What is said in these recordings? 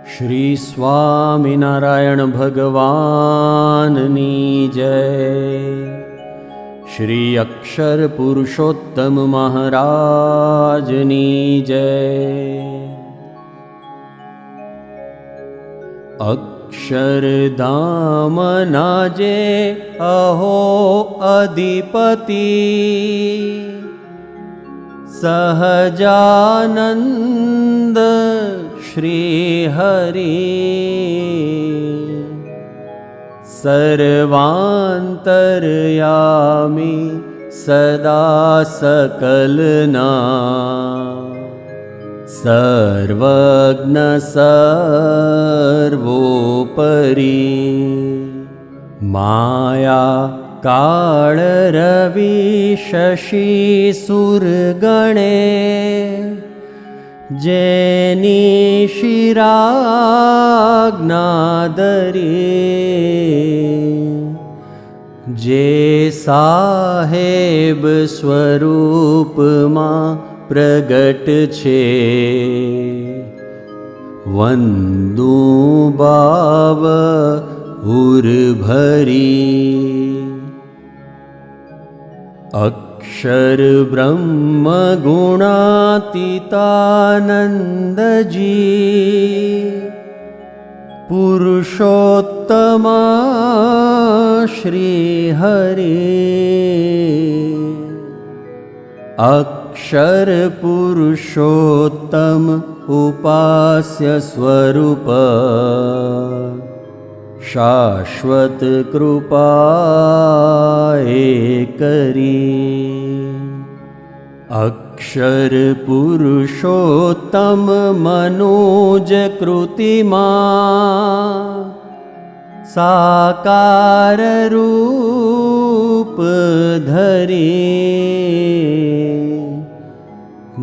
श्री स्वामिनारायण भगवाननी जय। श्री अक्षर पुरुषोत्तम महाराजनी जय। अक्षरधाम नाजे अहो अधिपति, सहजानंद श्री हरि। सर्वांतर्यामी सदा सकलना, सर्वज्ञ सर्वोपरि। माया काल रवि शशि सुरगणे, जेनी शिराज्ञादरी। जे साहेब स्वरूप मां प्रगट छे, वंदू बाव उर भरी। अक्षर ब्रह्म गुणातीतानंद जी, पुरुषोत्तमा श्री हरि। अक्षर पुरुषोत्तम उपास्य स्वरूप, शाश्वत कृपा करी। अक्षर पुरुषोत्तम मनोज कृतिमा, साकार रूप धरी।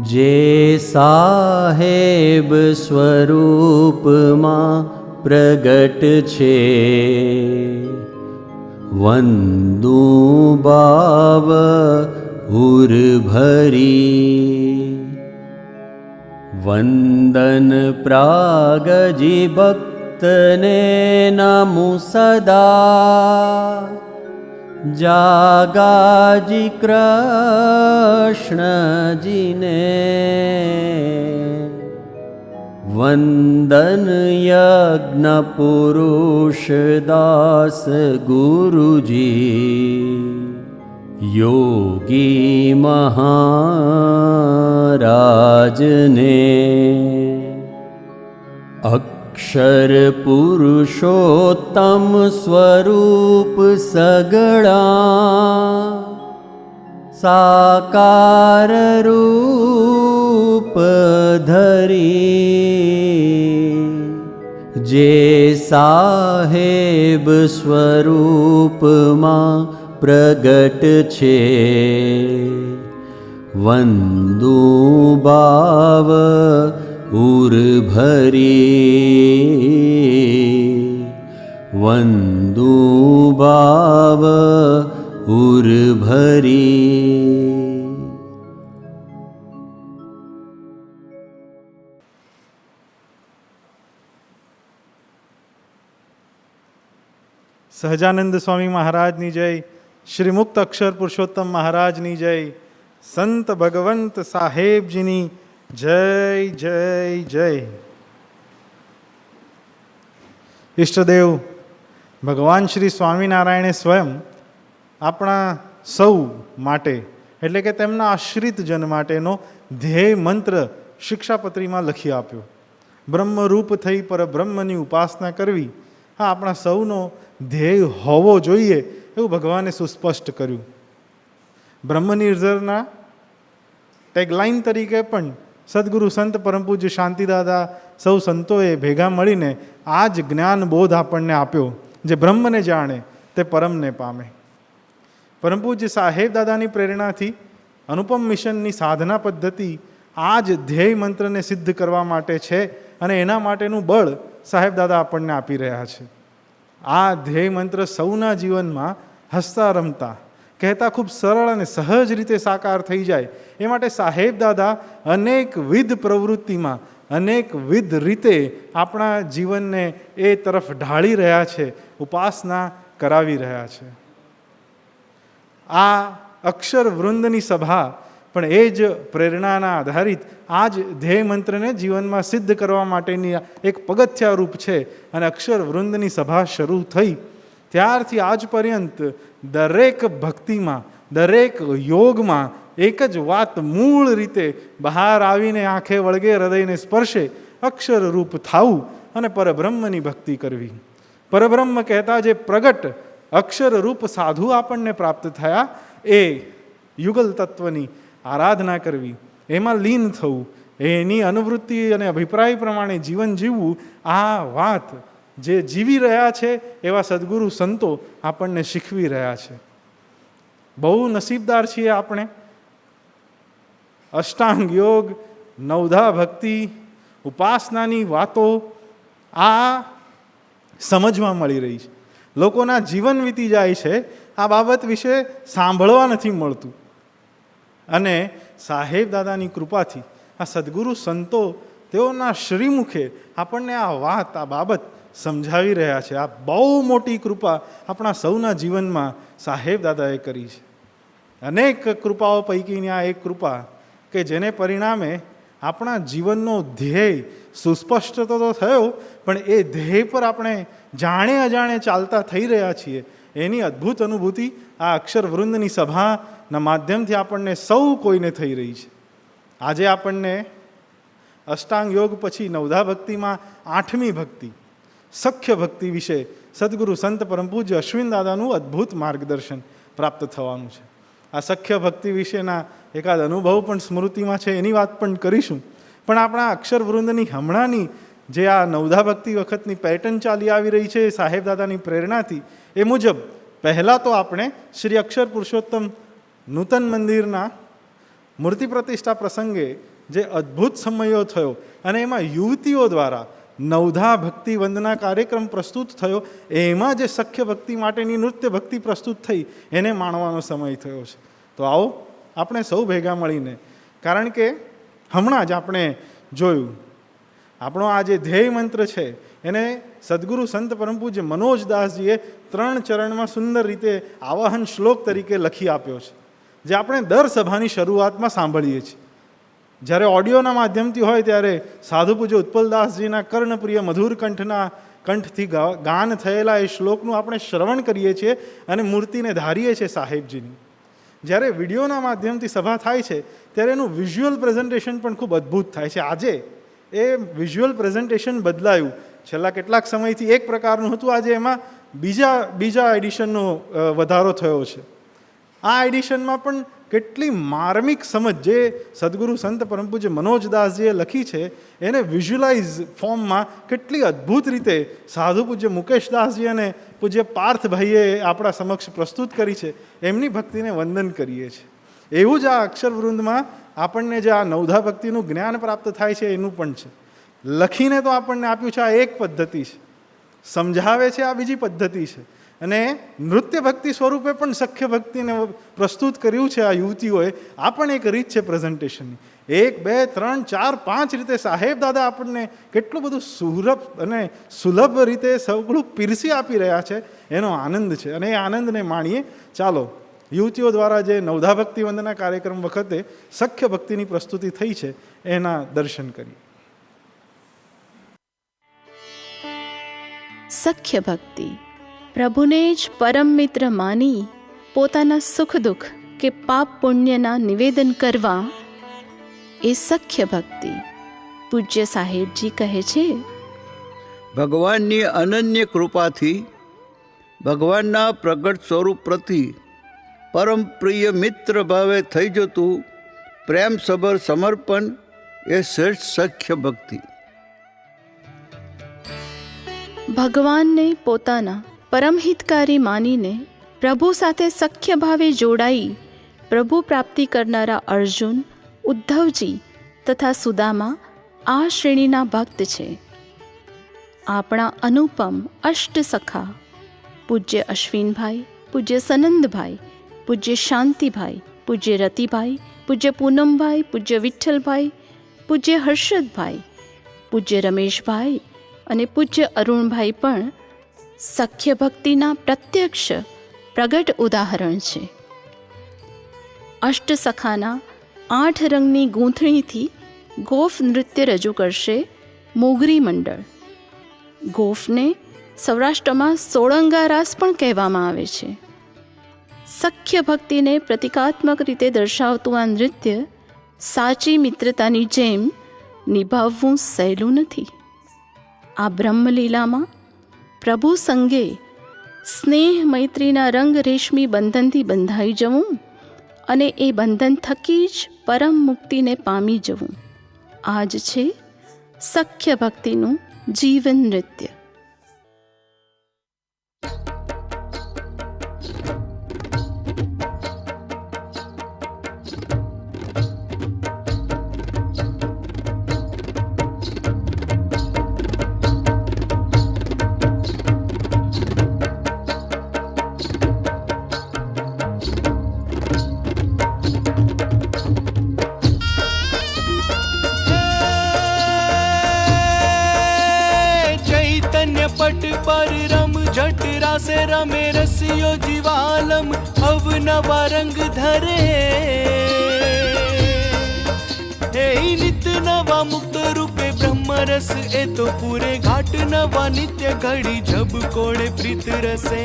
जे साहेब स्वरूप मां प्रगट छे, वंदू बाव उर भरी। वंदन प्रागजी भक्तने नमु सदा, जागाजी कृष्ण जी ने। वंदन यज्ञ पुरुष दास गुरुजी, योगी महाराज ने। अक्षर पुरुषोत्तम स्वरूप सगड़ा, साकार रूप धरी। जे साहेब स्वरूप मां प्रगट छे, वंदू बाव उर भरी। वंदू बाव उर भरी। સહજાનંદ સ્વામી મહારાજની જય। શ્રી મુક્ત અક્ષર પુરુષોત્તમ મહારાજની જય। સંત ભગવંત સાહેબજીની જય જય જય। ઈષ્ટદેવ ભગવાન શ્રી સ્વામિનારાયણે સ્વયં આપણા સૌ માટે એટલે કે તેમના આશ્રિત જન માટેનો ધ્યેય મંત્ર શિક્ષાપત્રીમાં લખી આપ્યો। બ્રહ્મરૂપ થઈ પરબ્રહ્મની ઉપાસના કરવી, હા આપણા સૌનો ધ્યેય હોવો જોઈએ એવું ભગવાને સુસ્પષ્ટ કર્યું। બ્રહ્મનિર્ઝરના ટેગલાઇન તરીકે પણ સદગુરુ સંત પરમ પૂજ્ય શાંતિદાદા સૌ સંતોએ ભેગા મળીને આ જ જ્ઞાન બોધ આપણને આપ્યો, જે બ્રહ્મને જાણે તે પરમને પામે। પરમ પૂજ્ય સાહેબ દાદાની પ્રેરણાથી અનુપમ મિશનની સાધના પદ્ધતિ આ જ ધ્યેય મંત્રને સિદ્ધ કરવા માટે છે અને એના માટેનું બળ સાહેબ દાદા આપણને આપી રહ્યા છે। આ ધ્યેય મંત્ર સૌના જીવનમાં હસતા રમતા કહેતા ખૂબ સરળ અને સહજ રીતે સાકાર થઈ જાય એ માટે સાહેબ દાદા અનેકવિધ પ્રવૃત્તિમાં અનેકવિધ રીતે આપણા જીવનને એ તરફ ઢાળી રહ્યા છે, ઉપાસના કરાવી રહ્યા છે. આ અક્ષર વૃંદની સભા પણ એ જ પ્રેરણાના આધારિત આ જ ધ્યેય મંત્રને જીવનમાં સિદ્ધ કરવા માટેની એક પગથિયારૂપ છે. અને અક્ષર વૃંદની સભા શરૂ થઈ ત્યારથી આજ પર્યંત દરેક ભક્તિમાં, દરેક યોગમાં એક જ વાત મૂળ રીતે બહાર આવીને આંખે વળગે, હૃદયને સ્પર્શે, અક્ષરરૂપ થાવું અને પરબ્રહ્મની ભક્તિ કરવી. પરબ્રહ્મ કહેતા જે પ્રગટ અક્ષરરૂપ સાધુ આપણને પ્રાપ્ત થયા એ યુગલ તત્વની આરાધના કરવી, એમાં લીન થવું, એની અનુવૃત્તિ અને અભિપ્રાય પ્રમાણે જીવન જીવવું, આ વાત જે જીવી રહ્યા છે એવા સદગુરુ સંતો આપણને શીખવી રહ્યા છે. બહુ નસીબદાર છીએ આપણે. અષ્ટાંગ યોગ, નવધા ભક્તિ, ઉપાસનાની વાતો આ સમજવા મળી રહી છે. લોકોના જીવન વીતી જાય છે, આ બાબત વિશે સાંભળવા નથી મળતું. અને સાહેબ દાદાની કૃપાથી આ સદગુરુ સંતો તેઓના શ્રીમુખે આપણને આ વાત, આ બાબત સમજાવી રહ્યા છે. આ બહુ મોટી કૃપા આપણા સૌના જીવનમાં સાહેબ દાદાએ કરી છે. અનેક કૃપાઓ પૈકીની આ એક કૃપા કે જેને પરિણામે આપણા જીવનનો ધ્યેય સુસ્પષ્ટ તો થયો, પણ એ ધ્યેય પર આપણે જાણે અજાણે ચાલતા થઈ રહ્યા છીએ એની અદ્ભુત અનુભૂતિ આ અક્ષરવૃંદની સભાના માધ્યમથી આપણને સૌ કોઈને થઈ રહી છે. આજે આપણને અષ્ટાંગ યોગ પછી નવધા ભક્તિમાં 8મી ભક્તિ સખ્ય ભક્તિ વિશે સદગુરુ સંત પરમ પૂજ્ય અશ્વિન દાદાનું અદ્ભુત માર્ગદર્શન પ્રાપ્ત થવાનું છે. આ સખ્ય ભક્તિ વિશેના એકાદ અનુભવ પણ સ્મૃતિમાં છે, એની વાત પણ કરીશું. પણ આપણા અક્ષરવૃંદની હમણાંની જે આ નવધા ભક્તિ વખતની પેટર્ન ચાલી આવી રહી છે સાહેબ દાદાની પ્રેરણાથી, એ મુજબ પહેલાં તો આપણે શ્રી અક્ષર પુરુષોત્તમ નૂતન મંદિરના મૂર્તિ પ્રતિષ્ઠા પ્રસંગે જે અદ્ભુત સમયો થયો અને એમાં યુવતીઓ દ્વારા નવધા ભક્તિ વંદના કાર્યક્રમ પ્રસ્તુત થયો, એમાં જે સખ્ય ભક્તિ માટેની નૃત્ય ભક્તિ પ્રસ્તુત થઈ એને માણવાનો સમય થયો છે. તો આવો આપણે સૌ ભેગા મળીને, કારણ કે હમણાં જ આપણે જોયું આપણો આ જે ધ્યેય મંત્ર છે એને સદગુરુ સંત પરમ પૂજ્ય મનોજદાસજીએ 3 ચરણમાં સુંદર રીતે આવાહન શ્લોક તરીકે લખી આપ્યો છે, જે આપણે દર સભાની શરૂઆતમાં સાંભળીએ છીએ. જ્યારે ઓડિયોના માધ્યમથી હોય ત્યારે સાધુ પૂજ્ય ઉત્પલદાસજીના કર્ણપ્રિય મધુર કંઠથી ગાન થયેલા એ શ્લોકનું આપણે શ્રવણ કરીએ છીએ અને મૂર્તિને ધારીએ છીએ સાહેબજીની. જ્યારે વિડીયોના માધ્યમથી સભા થાય છે ત્યારે એનું વિઝ્યુઅલ પ્રેઝન્ટેશન પણ ખૂબ અદ્ભુત થાય છે. આજે એ વિઝ્યુઅલ પ્રેઝન્ટેશન બદલાયું. છેલ્લા કેટલાક સમયથી એક પ્રકારનું હતું, આજે એમાં બીજા એડિશનનો વધારો થયો છે. આ એડિશનમાં પણ કેટલી માર્મિક સમજ જે સદગુરુ સંત પરમ પૂજ્ય મનોજદાસજીએ લખી છે એને વિઝ્યુલાઇઝ ફોર્મમાં કેટલી અદ્ભુત રીતે સાધુ પૂજ્ય મુકેશદાસજી અને પૂજ્ય પાર્થભાઈએ આપણા સમક્ષ પ્રસ્તુત કરી છે. એમની ભક્તિને વંદન કરીએ છીએ. એવું જ આ અક્ષરવૃંદમાં આપણને જે આ નવધા ભક્તિનું જ્ઞાન પ્રાપ્ત થાય છે એનું પણ છે. લખીને તો આપણને આપ્યું છે આ એક પદ્ધતિ છે, સમજાવે છે આ બીજી પદ્ધતિ છે, અને નૃત્ય ભક્તિ સ્વરૂપે પણ સખ્ય ભક્તિને પ્રસ્તુત કર્યું છે આ યુવતીઓએ. આ પણ એક રીત છે પ્રેઝન્ટેશનની. 1, 2, 3, 4, 5 રીતે સાહેબ દાદા આપણને કેટલું બધું સુલભ રીતે સગળું પીરસી આપી રહ્યા છે, એનો આનંદ છે. અને એ આનંદને માણીએ. ચાલો યુવતીઓ દ્વારા જે નવધા ભક્તિ વંદના કાર્યક્રમ વખતે સખ્ય ભક્તિની પ્રસ્તુતિ થઈ છે એના દર્શન કરીએ. સખ્ય ભક્તિ પ્રભુને જ પરમ મિત્ર માની પોતાના સુખ દુઃખ કે પાપ પુણ્યના નિવેદન કરવા એ સખ્ય ભક્તિ. પૂજ્ય સાહેબજી કહે છે, ભગવાનની અનન્ય કૃપાથી ભગવાનના પ્રગટ સ્વરૂપ પ્રતિ પરમ પ્રિય મિત્ર ભાવે થઈ જતું પ્રેમસભર સમર્પણ એ શ્રેષ્ઠ સખ્ય ભક્તિ. ભગવાનને પોતાના પરમહિતકારી માનીને પ્રભુ સાથે સખ્ય ભાવે જોડાઈ પ્રભુ પ્રાપ્તિ કરનારા અર્જુન, ઉદ્ધવજી તથા સુદામા આ શ્રેણીના ભક્ત છે. આપણા અનુપમ અષ્ટસખા પૂજ્ય અશ્વિનભાઈ, પૂજ્ય સનંદભાઈ, પૂજ્ય શાંતિભાઈ, પૂજ્ય રતિભાઈ, પૂજ્ય પૂનમભાઈ, પૂજ્ય વિઠ્ઠલભાઈ, પૂજ્ય હર્ષદભાઈ, પૂજ્ય રમેશભાઈ અને પૂજ્ય અરુણભાઈ પણ સખ્ય ભક્તિના પ્રત્યક્ષ પ્રગટ ઉદાહરણ છે. અષ્ટસખાના 8 રંગની ગૂંથણીથી ગોફ નૃત્ય રજૂ કરશે મોગરી મંડળ. ગોફને સૌરાષ્ટ્રમાં સોળંગા રાસ પણ કહેવામાં આવે છે. સખ્ય ભક્તિને પ્રતિકાત્મક રીતે દર્શાવતું આ નૃત્ય સાચી મિત્રતાની જેમ નિભાવવું સહેલું નથી. આ બ્રહ્મલીલામાં પ્રભુ સંગે સ્નેહ મૈત્રીના રંગ રેશમી બંધનથી બંધાઈ જવું અને એ બંધન થકી જ પરમ મુક્તિને પામી જવું, આ જ છે સખ્ય ભક્તિનું જીવન નૃત્ય. पट पर रम झट रासे रमे रसियो जीवालम अवनवा रंग धरे हे नित नवा मुक्त रूपे ब्रह्म रस ए तो पूरे घाट नवा नित्य घड़ी जब कोड़े प्रीत रसे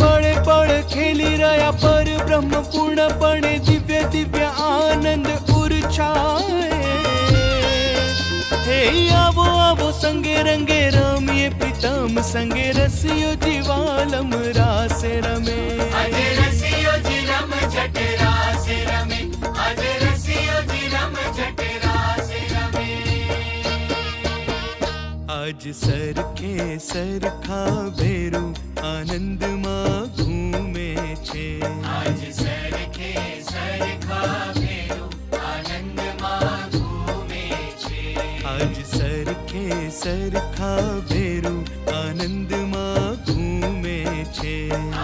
पड़े पड़ खेली रया पर ब्रह्म पूर्ण पणे दिव्य दिव्य आनंद उर्छाए हे आवो आवो संगे रंगे रमिए प्रीतम संगे रसियो जीवालम रासे रमे अजे रसियो जी रम झट रासे रमे अजे रसियो जी रम झट रासे रमे आज सरखे सरखा भेरू आनंद मां घूमे छे आज सरखे सरखा भेरू आनंद मां घूमे छे आज सरखे सरखा भेरू आनंद मां घूमे छे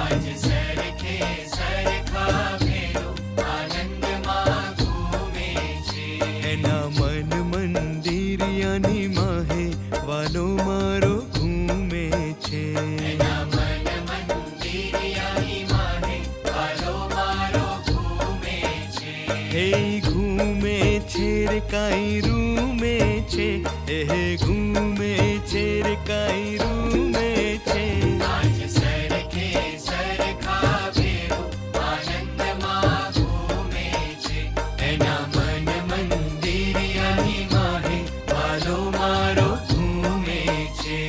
आज सरखे सरखा भेरू आनंद मां घूमे छे एना मन मंदिरियानी माहे वालो मारो घूमे छे एना मन मंदिरियानी माहे वालो मारो घूमे छे हे घूमे छे रे काई रूमे छे हे घूमे छे रे काई रूमे छे आज सरखे सरखा भेरू आनंद मां घूमे छे एना मन मंदिरियानी माहे वालो मारो घूमे छे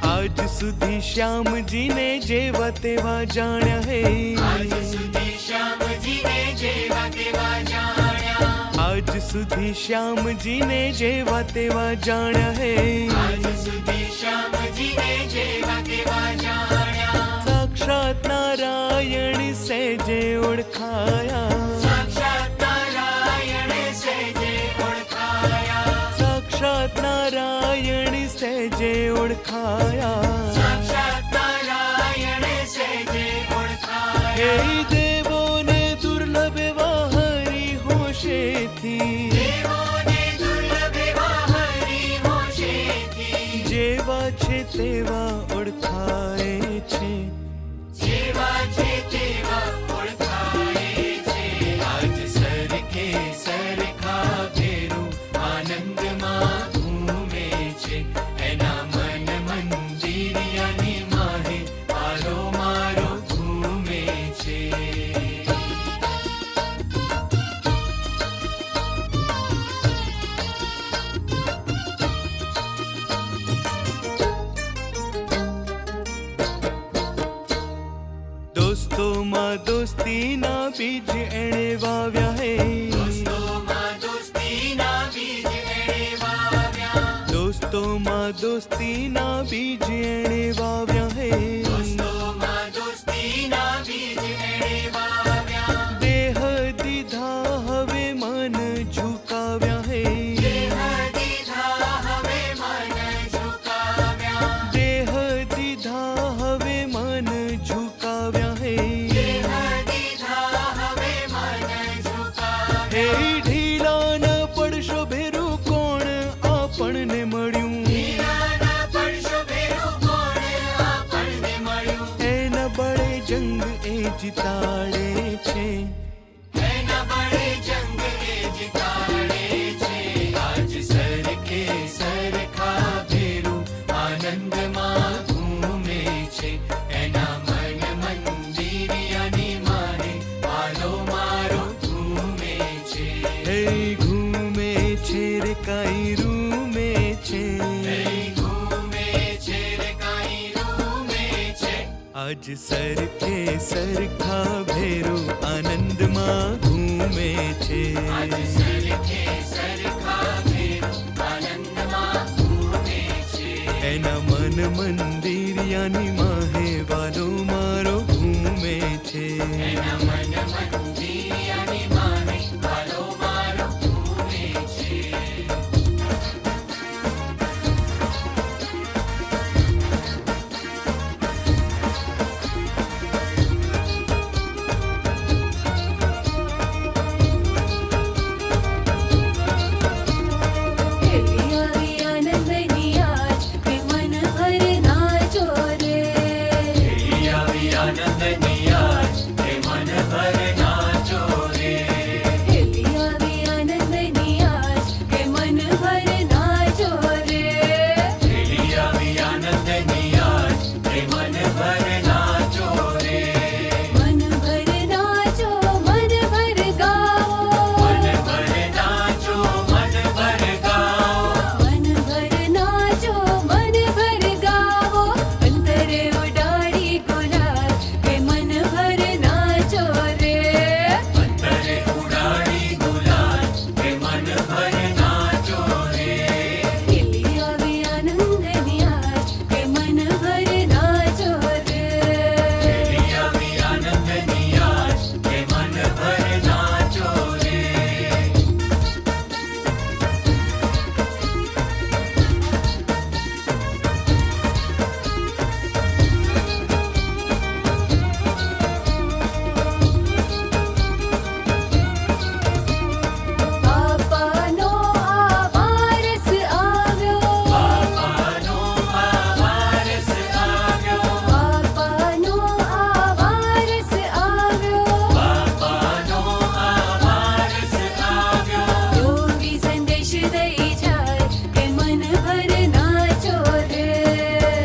आज सुधी श्याम जी ने जेवा तेवा जाण्या है आज सुधी श्याम जी ने जेवा तेवा जाण्या आज सुधी श्याम जी ने जेवा तेवा जाण्या है आज सुधी श्याम जी ने जेवा तेवा जाण्या साक्षात नारायण से जे ओळखाया साक्षात नारायण से जे ओळखाया साक्षात नारायण से जे ओळखाया साक्षात नारायण से जे ओळखाया हे देवो ने दुर्लभ हरि होशेथी देवो ने दुर्लभ हरि होशेथी जेवा छे तेवा ओळखाए छे जेवा छे तेवा ओळखाए छे आज सरखे सरखा भेरू आनंद मां घूमे छे एना मन मंदिरियानी माहे वालो मारो घूमे छे દોસ્તોમાં દોસ્તીના બીજ એણે વાવ્યા હે, દોસ્તોમાં દોસ્તીના બીજ એણે વાવ્યા, દોસ્તોમાં દોસ્તીના બીજ એણે વાવ્યા હે, દોસ્તોમાં દોસ્તીના બીજ એણે વાવ્યા, દેહ દીધા હવે મન ઝુકાવ્યા હે, દેહ દીધા હવે મન ઝુકાવ્યા, દેહ દીધા હવે મન ઝુકાવ્યા હે, દેહ દીધા હવે મન ઝુકાવ્યા, હે ઢીલા ન પડશો ભેરું કોણ આપણને મળ્યું, હીરાના પડશો ભેરું કોણ આપણને મળ્યું, એના બળે જંગ એ જીતાડે છે, એના બળે જંગ એ જીતાડે છે, આજ સરખે સરખા ભેરું આનંદમાં ઘૂમે છે, એના મન મંદિરિયાની માને વાલો મારો ઘૂમે છે, હે ઘૂમે છે રે કાઈ રૂમે છે, એ ઘૂમે છે રે કાંઈ રૂમે છે, આજ સરખે સરખા ભેરું આનંદમાં ઘૂમે છે, આજ સરખે સરખા ભેરું આનંદમાં ઘૂમે છે, એના મન મંદિરિયાની માહે વાલો મારો ઘૂમે છે, એના મન મંદિરિયાની માને વાલો મારો ઘૂમે છે. આનંદની આજ કે મન ભર નાચો રે, આવી આનંદની આજ કે મન ભર નાચો રે, આવી આનંદની આજ કે મન ભર નાચો રે, આવી આનંદની આજ કે મન ભર નાચો રે, મન ભર નાચો મન ભર ગાઓ, મન ભર નાચો મન ભર ગાઓ, મન ભર નાચો મન ભર ગાઓ, અંતરે ઉડાડી ગુલાલ કે મન ભર નાચો રે, અંતરે ઉડાડી ગુલાલ કે મન ભર નાચો રે, આવી આનંદની આજ કે મન ભર નાચો રે. આવી આનંદની આજ કે મન ભર નાચો રે. બાપાનો આ વારસ આવ્યો, બાપાનો આ વારસ આવ્યો, બાપાનો આ વારસ આવ્યો, બાપાનો આ વારસ આવ્યો, યોગી સંદેશ દઈ જાય કે મન ભર નાચો રે,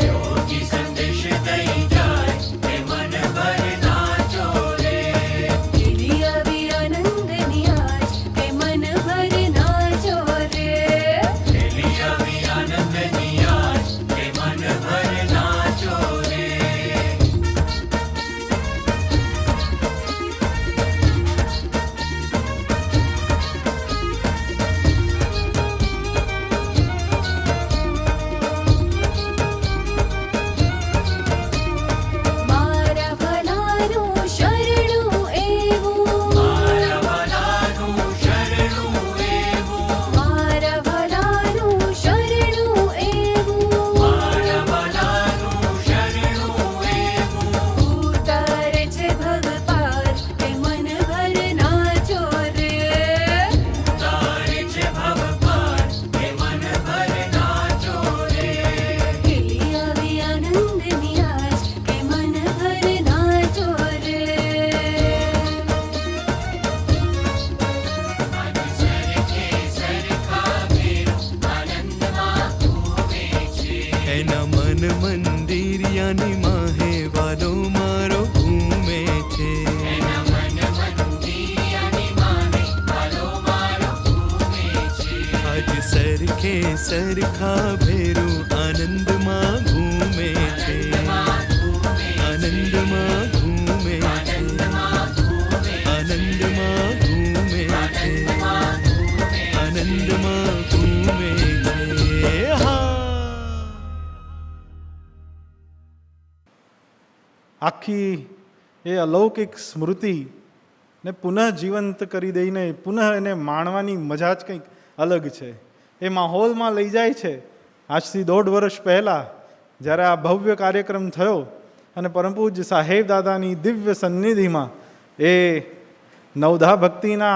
યોગી સંદેશ દઈ જાય કે મન ભર નાચો રે, આવી આનંદની આજ કે મન ભર નાચો રે, આવી આનંદની આજ કે મન ભર નાચો રે. મારા ભલાનું શરણું એવું, મારા ભલાનું શરણું એવું, મારા ભલાનું શરણું એવું, મારા ભલાનું શરણું એવું, ઉતારે છે ભગપાર કે મન ભર નાચો રે, તારે છે ભવપાર કે મન ભર નાચો રે, આવી આનંદની આજ કે મન ભર નાચો રે. આજ સરખે સરખા ભેરું આનંદમાં ઘૂમે છે, એના મન મંદિરિયાની માહે વાલો મારો ઘૂમે છે, એના મન મંદિરિયાની માને વાલો મારો ઘૂમે છે, આજ સરખે સરખા ભેરું આનંદમાં ઘૂમે છે, ઘૂમે છે, આનંદમાં ઘૂમે આખી એ અલૌકિક સ્મૃતિને પુનઃ જીવંત કરી દઈને પુનઃ એને માણવાની મજા જ કંઈક અલગ છે. એ માહોલમાં લઈ જાય છે. આજથી 1.5 વર્ષ પહેલાં જ્યારે આ ભવ્ય કાર્યક્રમ થયો અને પરમ પૂજ્ય સાહેબ દાદાની દિવ્ય સન્નિધિમાં એ નવધા ભક્તિના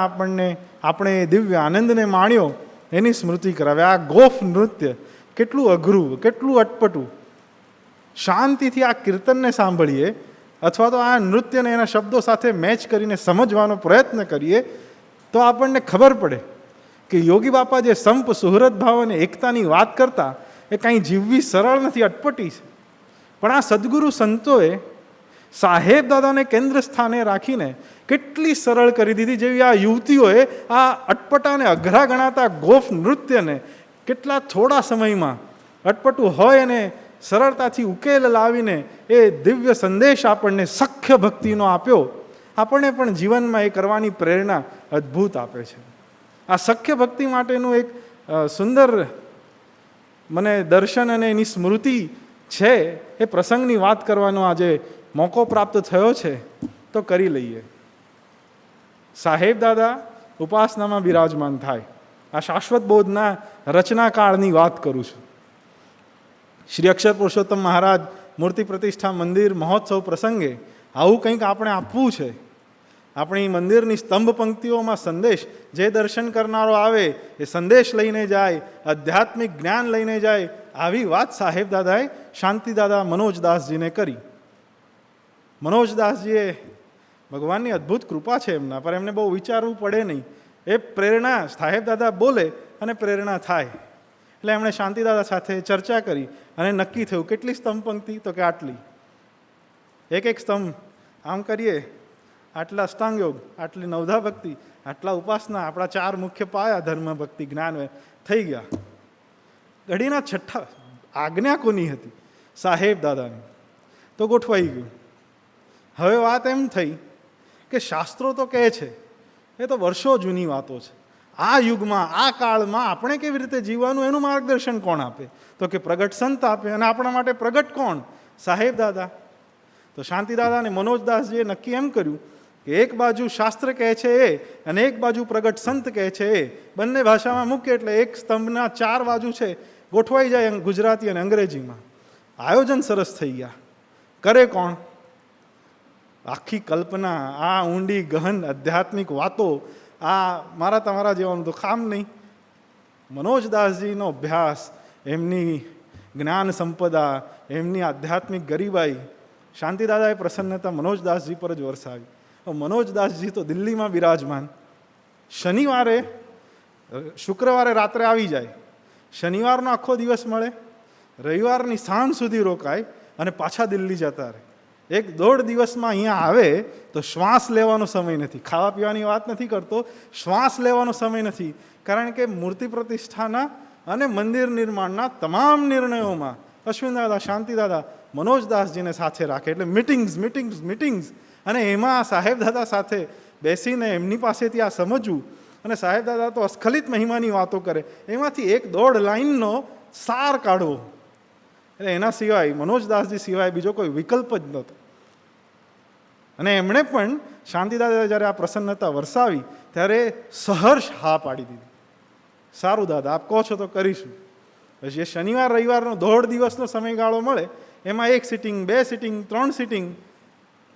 આપણે એ દિવ્ય આનંદને માણ્યો એની સ્મૃતિ કરાવે. આ ગોફ નૃત્ય કેટલું અઘરું, કેટલું અટપટું. શાંતિથી આ કીર્તનને સાંભળીએ અથવા તો આ નૃત્યને એના શબ્દો સાથે મેચ કરીને સમજવાનો પ્રયત્ન કરીએ તો આપણને ખબર પડે કે યોગી બાપા જે સંપ સુહૃદ ભાવ અને એકતાની વાત કરતા એ કાંઈ જીવવી સરળ નથી, અટપટી છે. પણ આ સદગુરુ સંતોએ સાહેબ દાદાને કેન્દ્ર સ્થાને રાખીને કેટલી સરળ કરી દીધી. જેવી આ યુવતીઓએ આ અટપટા અને અઘરા ગણાતા ગોફ નૃત્યને કેટલા થોડા સમયમાં અટપટું હોય અને સરળતાથી ઉકેલ લાવીને એ દિવ્ય સંદેશ આપણને સખ્ય ભક્તિનો આપ્યો. આપણને પણ જીવનમાં એ કરવાની પ્રેરણા અદ્ભુત આપે છે. આ સખ્ય ભક્તિ માટેનું એક સુંદર મને દર્શન અને એની સ્મૃતિ છે. એ પ્રસંગની વાત કરવાનો આજે મોકો પ્રાપ્ત થયો છે તો કરી લઈએ. સાહેબ દાદા ઉપાસનામાં બિરાજમાન થાય. આ શાશ્વત બોધના રચનાકાળની વાત કરું છું. શ્રી અક્ષર પુરુષોત્તમ મહારાજ મૂર્તિ પ્રતિષ્ઠા મંદિર મહોત્સવ પ્રસંગે આવું કંઈક આપણે આપવું છે. આપણી મંદિરની સ્તંભ પંક્તિઓમાં સંદેશ, જે દર્શન કરનારો આવે એ સંદેશ લઈને જાય, આધ્યાત્મિક જ્ઞાન લઈને જાય, આવી વાત સાહેબ દાદાએ શાંતિદાદા મનોજદાસજીને કરી. મનોજદાસજીએ ભગવાનની અદ્ભુત કૃપા છે એમના પર, એમને બહુ વિચારવું પડે નહીં. એ પ્રેરણા સાહેબ દાદા બોલે અને પ્રેરણા થાય. એટલે એમણે શાંતિદાદા સાથે ચર્ચા કરી અને નક્કી થયું કેટલી સ્તંભ પંક્તિ, તો કે આટલી. એક સ્તંભ આમ કરીએ, આટલા અષ્ટાંગ યોગ, આટલી નવધા ભક્તિ, આટલા ઉપાસના, આપણા 4 મુખ્ય પાયા ધર્મ ભક્તિ જ્ઞાન થઈ ગયા. ઘડીના છઠ્ઠા આજ્ઞા કોની હતી? સાહેબ દાદાની. તો ગોઠવાઈ ગયું. હવે વાત એમ થઈ કે શાસ્ત્રો તો કહે છે, એ તો વર્ષો જૂની વાતો છે. આ યુગમાં, આ કાળમાં આપણે કેવી રીતે જીવવાનું એનું માર્ગદર્શન કોણ આપે? તો કે પ્રગટ સંત આપે. અને આપણા માટે પ્રગટ કોણ? સાહેબ દાદા. તો શાંતિદાદા અને મનોજદાસજીએ નક્કી એમ કર્યું કે એક બાજુ શાસ્ત્ર કહે છે એ અને એક બાજુ પ્રગટ સંત કહે છે એ, બંને ભાષામાં મૂકે એટલે એક સ્તંભના 4 બાજુ છે ગોઠવાઈ જાય ગુજરાતી અને અંગ્રેજીમાં. આયોજન સરસ થઈ ગયા. કરે કોણ? આખી કલ્પના, આ ઊંડી ગહન આધ્યાત્મિક વાતો, આ મારા તમારા જેવાનું તો કામ નહીં. મનોજદાસજીનો અભ્યાસ, એમની જ્ઞાન સંપદા, એમની આધ્યાત્મિક ગરીબાઈ, શાંતિદાદાએ પ્રસન્નતા મનોજદાસજી પર જ વરસાવી. મનોજદાસજી તો દિલ્હીમાં બિરાજમાન. શુક્રવારે રાત્રે આવી જાય, શનિવારનો આખો દિવસ મળે, રવિવારની સાંજ સુધી રોકાય અને પાછા દિલ્હી જતા રહે. 1-1.5 દિવસમાં અહીંયા આવે તો શ્વાસ લેવાનો સમય નથી. ખાવા પીવાની વાત નથી કરતો, શ્વાસ લેવાનો સમય નથી. કારણ કે મૂર્તિ પ્રતિષ્ઠાના અને મંદિર નિર્માણના તમામ નિર્ણયોમાં અશ્વિનદાદા, શાંતિદાદા મનોજદાસજીને સાથે રાખે. એટલે મિટિંગ્સ અને એમાં સાહેબ દાદા સાથે બેસીને એમની પાસેથી આ સમજવું. અને સાહેબ દાદા તો અસ્ખલિત મહિમાની વાતો કરે, એમાંથી 1-1.5 લાઈનનો સાર કાઢવો. એટલે એના સિવાય, મનોજદાસજી સિવાય બીજો કોઈ વિકલ્પ જ નહોતો. અને એમણે પણ શાંતિદાદા જ્યારે આ પ્રસન્નતા વરસાવી ત્યારે સહર્ષ હા પાડી દીધી. સારું દાદા, આપ કહો છો તો કરીશું. પછી એ શનિવાર રવિવારનો 1.5 દિવસનો સમયગાળો મળે, એમાં 1 સિટિંગ, 2 સિટિંગ, 3 સિટિંગ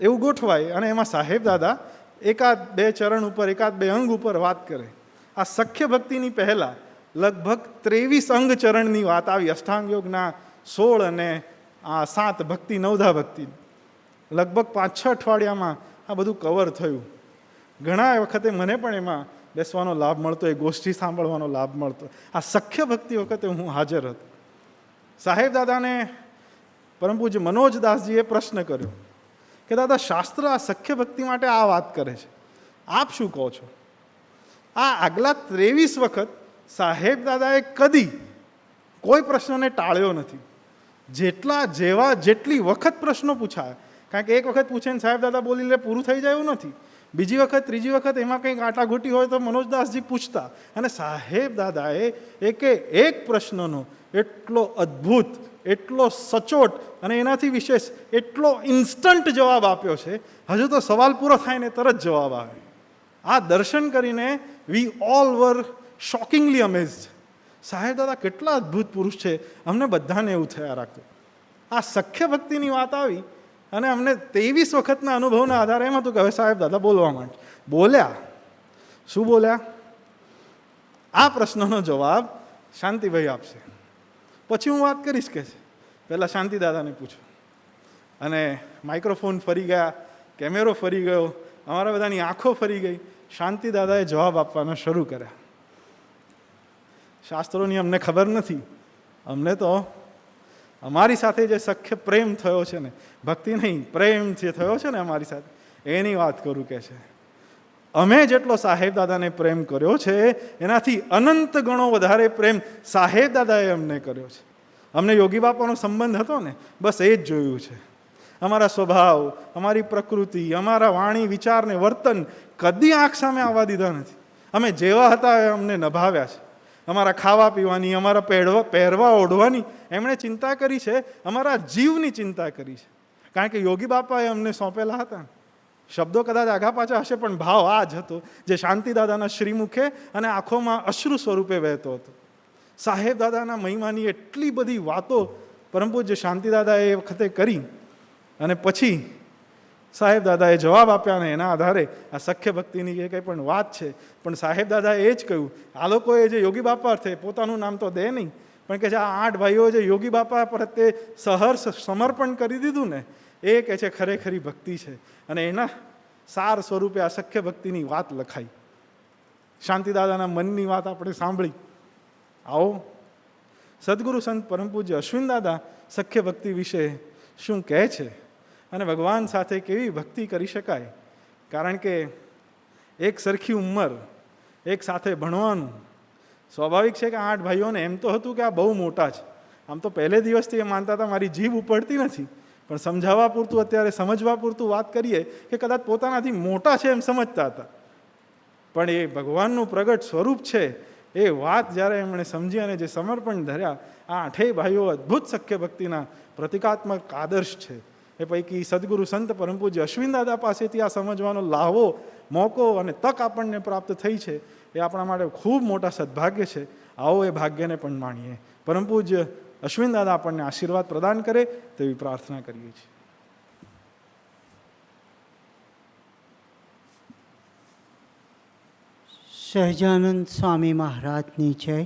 એવું ગોઠવાય. અને એમાં સાહેબ દાદા 1-2 ચરણ ઉપર, 1-2 અંગ ઉપર વાત કરે. આ સખ્ય ભક્તિની પહેલાં લગભગ 23 અંગ ચરણની વાત આવી. અષ્ટાંગ યોગના 16 અને 7 ભક્તિ, નવધા ભક્તિ. લગભગ 5-6 અઠવાડિયામાં આ બધું કવર થયું. ઘણા વખતે મને પણ એમાં બેસવાનો લાભ મળતો, એ ગોષ્ઠી સાંભળવાનો લાભ મળતો. આ સખ્ય ભક્તિ વખતે હું હાજર હતો. સાહેબ દાદાને પરમ પૂજ્ય મનોજદાસજીએ પ્રશ્ન કર્યો કે દાદા, શાસ્ત્ર આ સખ્ય ભક્તિ માટે આ વાત કરે છે, આપ શું કહો છો? આ આગલા 23 વખત સાહેબ દાદાએ કદી કોઈ પ્રશ્નને ટાળ્યો નથી. જેટલી વખત પ્રશ્નો પૂછાય, કારણ કે એક વખત પૂછે ને સાહેબ દાદા બોલી લે પૂરું થઈ જાય એવું નથી. બીજી વખત, ત્રીજી વખત એમાં કંઈક આટાઘૂટી હોય તો મનોજદાસજી પૂછતા. અને સાહેબ દાદાએ એક પ્રશ્નનો એટલો અદ્ભુત એટલો સચોટ અને એનાથી વિશેષ એટલો ઇન્સ્ટન્ટ જવાબ આપ્યો છે. હજુ તો સવાલ પૂરો થાય ને તરત જવાબ આવે. આ દર્શન કરીને વી ઓલ વર શોકિંગલી અમેઝડ. સાહેબ દાદા કેટલા અદ્ભુત પુરુષ છે, અમને બધાને એવું થયા રાખતું. આ સખ્ય ભક્તિની વાત આવી અને અમને 23 વખતના અનુભવના આધારે એમ હતું કે હવે સાહેબ દાદા બોલવા માંડ. બોલ્યા. શું બોલ્યા? આ પ્રશ્નનો જવાબ શાંતિભાઈ આપશે, પછી હું વાત કરીશ કે છે. પહેલાં શાંતિ દાદાને પૂછો. અને માઇક્રોફોન ફરી ગયા, કેમેરો ફરી ગયો, અમારા બધાની આંખો ફરી ગઈ. શાંતિ દાદાએ જવાબ આપવાના શરૂ કર્યા. શાસ્ત્રોની અમને ખબર નથી, અમને તો અમારી સાથે જે સખ્ય પ્રેમ થયો છે ને, ભક્તિ નહીં પ્રેમ જે થયો છે ને અમારી સાથે, એની વાત કરું કે છે. અમે જેટલો સાહેબ દાદાને પ્રેમ કર્યો છે એનાથી અનંત ગણો વધારે પ્રેમ સાહેબ દાદાએ અમને કર્યો છે. અમને યોગી બાપાનો સંબંધ હતો ને, બસ એ જ જોયું છે. અમારા સ્વભાવ, અમારી પ્રકૃતિ, અમારા વાણી, વિચારને વર્તન કદી આંખ સામે આવવા દીધા નથી. અમે જેવા હતા એ અમને નભાવ્યા છે. અમારા ખાવા પીવાની, અમારા પહેરવા ઓઢવાની એમણે ચિંતા કરી છે, અમારા જીવની ચિંતા કરી છે. કારણ કે યોગી બાપાએ અમને સોંપેલા હતા. શબ્દો કદાચ આઘા પાછા હશે, પણ ભાવ આ જ હતો જે શાંતિ દાદાના શ્રીમુખે અને આંખોમાં અશ્રુ સ્વરૂપે વહેતો હતો. સાહેબ દાદાના મહિમાની એટલી બધી વાતો પરમ પૂજ્ય શાંતિ દાદાએ એ વખતે કરી અને પછી સાહેબ દાદાએ જવાબ આપ્યા ને એના આધારે આ સખ્ય ભક્તિની જે કંઈ પણ વાત છે, પણ સાહેબ દાદાએ એ જ કહ્યું. આ લોકોએ જે યોગી બાપા અર્થે પોતાનું નામ તો દે નહીં, પણ કે જે આ 8 ભાઈઓ જે યોગી બાપા પ્રત્યે સહર્ષ સમર્પણ કરી દીધું ને, એ કહે છે ખરેખરી ભક્તિ છે. અને એના સાર સ્વરૂપે આ સખ્ય ભક્તિની વાત લખાઈ. શાંતિ દાદાના મનની વાત આપણે સાંભળી. આવો સદગુરુ સંત પરમ પૂજ્ય અશ્વિન દાદા સખ્ય ભક્તિ વિશે શું કહે છે અને ભગવાન સાથે કેવી ભક્તિ કરી શકાય. કારણ કે એક સરખી ઉંમર, એક સાથે ભણવાનું, સ્વાભાવિક છે કે 8 ભાઈઓને એમ તો હતું કે આ બહુ મોટા છે. આમ તો પહેલે દિવસથી એ માનતા હતા મારી જીભ ઉપડતી નથી, પણ સમજાવવા પૂરતું, અત્યારે સમજવા પૂરતું વાત કરીએ કે કદાચ પોતાનાથી મોટા છે એમ સમજતા હતા. પણ એ ભગવાનનું પ્રગટ સ્વરૂપ છે એ વાત જ્યારે એમણે સમજી અને જે સમર્પણ ધર્યા, આ 8 ભાઈઓ અદ્ભુત સખ્ય ભક્તિના પ્રતિકાત્મક આદર્શ છે. એ પૈકી સદગુરુ સંત પરમ પૂજ્ય અશ્વિન દાદા પાસેથી આ સમજવાનો લાહવો, મોકો અને તક આપણને પ્રાપ્ત થઈ છે. એ આપણા માટે ખૂબ મોટા સદભાગ્ય છે. આવો એ ભાગ્યને પણ માણીએ. પરમ પૂજ્ય અશ્વિન દાદા આપણને આશીર્વાદ પ્રદાન કરે તેવી પ્રાર્થના કરીએ છીએ. સહજાનંદ સ્વામી મહારાજની જય.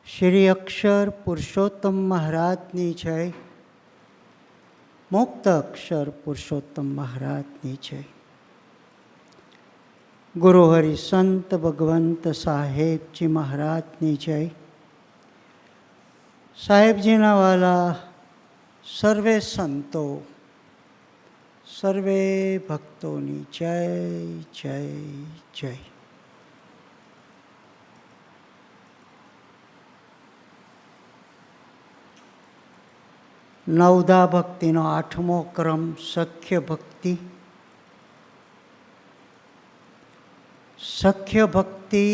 શ્રી અક્ષર પુરુષોત્તમ મહારાજની જય. મુક્ત અક્ષર પુરુષોત્તમ મહારાજની જય. ગુરુ હરિ સંત ભગવંત સાહેબજી મહારાજની જય. સાહેબજીના વાલા સર્વે સંતો, સર્વે ભક્તોની જય જય જય. નવધા ભક્તિનો 8મો ક્રમ સખ્ય ભક્તિ. સખ્ય ભક્તિ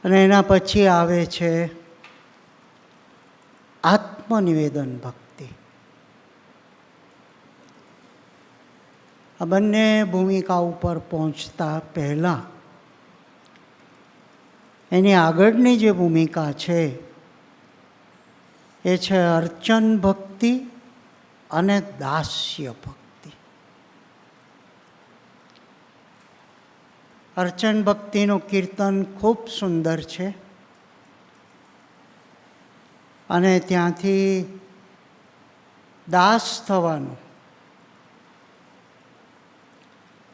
અને એના પછી આવે છે આત્મનિવેદન ભક્તિ. આ બંને ભૂમિકા ઉપર પહોંચતા પહેલાં એની આગળની જે ભૂમિકા છે એ છે અર્ચન ભક્તિ અને દાસ્ય ભક્તિ. અર્ચન ભક્તિનું કીર્તન ખૂબ સુંદર છે અને ત્યાંથી દાસ થવાનું,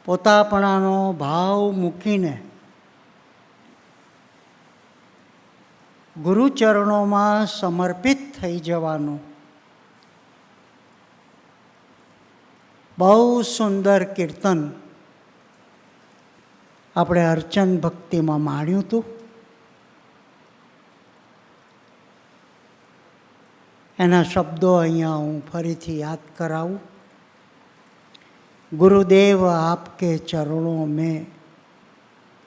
પોતાપણાનો ભાવ મૂકીને ગુરુચરણોમાં સમર્પિત થઈ જવાનું બહુ સુંદર કીર્તન આપણે અર્ચન ભક્તિમાં માણ્યું હતું. એના શબ્દો અહીંયા હું ફરીથી યાદ કરાવું. ગુરુદેવ આપકે ચરણો મેં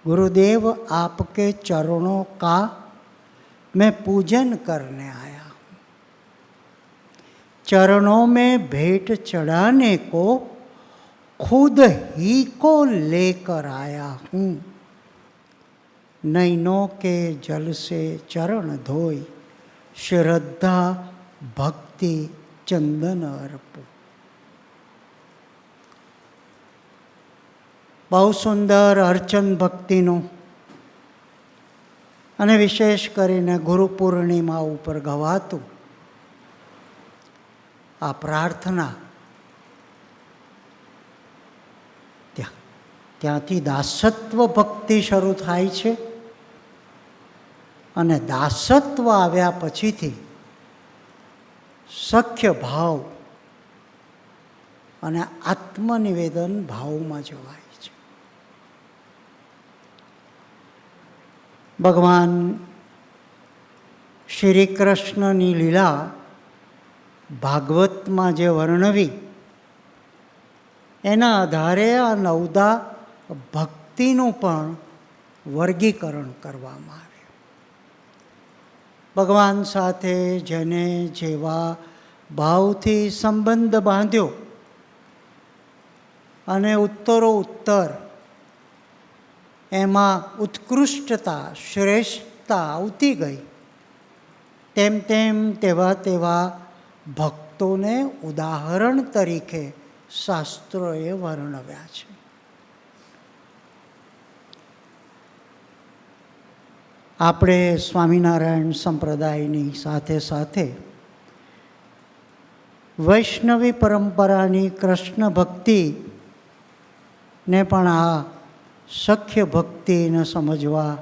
गुरुदेव आपके चरणों का मैं पूजन करने आया हूँ, चरणों में भेंट चढ़ाने को खुद ही को लेकर आया हूँ। नैनों के जल से चरण धोई, श्रद्धा भक्ति चंदन अर्पू। બહુ સુંદર અર્ચન ભક્તિનું અને વિશેષ કરીને ગુરુ પૂર્ણિમા ઉપર ગવાતું આ પ્રાર્થના ત્યાંથી દાસત્વ ભક્તિ શરૂ થાય છે અને દાસત્વ આવ્યા પછીથી સખ્ય ભાવ અને આત્મનિવેદન ભાવમાં જવાય. ભગવાન શ્રી કૃષ્ણની લીલા ભાગવતમાં જે વર્ણવી એના આધારે આ નવદા ભક્તિનું પણ વર્ગીકરણ કરવામાં આવ્યું. ભગવાન સાથે જેને જેવા ભાવથી સંબંધ બાંધ્યો અને ઉત્તરોત્તર એમાં ઉત્કૃષ્ટતા શ્રેષ્ઠતા આવતી ગઈ, તેમ તેમ તેવા ભક્તોને ઉદાહરણ તરીકે શાસ્ત્રોએ વર્ણવ્યા છે. આપણે સ્વામિનારાયણ સંપ્રદાયની સાથે સાથે વૈષ્ણવી પરંપરાની કૃષ્ણ ભક્તિને પણ આ સખ્ય ભક્તિને સમજવા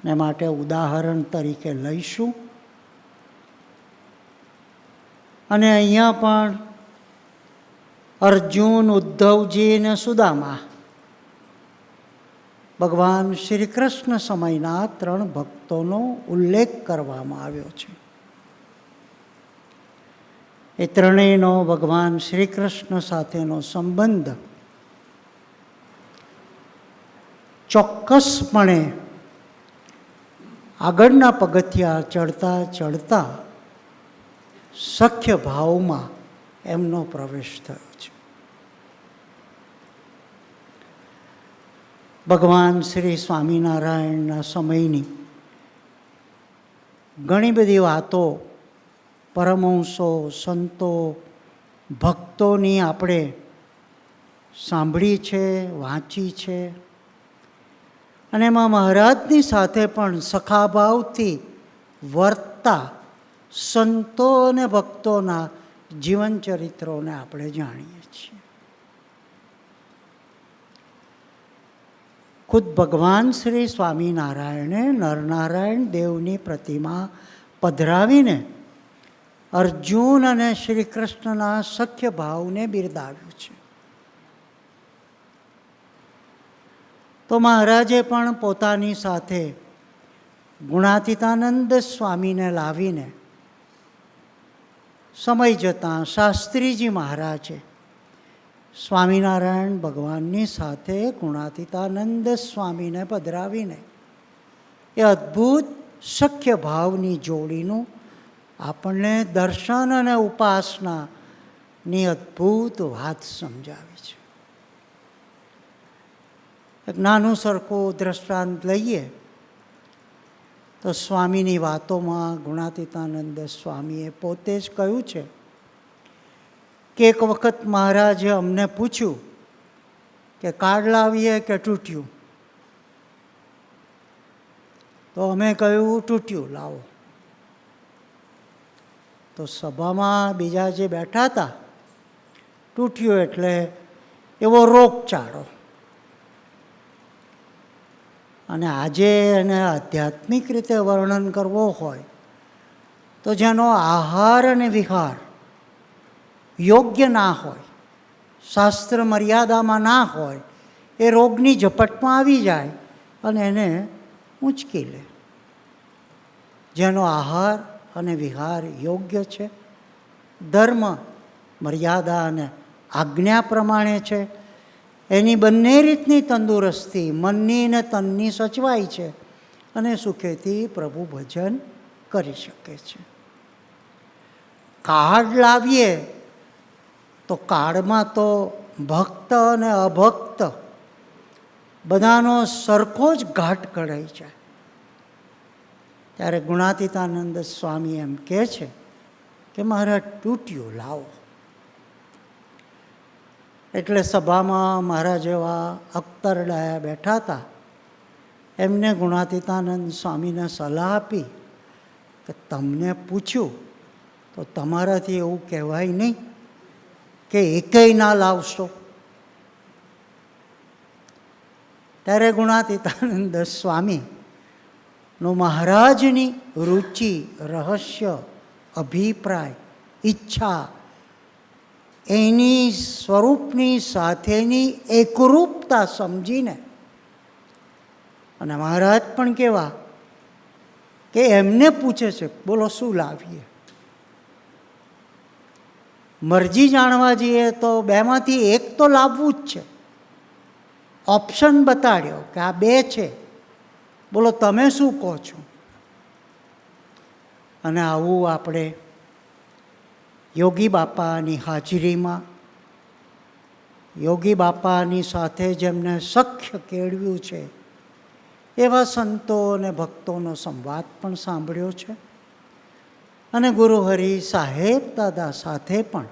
ને માટે ઉદાહરણ તરીકે લઈશું. અને અહીંયા પણ અર્જુન, ઉદ્ધવજી અને સુદામા ભગવાન શ્રી કૃષ્ણ સમયના 3 ભક્તોનો ઉલ્લેખ કરવામાં આવ્યો છે. એ ત્રણેયનો ભગવાન શ્રી કૃષ્ણ સાથેનો સંબંધ ચોક્કસપણે આગળના પગથિયા ચડતા ચડતા સખ્ય ભાવમાં એમનો પ્રવેશ થયો છે. ભગવાન શ્રી સ્વામિનારાયણના સમયની ઘણી બધી વાતો પરમહંસો, સંતો, ભક્તોની આપણે સાંભળી છે, વાંચી છે. અને એમાં મહારાજની સાથે પણ સખાભાવથી વર્તતા સંતો અને ભક્તોના જીવન ચરિત્રોને આપણે જાણીએ છીએ. ખુદ ભગવાન શ્રી સ્વામિનારાયણે નરનારાયણ દેવની પ્રતિમા પધરાવીને અર્જુન અને શ્રી કૃષ્ણના સખ્ય ભાવને બિરદાવ્યું છે. તો મહારાજે પણ પોતાની સાથે ગુણાતીતાનંદ સ્વામીને લાવીને સમય જતાં શાસ્ત્રીજી મહારાજે સ્વામિનારાયણ ભગવાનની સાથે ગુણાતીતાનંદ સ્વામીને પધરાવીને એ અદ્ભુત સખ્ય ભાવની જોડીનું આપણને દર્શન અને ઉપાસનાની અદ્ભુત વાત સમજાવી છે. એક નાનું સરખું દ્રષ્ટાંત લઈએ તો સ્વામીની વાતોમાં ગુણાતીતાનંદ સ્વામીએ પોતે જ કહ્યું છે કે એક વખત મહારાજે અમને પૂછ્યું કે કાર્ડ લાવીએ કે તૂટ્યું? તો અમે કહ્યું તૂટ્યું લાવો. તો સભામાં બીજા જે બેઠા હતા, તૂટ્યું એટલે એવો રોગચાળો. અને આજે એને આધ્યાત્મિક રીતે વર્ણન કરવો હોય તો જેનો આહાર અને વિહાર યોગ્ય ના હોય, શાસ્ત્ર મર્યાદામાં ના હોય, એ રોગની ઝપટમાં આવી જાય અને એને ઊંચકી લે. જેનો આહાર અને વિહાર યોગ્ય છે, ધર્મ મર્યાદા અને આજ્ઞા પ્રમાણે છે, એની બંને રીતની તંદુરસ્તી, મનની ને તનની સચવાય છે અને સુખેથી પ્રભુ ભજન કરી શકે છે. કાર્ડ લાવીએ તો કાર્ડમાં તો ભક્ત અને અભક્ત બધાનો સરખો જ ઘાટ કઢાઈ જાય. ત્યારે ગુણાતીતાનંદ સ્વામી એમ કહે છે કે મારા તૂટ્યું લાવો. એટલે સભામાં મારા જેવા અખ્તરડાયા બેઠા હતા. એમને ગુણાતીતાનંદ સ્વામીને સલાહ આપી કે તમને પૂછ્યું તો તમારાથી એવું કહેવાય નહીં કે એકેય ના લાવશો. ત્યારે ગુણાતીતાનંદ સ્વામીનું મહારાજની રુચિ, રહસ્ય, અભિપ્રાય, ઈચ્છા એની સ્વરૂપની સાથેની એકરૂપતા સમજીને, અને મહારાજ પણ કેવા કે એમને પૂછે છે બોલો શું લાવીએ. મરજી જાણવા જઈએ તો બેમાંથી એક તો લાવવું જ છે. ઓપ્શન બતાડ્યો કે આ બે છે, બોલો તમે શું કહો છો. અને આવું આપણે યોગી બાપાની હાજરીમાં, યોગી બાપાની સાથે જેમને સખ્ય કેળવ્યું છે એવા સંતો અને ભક્તોનો સંવાદ પણ સાંભળ્યો છે. અને ગુરુહરિ સાહેબ દાદા સાથે પણ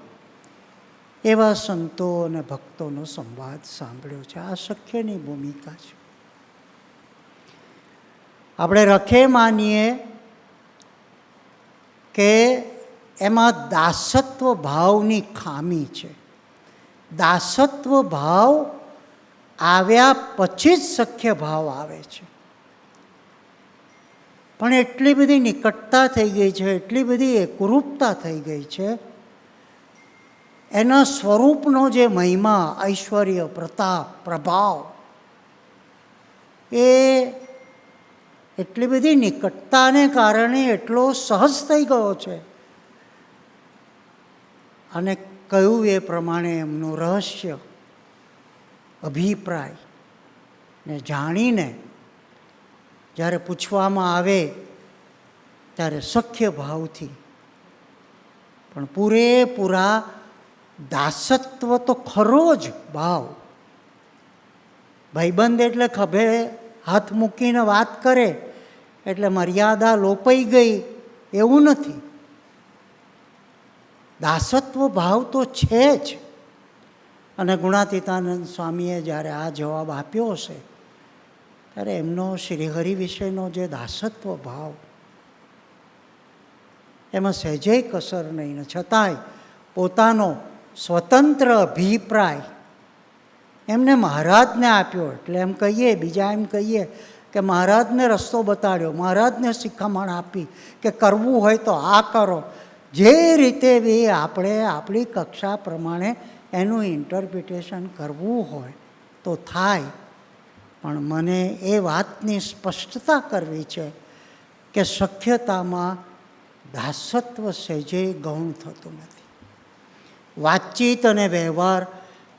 એવા સંતો અને ભક્તોનો સંવાદ સાંભળ્યો છે. આ સખ્યની ભૂમિકા છે. આપણે રખે માનીએ કે એમાં દાસત્વ ભાવની ખામી છે. દાસત્વ ભાવ આવ્યા પછી જ સખ્ય ભાવ આવે છે. પણ એટલી બધી નિકટતા થઈ ગઈ છે, એટલી બધી એકરૂપતા થઈ ગઈ છે, એના સ્વરૂપનો જે મહિમા, ઐશ્વર્ય, પ્રતાપ, પ્રભાવ એ એટલી બધી નિકટતાને કારણે એટલો સહજ થઈ ગયો છે. અને કહ્યું એ પ્રમાણે એમનું રહસ્ય, અભિપ્રાય ને જાણીને જ્યારે પૂછવામાં આવે ત્યારે સખ્ય ભાવથી પણ પૂરેપૂરા દાસત્વ તો ખરો જ ભાવ. ભાઈબંધ એટલે ખભે હાથ મૂકીને વાત કરે એટલે મર્યાદા લોપાઈ ગઈ એવું નથી. દાસત્વ ભાવ તો છે જ. અને ગુણાતીતાનંદ સ્વામીએ જ્યારે આ જવાબ આપ્યો હશે ત્યારે એમનો શ્રીહરિ વિશેનો જે દાસત્વ ભાવ એમાં સહેજે કસર નહીં, ને છતાંય પોતાનો સ્વતંત્ર અભિપ્રાય એમને મહારાજને આપ્યો. એટલે એમ કહીએ, બીજા એમ કહીએ કે મહારાજને રસ્તો બતાડ્યો, મહારાજને શિખામણ આપી કે કરવું હોય તો આ કરો. જે રીતે બી આપણે આપણી કક્ષા પ્રમાણે એનું ઇન્ટરપ્રિટેશન કરવું હોય તો થાય. પણ મને એ વાતની સ્પષ્ટતા કરવી છે કે સખ્યતામાં દાસત્વ સહેજે ગૌણ થતું નથી. વાતચીત અને વ્યવહાર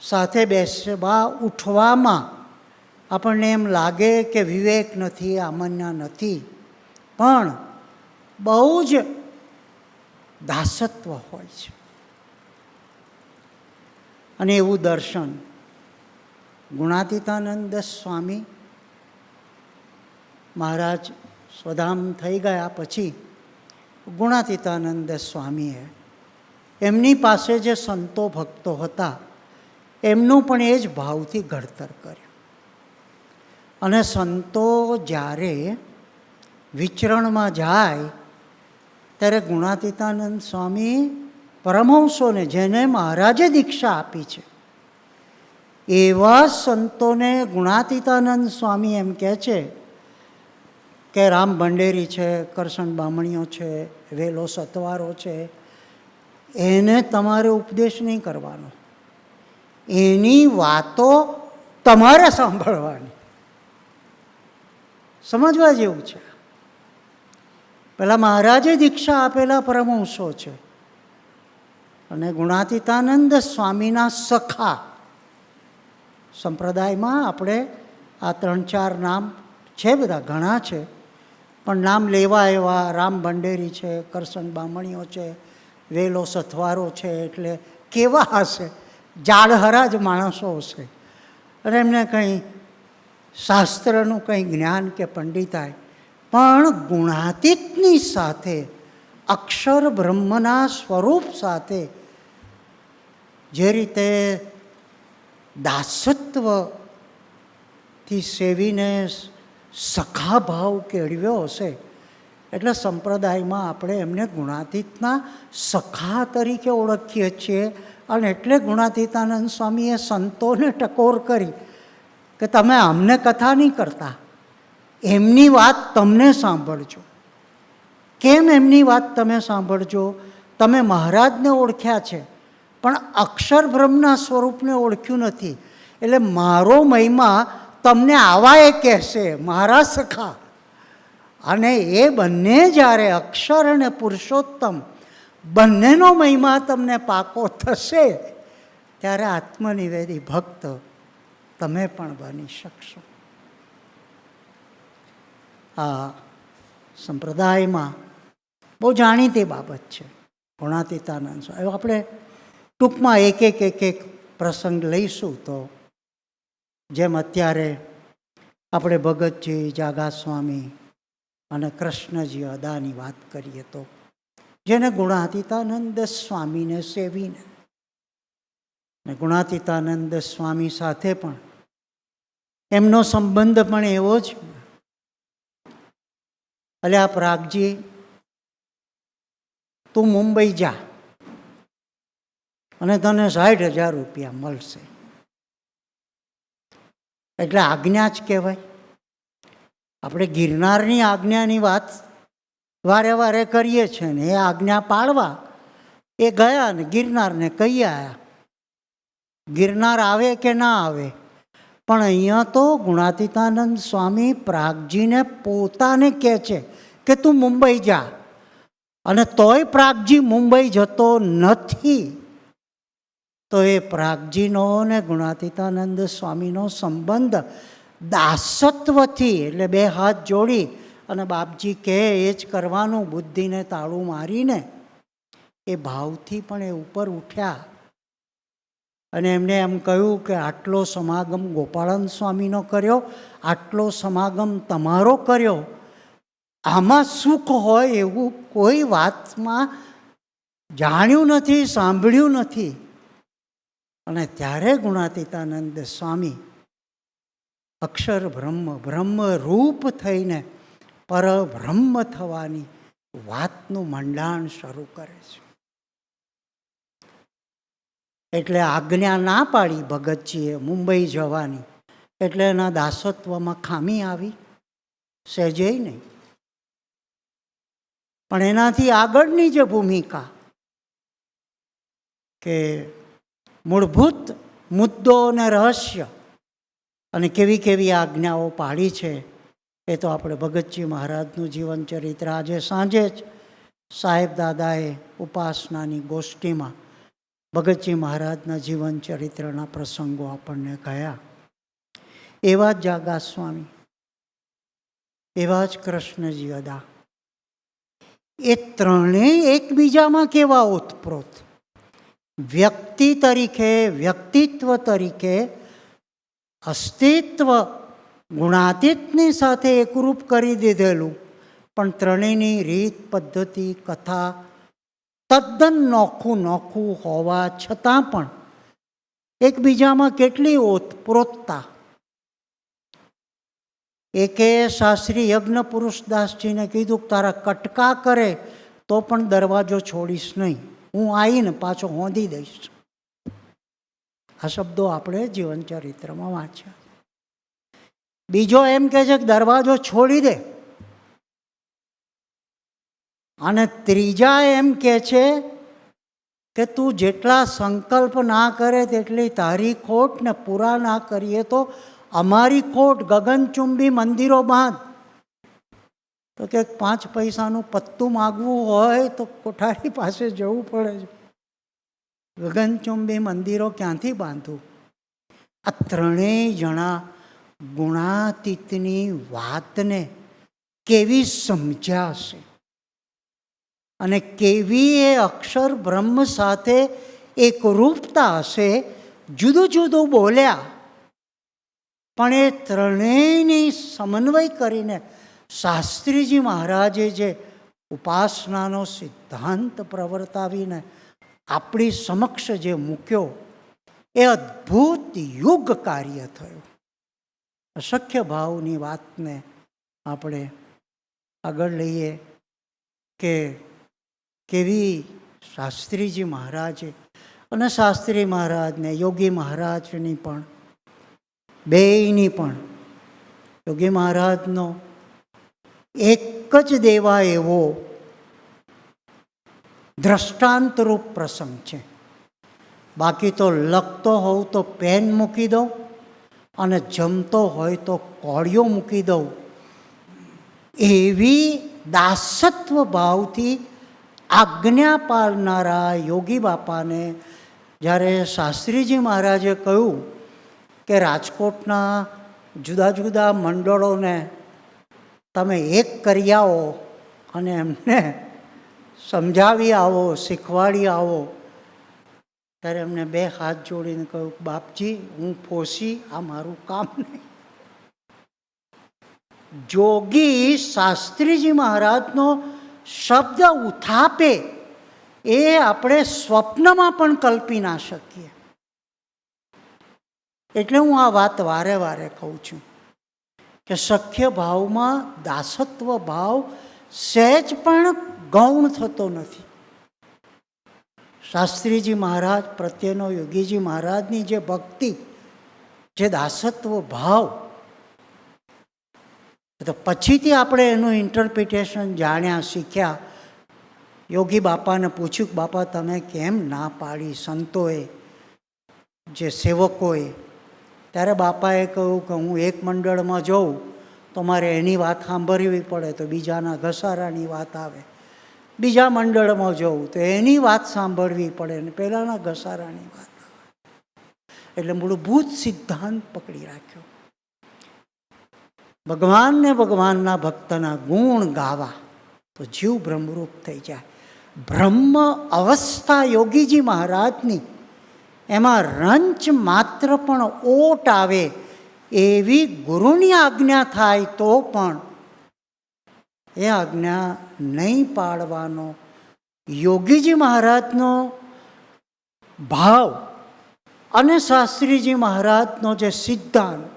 સાથે બેસવા ઉઠવામાં આપણને એમ લાગે કે વિવેક નથી, આમન્ય નથી, પણ બહુ જ દાસત્વ હોય છે. અને એવું દર્શન ગુણાતીતાનંદ સ્વામી મહારાજ સ્વધામ થઈ ગયા પછી ગુણાતીતાનંદ સ્વામીએ એમની પાસે જે સંતો ભક્તો હતા એમનું પણ એ જ ભાવથી ઘડતર કર્યું. અને સંતો જ્યારે વિચરણમાં જાય ત્યારે ગુણાતીતાનંદ સ્વામી પરમહંસોને, જેને મહારાજે દીક્ષા આપી છે, એવા સંતોને ગુણાતીતાનંદ સ્વામી એમ કહે છે કે રામ ભંડેરી છે, કરશન બામણીઓ છે, વેલો સતવારો છે, એને તમારે ઉપદેશ નહીં કરવાનો, એની વાતો તમારે સાંભળવાની. સમજવા જેવું છે. પેલા મહારાજે દીક્ષા આપેલા પરમહંસો છે અને ગુણાતીતાનંદ સ્વામીના સખા સંપ્રદાયમાં આપણે આ 3-4 નામ છે, બધા ઘણા છે, પણ નામ લેવા એવા રામ ભંડેરી છે, કરશન બામણીઓ છે, વેલો સથવારો છે, એટલે કેવા હશે, જાડહરા જ માણસો હશે, અને એમને કંઈ શાસ્ત્રનું કંઈ જ્ઞાન કે પંડિતાય, પણ ગુણાતીતની સાથે અક્ષર બ્રહ્મના સ્વરૂપ સાથે જે રીતે દાસત્વથી સેવીને સખાભાવ કેળવ્યો હશે, એટલે સંપ્રદાયમાં આપણે એમને ગુણાતીતના સખા તરીકે ઓળખીએ છીએ. અને એટલે ગુણાતીતાનંદ સ્વામીએ સંતોને ટકોર કરી કે તમે અમને કથા નહીં કરતા, એમની વાત તમને સાંભળજો. કેમ એમની વાત તમે સાંભળજો? તમે મહારાજને ઓળખ્યા છે, પણ અક્ષર બ્રહ્મના સ્વરૂપને ઓળખ્યું નથી, એટલે મારો મહિમા તમને આવા એ કહેશે, મારા સખા. અને એ બંને જ્યારે અક્ષર અને પુરુષોત્તમ બંનેનો મહિમા તમને પાકો થશે, ત્યારે આત્મનિવેદી ભક્ત તમે પણ બની શકશો. આ સંપ્રદાયમાં બહુ જાણીતી બાબત છે ગુણાતીતાનંદ સ્વામી. આપણે ટૂંકમાં એક પ્રસંગ લઈશું. તો જેમ અત્યારે આપણે ભગતજી, જાગા સ્વામી અને કૃષ્ણજી અદાની વાત કરીએ, તો જેને ગુણાતીતાનંદ સ્વામીને સેવીને, ને ગુણાતીતાનંદ સ્વામી સાથે પણ એમનો સંબંધ પણ એવો જ, અલ્યા પ્રાગજી તું મુંબઈ જા અને તને 60,000 રૂપિયા મળશે. એટલે આજ્ઞા જ કહેવાય. આપણે ગિરનારની આજ્ઞાની વાત વારે વારે કરીએ છીએ ને, એ આજ્ઞા પાળવા એ ગયા ને ગિરનારને કહી આવ્યા. ગિરનાર આવે કે ના આવે, પણ અહીંયા તો ગુણાતીતાનંદ સ્વામી પ્રાગજીને પોતાને કહે છે કે તું મુંબઈ જા, અને તોય પ્રાગજી મુંબઈ જતો નથી. તો એ પ્રાગજીનો ને ગુણાતીતાનંદ સ્વામીનો સંબંધ દાસત્વથી, એટલે બે હાથ જોડી અને બાપજી કહે એ જ કરવાનું, બુદ્ધિને તાળું મારીને એ ભાવથી પણ એ ઉપર ઉઠ્યા. અને એમને એમ કહ્યું કે આટલો સમાગમ ગોપાળન સ્વામીનો કર્યો, આટલો સમાગમ તમારો કર્યો, આમાં સુખ હોય એવું કોઈ વાતમાં જાણ્યું નથી, સાંભળ્યું નથી. અને ત્યારે ગુણાતીતાનંદ સ્વામી અક્ષર બ્રહ્મ, બ્રહ્મ રૂપ થઈને પરબ્રહ્મ થવાની વાતનું મંડાણ શરૂ કરે છે. એટલે આજ્ઞા ના પાડી ભગતજીએ મુંબઈ જવાની, એટલે એના દાસત્વમાં ખામી આવી? સહેજે નહીં. પણ એનાથી આગળની જે ભૂમિકા, કે મૂળભૂત મુદ્દો અને રહસ્ય અને કેવી કેવી આજ્ઞાઓ પાડી છે, એ તો આપણે ભગતજી મહારાજનું જીવન ચરિત્ર આજે સાંજે જ સાહેબ દાદાએ ઉપાસનાની ગોષ્ઠીમાં ભગતજી મહારાજના જીવન ચરિત્રના પ્રસંગો આપણને કહ્યા. એવા જ જાગા સ્વામી, એવા જ કૃષ્ણજી અદા, એ ત્રણેય એકબીજામાં કેવા ઓતપ્રોત, વ્યક્તિ તરીકે, વ્યક્તિત્વ તરીકે, અસ્તિત્વ ગુણાતીતની સાથે એકરૂપ કરી દીધેલું, પણ ત્રણેયની રીત, પદ્ધતિ, કથા તદ્દન નોખું નોખું હોવા છતાં પણ એકબીજામાં કેટલી ઓતપ્રોતતા. એકે શાસ્ત્રી યજ્ઞ પુરુષદાસજીને કીધું કે તારા કટકા કરે તો પણ દરવાજો છોડીશ નહીં, હું આવીને પાછો હોંધી દઈશ. આ શબ્દો આપણે જીવન ચરિત્રમાં વાંચ્યા. બીજો એમ કહે છે કે દરવાજો છોડી દે, અને ત્રીજા એમ કહે છે કે તું જેટલા સંકલ્પ ના કરે તેટલી તારી ખોટ, ને પૂરા ના કરીએ તો અમારી ખોટ, ગગનચુંબી મંદિરો બાંધ. તો કે 5 પૈસાનું પત્તું માગવું હોય તો કોઠારી પાસે જવું પડે છે. ગગનચુંબી મંદિરો ક્યાંથી બાંધવું? આ ત્રણેય જણા ગુણાતીતની વાતને કેવી સમજ્યા હશે અને કેવી એ અક્ષર બ્રહ્મ સાથે એકરૂપતા હશે. જુદું જુદું બોલ્યા પણ એ ત્રણેયની સમન્વય કરીને શાસ્ત્રીજી મહારાજે જે ઉપાસનાનો સિદ્ધાંત પ્રવર્તાવીને આપણી સમક્ષ જે મૂક્યો એ અદ્ભુત યુગ કાર્ય થયું. અશક્ય ભાવની વાતને આપણે આગળ લઈએ કે કેવી શાસ્ત્રીજી મહારાજે અને શાસ્ત્રી મહારાજને યોગી મહારાજની પણ બેયની પણ યોગી મહારાજનો એક જ દેવા એવો દ્રષ્ટાંતરૂપ પ્રસંગ છે. બાકી તો લખતો હોઉં તો પેન મૂકી દઉં અને જમતો હોય તો કોળિયો મૂકી દઉં એવી દાસત્વ ભાવથી આજ્ઞા પાળનારા યોગી બાપાને જ્યારે શાસ્ત્રીજી મહારાજે કહ્યું કે રાજકોટના જુદા જુદા મંડળોને તમે એક કરી આવો અને એમને સમજાવી આવો, શીખવાડી આવો, ત્યારે એમને બે હાથ જોડીને કહ્યું, બાપજી હું ફોસી, આ મારું કામ નહીં. જોગી શાસ્ત્રીજી મહારાજનો શબ્દ ઉથાપે એ આપણે સ્વપ્નમાં પણ કલ્પી ના શકીએ. એટલે હું આ વાત વારે વારે કહું છું કે સખ્ય ભાવમાં દાસત્વ ભાવ સહેજ પણ ગૌણ થતો નથી. શાસ્ત્રીજી મહારાજ પ્રત્યેનો યોગીજી મહારાજની જે ભક્તિ, જે દાસત્વ ભાવ, તો પછીથી આપણે એનું ઇન્ટરપ્રિટેશન જાણ્યા, શીખ્યા. યોગી બાપાને પૂછ્યું કે બાપા તમે કેમ ના પાડી સંતોએ, જે સેવકોએ? ત્યારે બાપાએ કહ્યું કે હું એક મંડળમાં જાઉં તો મારે એની વાત સાંભળવી પડે તો બીજાના ઘસારાની વાત આવે, બીજા મંડળમાં જાઉં તો એની વાત સાંભળવી પડે ને પહેલાંના ઘસારાની વાત આવે. એટલે મૂળભૂત સિદ્ધાંત પકડી રાખ્યો. ભગવાનને ભગવાનના ભક્તના ગુણ ગાવા તો જીવ બ્રહ્મરૂપ થઈ જાય. બ્રહ્મ અવસ્થા યોગીજી મહારાજની એમાં રંચ માત્ર પણ ઓટ આવે એવી ગુરુની આજ્ઞા થાય તો પણ એ આજ્ઞા નહીં પાળવાનો યોગીજી મહારાજનો ભાવ અને શાસ્ત્રીજી મહારાજનો જે સિદ્ધાંત,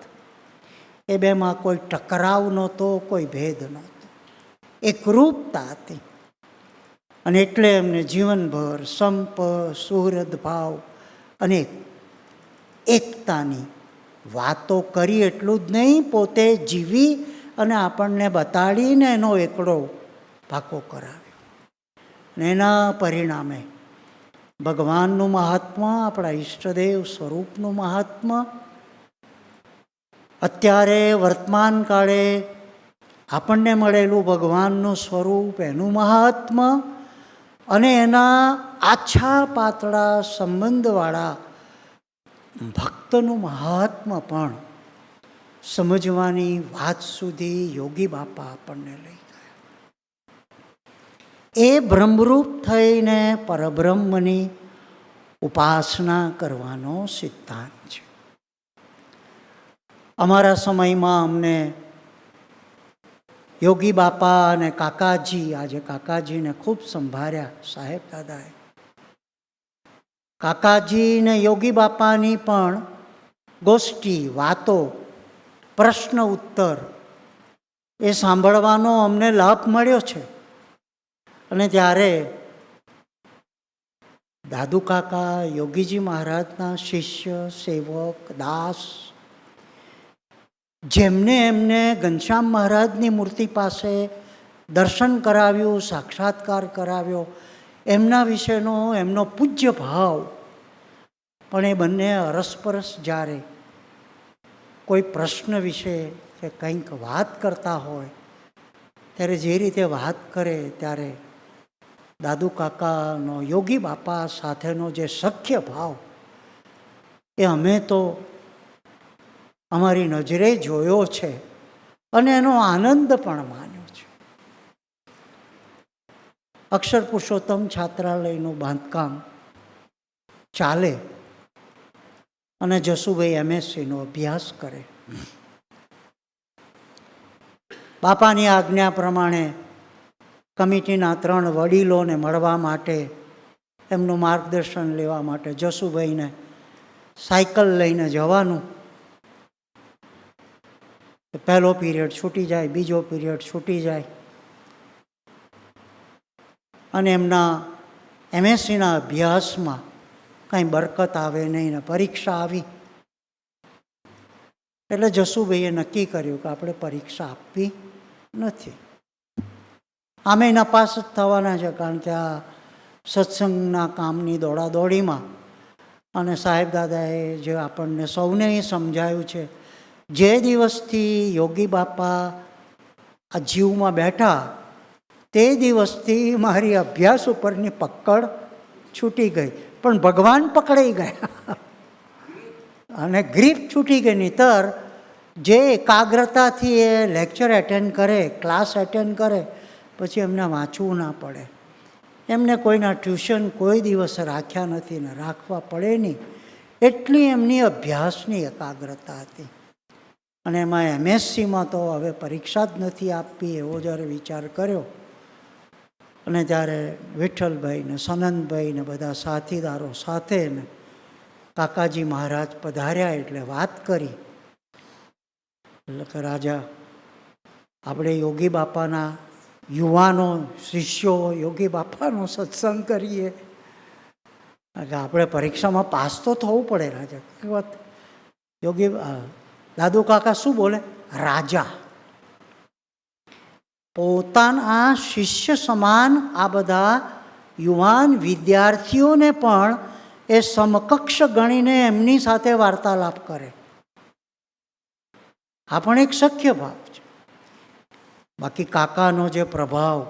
એ બેમાં કોઈ ટકરાવ નહોતો, કોઈ ભેદ નહોતો, એકરૂપતા હતી. અને એટલે એમને જીવનભર સંપ, સુહૃદ ભાવ અને એકતાની વાતો કરી. એટલું જ નહીં, પોતે જીવી અને આપણને બતાડીને એનો એકડો પાકો કરાવ્યો. અને એના પરિણામે ભગવાનનું મહાત્મા, આપણા ઈષ્ટદેવ સ્વરૂપનું મહાત્મા, અત્યારે વર્તમાન કાળે આપણને મળેલું ભગવાનનું સ્વરૂપ, એનું મહાત્મા, અને એના આછા પાતળા સંબંધવાળા ભક્તનું મહાત્મા પણ સમજવાની વાત સુધી યોગી બાપા આપણને લઈ ગયા. એ બ્રહ્મરૂપ થઈને પરબ્રહ્મની ઉપાસના કરવાનો સિદ્ધાંત છે. અમારા સમયમાં અમને યોગી બાપા અને કાકાજી, આજે કાકાજીને ખૂબ સંભાળ્યા સાહેબ દાદાએ, કાકાજી ને યોગી બાપાની પણ ગોષ્ઠી, વાતો, પ્રશ્ન ઉત્તર એ સાંભળવાનો અમને લાભ મળ્યો છે. અને ત્યારે દાદુ કાકા યોગીજી મહારાજના શિષ્ય, સેવક, દાસ, જેમને એમને ઘનશ્યામ મહારાજની મૂર્તિ પાસે દર્શન કરાવ્યું, સાક્ષાત્કાર કરાવ્યો, એમના વિશેનો એમનો પૂજ્ય ભાવ. પણ એ બંને અરસપરસ જ્યારે કોઈ પ્રશ્ન વિશે કે કંઈક વાત કરતા હોય ત્યારે જે રીતે વાત કરે, ત્યારે દાદુ કાકાનો યોગી બાપા સાથેનો જે સખ્ય ભાવ, એ અમે તો અમારી નજરે જોયો છે અને એનો આનંદ પણ માન્યો છે. અક્ષર પુરુષોત્તમ છાત્રાલયનું બાંધકામ ચાલે અને જસુભાઈ MSc નો અભ્યાસ કરે. બાપાની આજ્ઞા પ્રમાણે કમિટીના 3 વડીલોને મળવા માટે, એમનું માર્ગદર્શન લેવા માટે જસુભાઈને સાયકલ લઈને જવાનું. પહેલો પીરિયડ છૂટી જાય, બીજો પીરિયડ છૂટી જાય અને એમના MScના અભ્યાસમાં કંઈ બરકત આવે નહીં ને પરીક્ષા આવી. એટલે જસુભાઈએ નક્કી કર્યું કે આપણે પરીક્ષા આપવી નથી. આમે નપાસ જ થવાના છે, કારણ કે આ સત્સંગના કામની દોડાદોડીમાં અને સાહેબ દાદાએ જે આપણને સૌને સમજાયું છે, જે દિવસથી યોગી બાપા આ જીવમાં બેઠા તે દિવસથી મારી અભ્યાસ ઉપરની પકડ છૂટી ગઈ, પણ ભગવાન પકડાઈ ગયા અને ગ્રીપ છૂટી ગઈ. નહીંતર જે એકાગ્રતાથી એ લેક્ચર એટેન્ડ કરે, ક્લાસ એટેન્ડ કરે, પછી એમને વાંચવું ના પડે. એમને કોઈના ટ્યુશન કોઈ દિવસ રાખ્યા નથી ને રાખવા પડે નહીં, એટલી એમની અભ્યાસની એકાગ્રતા હતી. અને એમાં MScમાં તો હવે પરીક્ષા જ નથી આપવી એવો જ્યારે વિચાર કર્યો અને ત્યારે વિઠ્ઠલભાઈ ને સનંદભાઈ ને બધા સાથીદારો સાથે ને કાકાજી મહારાજ પધાર્યા એટલે વાત કરી. એટલે કે રાજા, આપણે યોગી બાપાના યુવાનો શિષ્યો યોગી બાપાનો સત્સંગ કરીએ, આપણે પરીક્ષામાં પાસ તો થવું પડે રાજા. વાત યોગી દાદુ કાકા શું બોલે? રાજા પોતાના શિષ્ય સમાન આ બધા યુવાન વિદ્યાર્થીઓને પણ એ સમકક્ષ ગણીને એમની સાથે વાર્તાલાપ કરે. આ પણ એક શક્ય ભાવ છે. બાકી કાકાનો જે પ્રભાવ,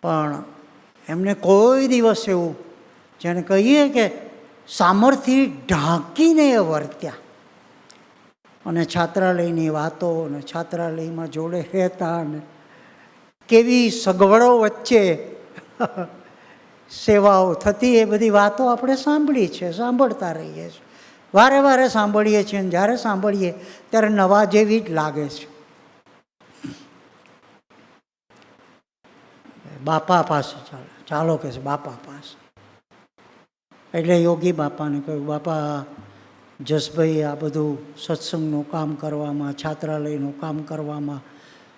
પણ એમને કોઈ દિવસ એવું જેને કહીએ કે સામર્થ્ય ઢાંકીને એ વર્ત્યા. અને છાત્રાલયની વાતો અને છાત્રાલયમાં જોડે રહેતા અને કેવી સગવડો વચ્ચે સેવાઓ થતી, એ બધી વાતો આપણે સાંભળી છે, સાંભળતા રહીએ છીએ, વારે વારે સાંભળીએ છીએ. અને જ્યારે સાંભળીએ ત્યારે નવા જેવી જ લાગે છે. બાપા પાસે ચાલો કે છે, બાપા પાસે. એટલે યોગી બાપાને કહ્યું, બાપા જસભાઈ આ બધું સત્સંગનું કામ કરવામાં, છાત્રાલયનું કામ કરવામાં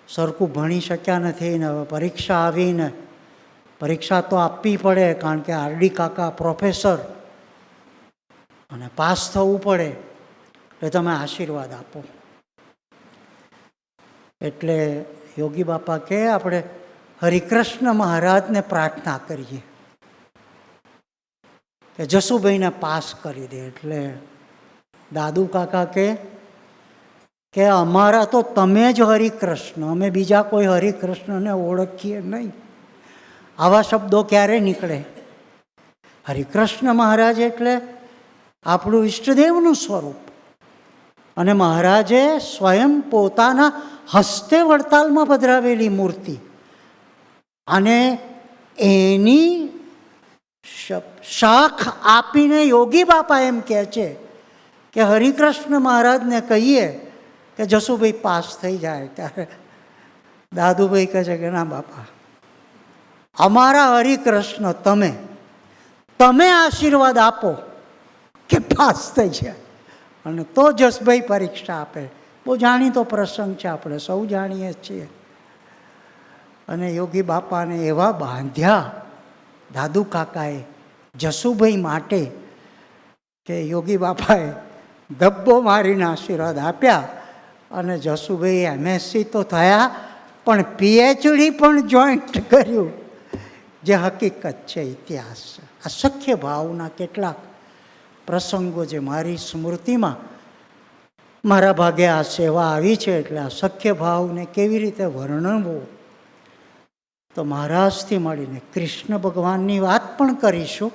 સરખું ભણી શક્યા નથી ને હવે પરીક્ષા આવીને પરીક્ષા તો આપવી પડે, કારણ કે RD કાકા પ્રોફેસર અને પાસ થવું પડે, એટલે તમે આશીર્વાદ આપો. એટલે યોગી બાપા કહે, આપણે હરિકૃષ્ણ મહારાજને પ્રાર્થના કરીએ કે જસુભાઈને પાસ કરી દે. એટલે દાદુ કાકા કે અમારા તો તમે જ હરિકૃષ્ણ, અમે બીજા કોઈ હરિકૃષ્ણને ઓળખીએ નહીં. આવા શબ્દો ક્યારે નીકળે? હરિકૃષ્ણ મહારાજ એટલે આપણું ઈષ્ટદેવનું સ્વરૂપ, અને મહારાજે સ્વયં પોતાના હસ્તે વડતાલમાં પધરાવેલી મૂર્તિ, અને એની શાખ આપીને યોગી બાપા એમ કહે છે કે હરિકૃષ્ણ મહારાજને કહીએ કે જસુભાઈ પાસ થઈ જાય. ત્યારે દાદુભાઈ કહે છે કે ના બાપા, અમારા હરિકૃષ્ણ તમે આશીર્વાદ આપો કે પાસ થઈ જાય, અને તો જસભાઈ પરીક્ષા આપે. બહુ જાણીતો પ્રસંગ છે, આપણે સૌ જાણીએ છીએ. અને યોગી બાપાને એવા બાંધ્યા દાદુ કાકાએ જસુભાઈ માટે કે યોગી બાપાએ ધબ્બો મારીને આશીર્વાદ આપ્યા. અને જસુભાઈ MSc તો થયા, પણ PhD પણ જોઈન્ટ કર્યું, જે હકીકત છે, ઇતિહાસ છે. આ સખ્ય ભાવના કેટલાક પ્રસંગો જે મારી સ્મૃતિમાં મારા ભાગે આ સેવા આવી છે. એટલે આ સખ્ય ભાવને કેવી રીતે વર્ણવવો, તો મહારાજથી મળીને કૃષ્ણ ભગવાનની વાત પણ કરીશું,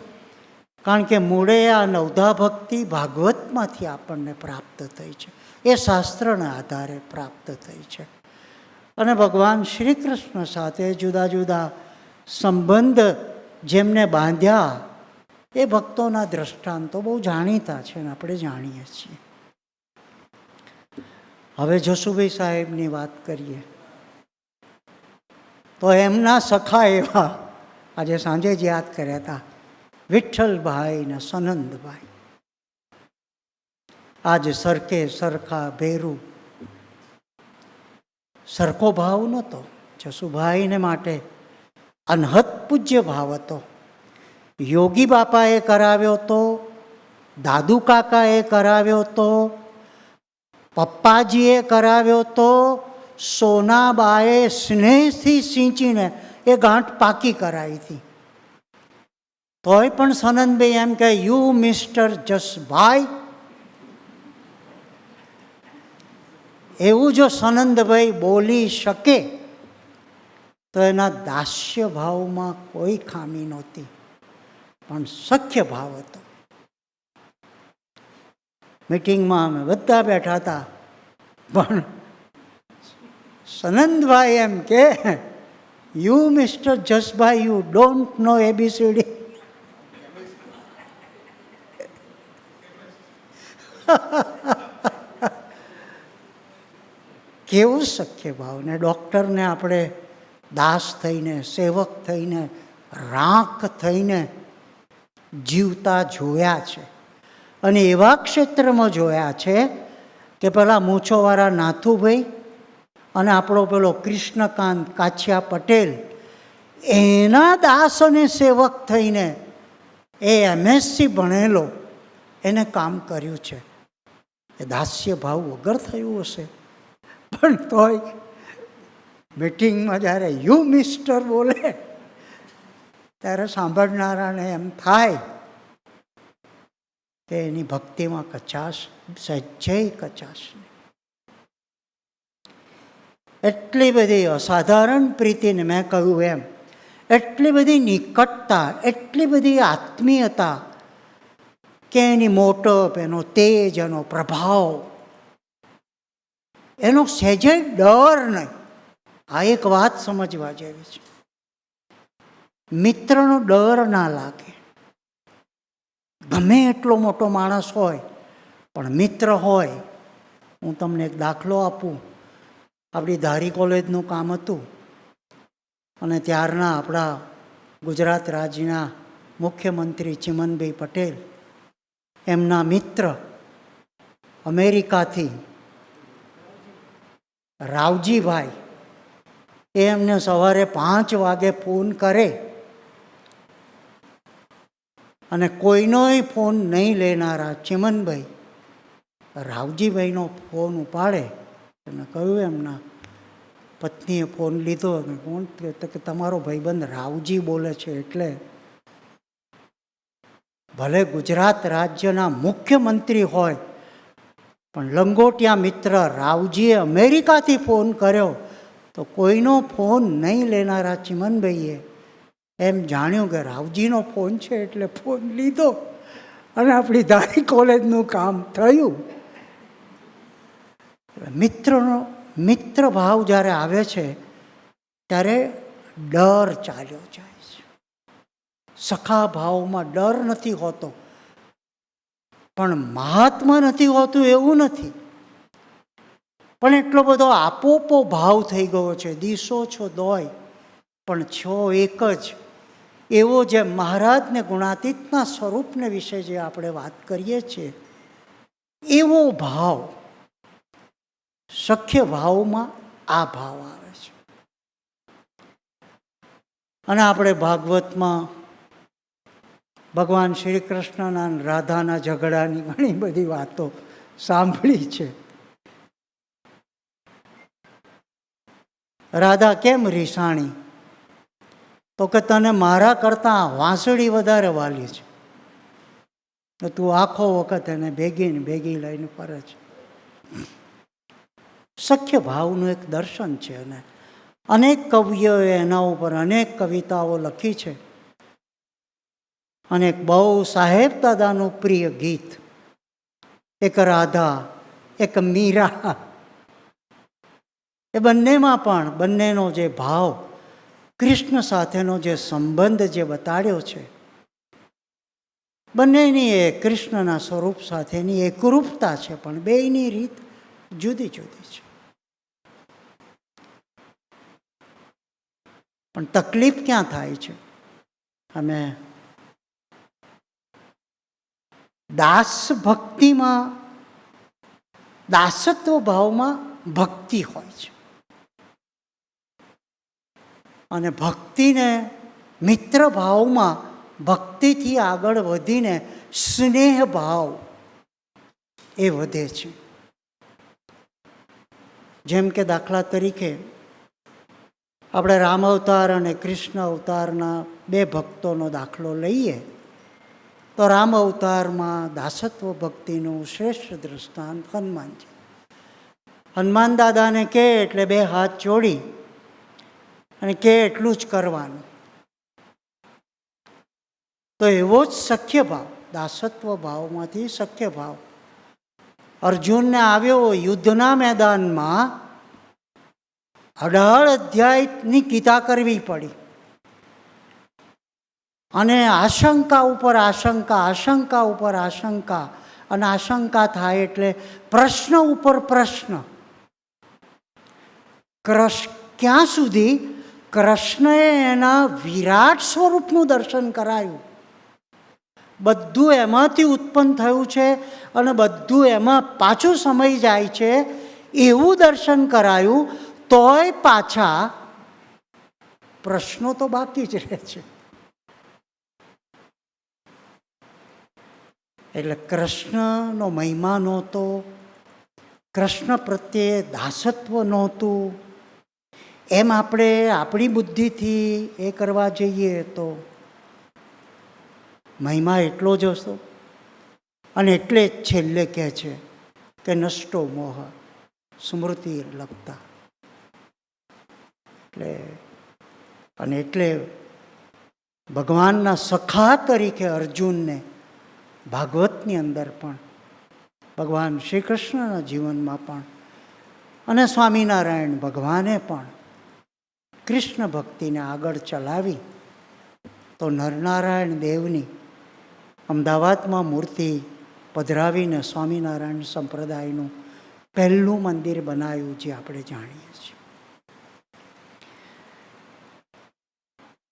કારણ કે મૂળે આ નવધા ભક્તિ ભાગવતમાંથી આપણને પ્રાપ્ત થઈ છે, એ શાસ્ત્રના આધારે પ્રાપ્ત થઈ છે. અને ભગવાન શ્રી કૃષ્ણ સાથે જુદા જુદા સંબંધ જેમને બાંધ્યા એ ભક્તોના દ્રષ્ટાંતો બહુ જાણીતા છે ને આપણે જાણીએ છીએ. હવે જસુભાઈ સાહેબની વાત કરીએ તો એમના સખા એવા આજે સાંજે જ યાદ કર્યા હતા, વિઠ્ઠલભાઈ ને સનંદભાઈ. આજ સરખે સરખા ભેરું, સરખો ભાવ નહોતો. જસુભાઈને માટે અનહદ પૂજ્ય ભાવ હતો. યોગી બાપાએ કરાવ્યો તો, દાદુ કાકાએ કરાવ્યો તો, પપ્પાજીએ કરાવ્યો તો, સોનાબાએ સ્નેહથી સિંચીને એ ગાંઠ પાકી કરાવી હતી. તોય પણ સનંદભાઈ એમ કે યુ મિસ્ટર જસભાઈ, એવું જો સનંદભાઈ બોલી શકે તો એના દાસ્ય ભાવમાં કોઈ ખામી નહોતી, પણ સખ્ય ભાવ હતો. મીટિંગમાં અમે બધા બેઠા હતા, પણ સનંદભાઈ એમ કે યુ મિસ્ટર જસભાઈ યુ ડોન્ટ નો એબીસીડી. કેવું સખ્ય ભાવ. ને ડૉક્ટરને આપણે દાસ થઈને, સેવક થઈને, રાખ થઈને જીવતા જોયા છે. અને એવા ક્ષેત્રમાં જોયા છે કે પેલા મૂછોવાળા નાથુભાઈ અને આપણો પેલો કૃષ્ણકાંત કાછિયા પટેલ એના દાસ અને સેવક થઈને એ MSc ભણેલો એને કામ કર્યું છે. એ દાસ્ય ભાવ વગર થયું હશે, પણ તોય મીટિંગમાં જ્યારે યુ મિસ્ટર બોલે ત્યારે સાંભળનારાને એમ થાય કે એની ભક્તિમાં કચાશ, સહેજે કચાશ નહીં. એટલી બધી અસાધારણ પ્રીતિને મેં કહ્યું એમ, એટલી બધી નિકટતા, એટલી બધી આત્મીયતા કે એની મોટપ, એનો તેજ, એનો પ્રભાવ, એનો સહેજે ડર નહીં. આ એક વાત સમજવા જેવી છે. મિત્રનો ડર ના લાગે. ગમે એટલો મોટો માણસ હોય પણ મિત્ર હોય. હું તમને એક દાખલો આપું. આપણી ધારી કોલેજનું કામ હતું અને ત્યારના આપણા ગુજરાત રાજ્યના મુખ્યમંત્રી ચિમનભાઈ પટેલ, એમના મિત્ર અમેરિકાથી રાવજીભાઈ, એ એમને સવારે 5 વાગે ફોન કરે અને કોઈનોય ફોન નહીં લેનારા ચિમનભાઈ રાવજીભાઈનો ફોન ઉપાડે. અને કહ્યું એમના પત્નીએ ફોન લીધો અને કોણ તો કે તમારો ભાઈબંધ રાવજી બોલે છે. એટલે ભલે ગુજરાત રાજ્યના મુખ્યમંત્રી હોય પણ લંગોટિયા મિત્ર રાવજીએ અમેરિકાથી ફોન કર્યો તો કોઈનો ફોન નહીં લેનારા ચિમનભાઈએ એમ જાણ્યું કે રાવજીનો ફોન છે એટલે ફોન લીધો અને આપણી ધારી કોલેજનું કામ થયું. મિત્ર ભાવ જ્યારે આવે છે ત્યારે ડર ચાલ્યો જાય છે. સખા ભાવમાં ડર નથી હોતો, પણ મહાત્મા નથી હોતું એવું નથી. પણ એટલો બધો આપોપો ભાવ થઈ ગયો છે. દિશો છો દોય પણ છો એક જ. એવો જે મહારાજને ગુણાતીતના સ્વરૂપને વિશે જે આપણે વાત કરીએ છીએ એવો ભાવ, સખ્ય ભાવમાં આ ભાવ આવે છે. અને આપણે ભાગવતમાં ભગવાન શ્રી કૃષ્ણના અને રાધાના ઝઘડાની ઘણી બધી વાતો સાંભળી છે. રાધા કેમ રીસાણી? તો કે તને મારા કરતાં વાંસળી વધારે વાલી છે, તો તું આખો વખત એને ભેગી લઈને ફરે છે. સખ્ય ભાવનું એક દર્શન છે. અને અનેક કવિઓએ એના ઉપર અનેક કવિતાઓ લખી છે. અને એક બહુ સાહેબ દાદાનું પ્રિય ગીત, એક રાધા એક મીરા, એ બંનેમાં પણ બંનેનો જે ભાવ, કૃષ્ણ સાથેનો જે સંબંધ જે બતાડ્યો છે, બંનેની એ કૃષ્ણના સ્વરૂપ સાથેની એકરૂપતા છે, પણ બેયની રીત જુદી જુદી છે. પણ તકલીફ ક્યાં થાય છે? અમે દાસ ભક્તિમાં, દાસત્વ ભાવમાં ભક્તિ હોય છે, અને ભક્તિને મિત્ર ભાવમાં ભક્તિથી આગળ વધીને સ્નેહ ભાવ એ વધે છે. જેમ કે દાખલા તરીકે આપણે રામ અવતાર અને કૃષ્ણ અવતારના બે ભક્તોનો દાખલો લઈએ તો રામ અવતારમાં દાસત્વ ભક્તિનું શ્રેષ્ઠ દ્રષ્ટાંત હનુમાનજી. હનુમાન દાદાને કહે એટલે બે હાથ જોડી અને કહે એટલું જ કરવાનું. તો એવો જ સખ્ય ભાવ, દાસત્વ ભાવમાંથી સખ્ય ભાવ અર્જુનને આવ્યો યુદ્ધના મેદાનમાં. 18 અધ્યાયની ગીતા કરવી પડી, અને આશંકા ઉપર આશંકા, આશંકા ઉપર આશંકા, અને આશંકા થાય એટલે પ્રશ્ન ઉપર પ્રશ્ન. ક્યાં સુધી કૃષ્ણએ એના વિરાટ સ્વરૂપનું દર્શન કરાયું. બધું એમાંથી ઉત્પન્ન થયું છે અને બધું એમાં પાછું સમય જાય છે એવું દર્શન કરાયું, તોય પાછા પ્રશ્નો તો બાકી જ રહે છે. એટલે કૃષ્ણનો મહિમા નહોતો, કૃષ્ણ પ્રત્યે દાસત્વ નહોતું, એમ આપણે આપણી બુદ્ધિથી એ કરવા જઈએ તો મહિમા એટલો જ હશો. અને એટલે જ છેલ્લે કહે છે કે નષ્ટો મોહ સ્મૃતિ લગતા. એટલે ભગવાનના સખા તરીકે અર્જુનને ભાગવતની અંદર પણ, ભગવાન શ્રી કૃષ્ણના જીવનમાં પણ, અને સ્વામિનારાયણ ભગવાને પણ કૃષ્ણ ભક્તિને આગળ ચલાવી. તો નરનારાયણ દેવની અમદાવાદમાં મૂર્તિ પધરાવીને સ્વામિનારાયણ સંપ્રદાયનું પહેલું મંદિર બનાવ્યું, જે આપણે જાણીએ છીએ.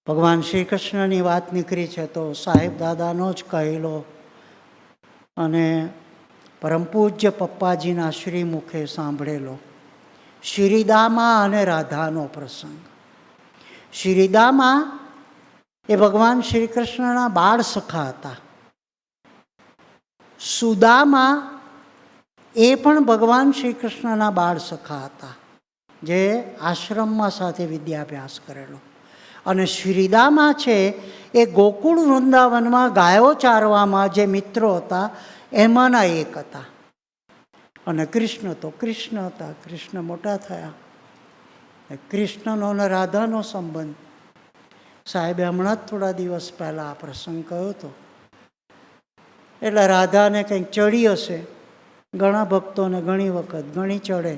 ભગવાન શ્રી કૃષ્ણની વાત નીકળી છે તો સાહેબ દાદાનો જ કહેલો અને પરમ પૂજ્ય પપ્પાજીના શ્રીમુખે સાંભળેલો શ્રીદામા અને રાધાનો પ્રસંગ. શ્રીદામા એ ભગવાન શ્રી કૃષ્ણના બાળ સખા હતા. સુદામા એ પણ ભગવાન શ્રી કૃષ્ણના બાળ સખા હતા, જે આશ્રમમાં સાથે વિદ્યાભ્યાસ કરેલો. અને શ્રીદામા છે એ ગોકુળ વૃંદાવનમાં ગાયો ચારવામાં જે મિત્રો હતા એમાંના એક હતા. અને કૃષ્ણ તો કૃષ્ણ હતા. કૃષ્ણ મોટા થયા. કૃષ્ણનો અને રાધાનો સંબંધ સાહેબે હમણાં જ થોડા દિવસ પહેલાં આ પ્રસંગ કહ્યો હતો. એટલે રાધાને કંઈક ચડી હશે, ઘણા ભક્તોને ઘણી વખત ઘણી ચડે.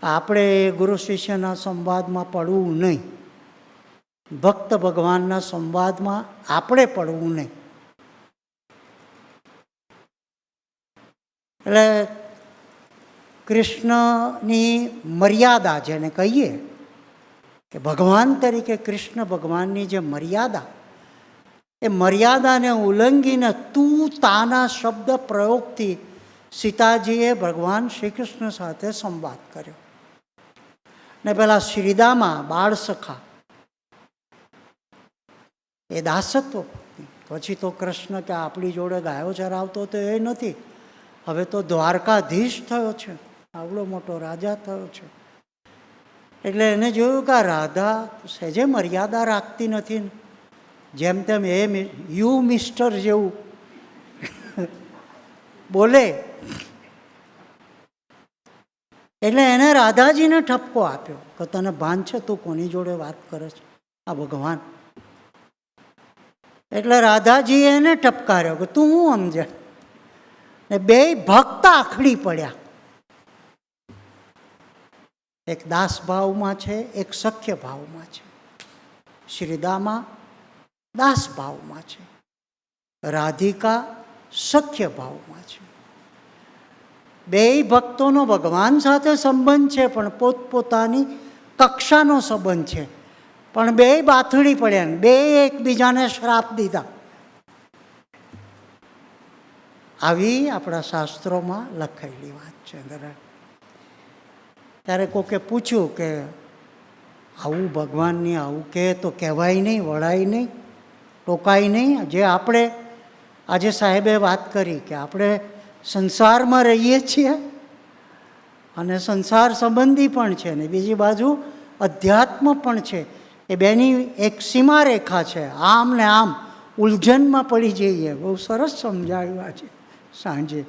આપણે ગુરુ શિષ્યના સંવાદમાં પડવું નહીં, ભક્ત ભગવાનના સંવાદમાં આપણે પડવું નહીં. એટલે કૃષ્ણની મર્યાદા જેને કહીએ કે ભગવાન તરીકે કૃષ્ણ ભગવાનની જે મર્યાદા, એ મર્યાદાને ઉલ્લંઘીને તું તાના શબ્દ પ્રયોગથી સીતાજીએ ભગવાન શ્રી કૃષ્ણ સાથે સંવાદ કર્યો. ને પેલા શ્રીદામા બાળ સખા એ દાસત્વ. પછી તો કૃષ્ણ કે આપણી જોડે ગાયો ચરાવતો તો એ નથી, હવે તો દ્વારકાધીશ થયો છે, આવડો મોટો રાજા થયો છે. એટલે એને જોયું કે આ રાધા સહેજે મર્યાદા રાખતી નથી, જેમ તેમ એ યુ મિસ્ટર જેવું બોલે. એટલે એને રાધાજીને ઠપકો આપ્યો કે તને ભાન છે તું કોની જોડે વાત કરે છે? આ ભગવાન. એટલે રાધાજીએ એને ટપકાર્યો કે તું હું સમજે, ને બે ભક્ત આખડી પડ્યા. એક દાસ ભાવમાં છે, એક સખ્ય ભાવમાં છે. શ્રીદામા દાસ ભાવમાં છે, રાધિકા સખ્ય ભાવમાં છે. બે ભક્તોનો ભગવાન સાથે સંબંધ છે, પણ પોતપોતાની કક્ષાનો સંબંધ છે. પણ બે બાથડી પડ્યા ને બે એકબીજાને શ્રાપ દીધા. આવી આપણા શાસ્ત્રોમાં લખાયેલી વાત છે. ત્યારે કોકે પૂછ્યું કે આવું ભગવાનની આવું કહે તો કહેવાય નહીં, વળાય નહીં, ટોકાય નહીં. જે આપણે આજે સાહેબે વાત કરી કે આપણે સંસારમાં રહીએ છીએ અને સંસાર સંબંધી પણ છે ને બીજી બાજુ અધ્યાત્મ પણ છે. એ બેની એક સીમા રેખા છે. આમ ને આમ ઉલઝનમાં પડી જઈએ. બહુ સરસ સમજાવ્યું આજે સાંજે.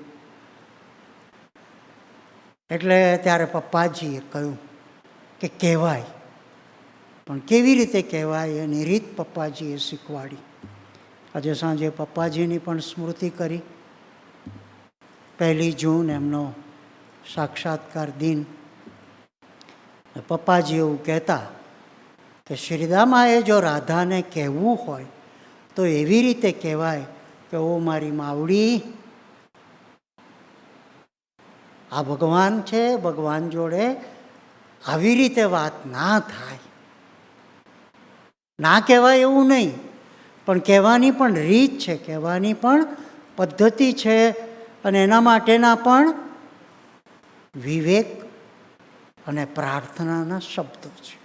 એટલે ત્યારે પપ્પાજીએ કહ્યું કે કહેવાય, પણ કેવી રીતે કહેવાય એની રીત પપ્પાજીએ શીખવાડી. આજે સાંજે પપ્પાજીની પણ સ્મૃતિ કરી. 1 જૂન એમનો સાક્ષાત્કાર દિન. પપ્પાજી એવું કહેતા કે શ્રીદામાએ જો રાધાને કહેવું હોય તો એવી રીતે કહેવાય કે ઓ મારી માવડી, આ ભગવાન છે, ભગવાન જોડે આવી રીતે વાત ના થાય. ના કહેવાય એવું નહીં, પણ કહેવાની પણ રીત છે, કહેવાની પણ પદ્ધતિ છે, અને એના માટેના પણ વિવેક અને પ્રાર્થનાના શબ્દો છે.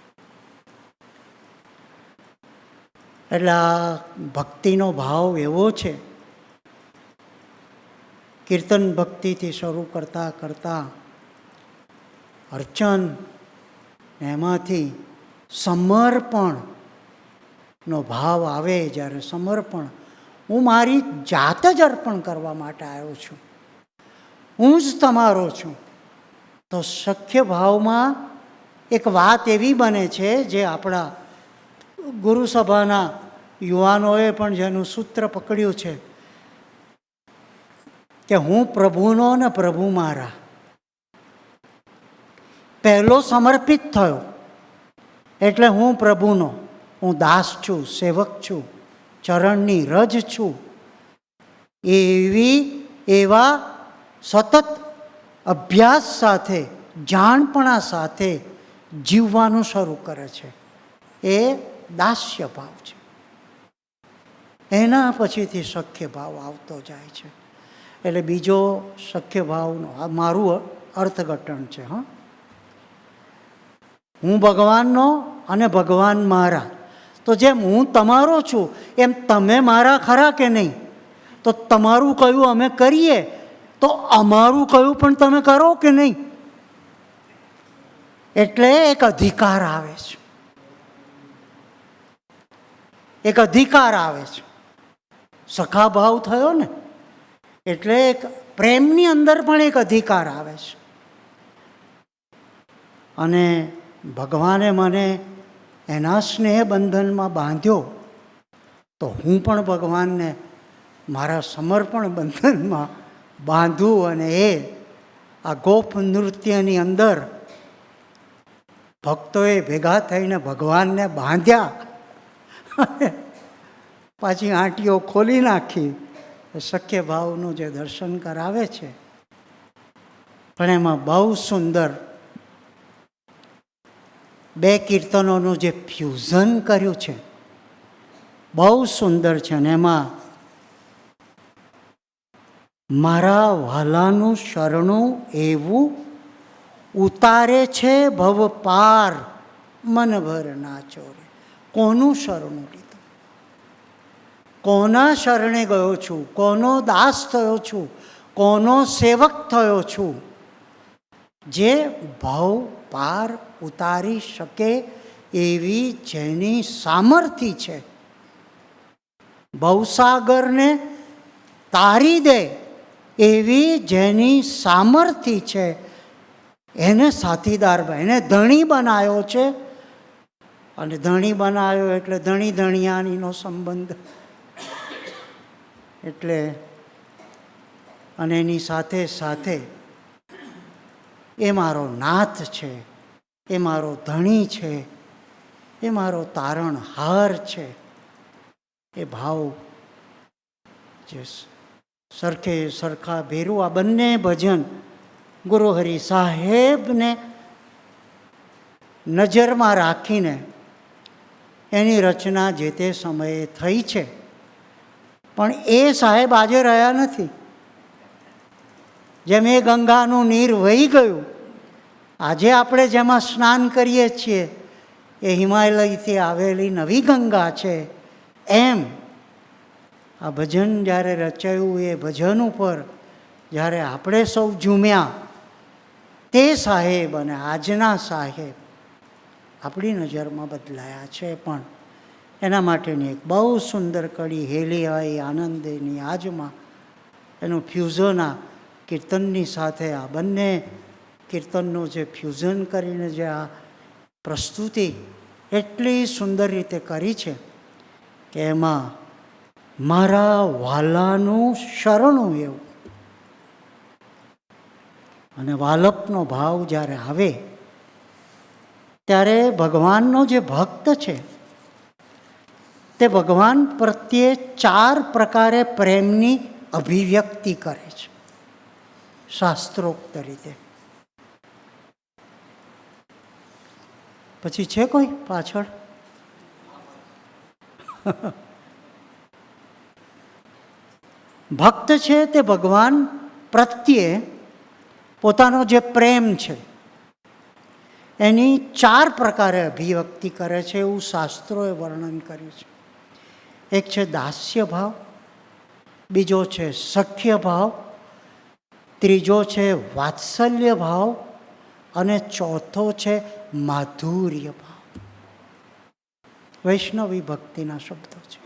એટલે આ ભક્તિનો ભાવ એવો છે. કીર્તન ભક્તિથી શરૂ કરતાં કરતાં અર્ચન, એમાંથી સમર્પણનો ભાવ આવે. જ્યારે સમર્પણ, હું મારી જાત જ અર્પણ કરવા માટે આવ્યો છું, હું જ તમારો છું, તો સખ્ય ભાવમાં એક વાત એવી બને છે જે આપણા ગુરુસભાના યુવાનોએ પણ જેનું સૂત્ર પકડ્યું છે કે હું પ્રભુનો ને પ્રભુ મારા. પહેલો સમર્પિત થયો એટલે હું પ્રભુનો, હું દાસ છું, સેવક છું, ચરણની રજ છું. એવા સતત અભ્યાસ સાથે, જાણપણા સાથે જીવવાનું શરૂ કરે છે. એ દાસ્ય ભાવ છે. એના પછીથી સખ્ય ભાવ આવતો જાય છે. એટલે બીજો સખ્ય ભાવનો આ મારું અર્થઘટન છે. હા, હું ભગવાનનો અને ભગવાન મારા. તો જેમ હું તમારો છું એમ તમે મારા ખરા કે નહીં? તો તમારું કયું અમે કરીએ તો અમારું કયું પણ તમે કરો કે નહીં? એટલે એક અધિકાર આવે છે, એક અધિકાર આવે છે. સખા ભાવ થયો ને એટલે એક પ્રેમની અંદર પણ એક અધિકાર આવે છે. અને ભગવાને મને એના સ્નેહ બંધનમાં બાંધ્યો, તો હું પણ ભગવાનને મારા સમર્પણ બંધનમાં બાંધું. અને એ આ ગોપ નૃત્યની અંદર ભક્તોએ ભેગા થઈને ભગવાનને બાંધ્યા, પાછી આંટીઓ ખોલી નાખી. સખ્ય ભાવનું જે દર્શન કરાવે છે, પણ એમાં બહુ સુંદર બે કીર્તનોનું જે ફ્યુઝન કર્યું છે બહુ સુંદર છે. અને એમાં મારા વાલાનું શરણું એવું ઉતારે છે ભવ પાર, મન ભર ના ચોરે. કોનું શરણું લીધું? કોના શરણે ગયો છું? કોનો દાસ થયો છું? કોનો સેવક થયો છું? જે ભવ પાર ઉતારી શકે એવી જેની સામર્થ્ય છે, ભવસાગરને તારી દે એવી જેની સામર્થ્ય છે, એને સાથીદાર, એને ધણી બનાવ્યો છે. અને ધણી બનાવ્યો એટલે ધણી ધણિયાનીનો સંબંધ. એટલે અને એની સાથે સાથે એ મારો નાથ છે, એ મારો ધણી છે, એ મારો તારણહાર છે. એ ભાવ જે સરખે સરખા ભેરું આ બંને ભજન ગુરુ હરિ સાહેબને નજરમાં રાખીને એની રચના જે તે સમયે થઈ છે. પણ એ સાહેબ આજે રહ્યા નથી. જેમ એ ગંગાનું નીર વહી ગયું, આજે આપણે જેમાં સ્નાન કરીએ છીએ એ હિમાલયથી આવેલી નવી ગંગા છે. એમ આ ભજન જ્યારે રચાયું એ ભજન ઉપર જ્યારે આપણે સૌ ઝૂમ્યા, તે સાહેબ અને આજના સાહેબ આપણી નજરમાં બદલાયા છે. પણ એના માટેની એક બહુ સુંદર કડી હેલી આવી આનંદની આજમાં એનું ફ્યુઝન આ કીર્તનની સાથે, આ બંને કીર્તનનું જે ફ્યુઝન કરીને જે આ પ્રસ્તુતિ એટલી સુંદર રીતે કરી છે કે એમાં મારા વાલાનું શરણું એવું અને વાલપનો ભાવ જ્યારે આવે ત્યારે ભગવાનનો જે ભક્ત છે તે ભગવાન પ્રત્યે 4 પ્રકારે પ્રેમની અભિવ્યક્તિ કરે છે શાસ્ત્રોક્ત રીતે. પછી છે કોઈ પાછળ? ભક્ત છે તે ભગવાન પ્રત્યે પોતાનો જે પ્રેમ છે એની 4 પ્રકારે અભિવ્યક્તિ કરે છે એવું શાસ્ત્રોએ વર્ણન કર્યું છે. એક છે દાસ્ય ભાવ, બીજો છે સખ્ય ભાવ, ત્રીજો છે વાત્સલ્ય ભાવ અને ચોથો છે માધુર્ય ભાવ. વૈષ્ણવી ભક્તિના શબ્દો છે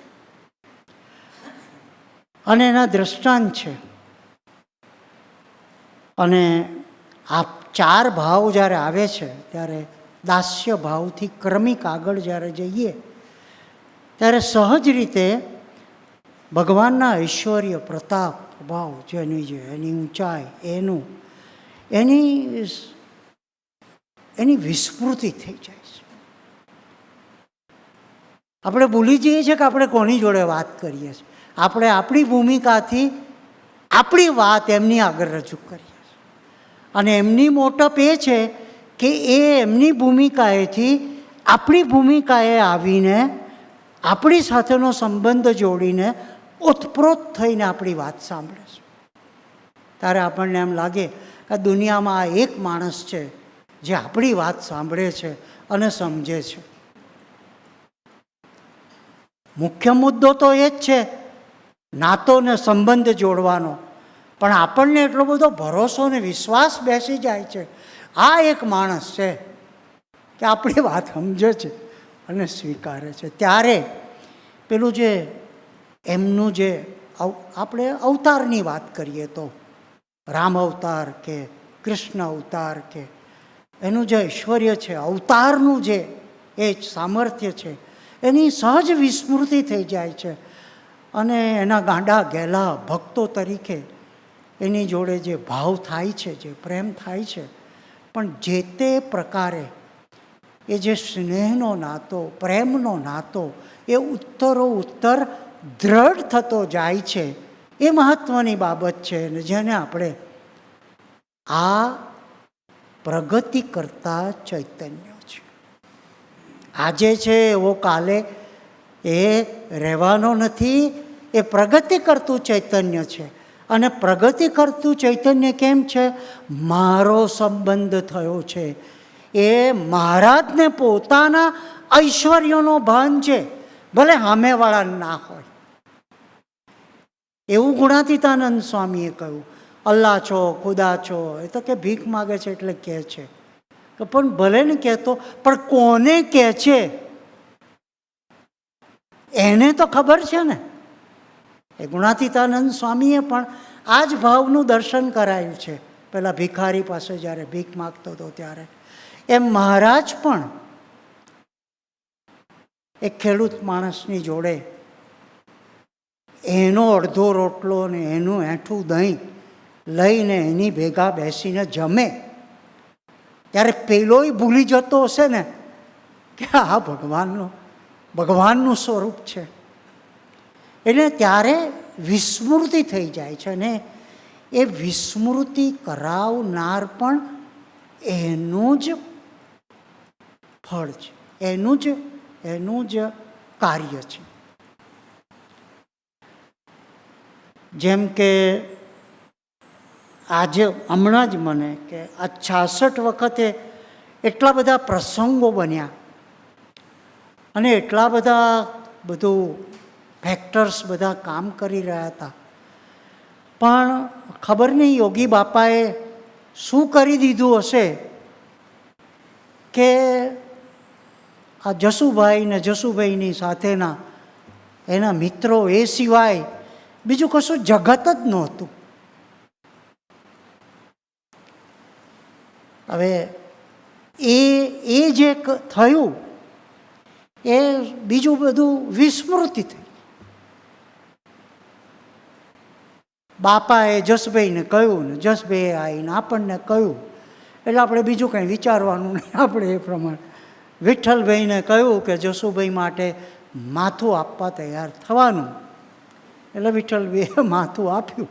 અને એના દ્રષ્ટાંત છે. અને આ 4 ભાવ જ્યારે આવે છે ત્યારે દાસ્ય ભાવથી ક્રમિક આગળ જ્યારે જઈએ ત્યારે સહજ રીતે ભગવાનના ઐશ્વર્ય પ્રતાપ ભાવ એની ઊંચાઈ એની વિસ્મૃતિ થઈ જાય છે. આપણે ભૂલી જઈએ છીએ કે આપણે કોની જોડે વાત કરીએ છીએ. આપણે આપણી ભૂમિકાથી આપણી વાત એમની આગળ રજૂ કરીએ છીએ અને એમની મોટપ એ છે કે એ એમની ભૂમિકાએથી આપણી ભૂમિકાએ આવીને આપણી સાથેનો સંબંધ જોડીને ઓતપ્રોત થઈને આપણી વાત સાંભળે છે. ત્યારે આપણને એમ લાગે કે દુનિયામાં આ એક માણસ છે જે આપણી વાત સાંભળે છે અને સમજે છે. મુખ્ય મુદ્દો તો એ જ છે નાતો ને સંબંધ જોડવાનો, પણ આપણને એટલો બધો ભરોસો ને વિશ્વાસ બેસી જાય છે આ એક માણસ છે કે આપણી વાત સમજે છે અને સ્વીકારે છે. ત્યારે પેલું જે એમનું જે આપણે અવતારની વાત કરીએ તો રામ અવતાર કે કૃષ્ણ અવતાર કે એનું જે ઐશ્વર્ય છે, અવતારનું જે એ સામર્થ્ય છે એની સહજ વિસ્મૃતિ થઈ જાય છે અને એના ગાંડા ગેલા ભક્તો તરીકે એની જોડે જે ભાવ થાય છે, જે પ્રેમ થાય છે, પણ જે તે પ્રકારે એ જે સ્નેહનો નાતો, પ્રેમનો નાતો એ ઉત્તરોત્તર દ્રઢ થતો જાય છે. એ મહત્ત્વની બાબત છે અને જેને આપણે આ પ્રગતિ કરતા ચૈતન્ય છે. આજે છે એવો કાલે એ રહેવાનો નથી, એ પ્રગતિ કરતું ચૈતન્ય છે. અને પ્રગતિ કરતું ચૈતન્ય કેમ છે? મારો સંબંધ થયો છે. એ મહારાજને પોતાના ઐશ્વર્યનો ભાન છે, ભલે સામેવાળા ના હોય. એવું ગુણાતીતાનંદ સ્વામીએ કહ્યું, અલ્લાહ છો, ખુદા છો, એ તો કે ભીખ માગે છે એટલે કહે છે કે પણ ભલે ને કહેતો, પણ કોને કહે છે એને તો ખબર છે ને. એ ગુણાતીતાનંદ સ્વામીએ પણ આ જ ભાવનું દર્શન કરાયું છે પેલા ભિખારી પાસે જ્યારે ભીખ માગતો હતો ત્યારે. એમ મહારાજ પણ એક ખેડૂત માણસની જોડે એનો અડધો રોટલો ને એનું એઠું દહીં લઈને એની ભેગા બેસીને જમે, ત્યારે પેલોય ભૂલી જતો હશે ને કે આ ભગવાનનું સ્વરૂપ છે. એટલે ત્યારે વિસ્મૃતિ થઈ જાય છે, અને એ વિસ્મૃતિ કરાવનાર પણ એનું જ ફળ છે, એનું જ કાર્ય છે. જેમ કે આજે હમણાં જ મને કે આ 66 વખતે એટલા બધા પ્રસંગો બન્યા અને એટલા બધું ફેક્ટર્સ બધા કામ કરી રહ્યા હતા, પણ ખબર નહીં યોગી બાપાએ શું કરી દીધું હશે કે આ જસુભાઈ ને જસુભાઈની સાથેના એના મિત્રો એ સિવાય બીજું કશું જગત જ નહોતું. હવે એ જે થયું એ બીજું બધું વિસ્મૃતિ થઈ. બાપાએ જસભાઈને કહ્યું ને જસભાઈએ આવીને આપણને કહ્યું, એટલે આપણે બીજું કંઈ વિચારવાનું નહીં, આપણે એ પ્રમાણે વિઠ્ઠલભાઈને કહ્યું કે જસુભાઈ માટે માથું આપવા તૈયાર થવાનું, એટલે વિઠ્ઠલભાઈએ માથું આપ્યું.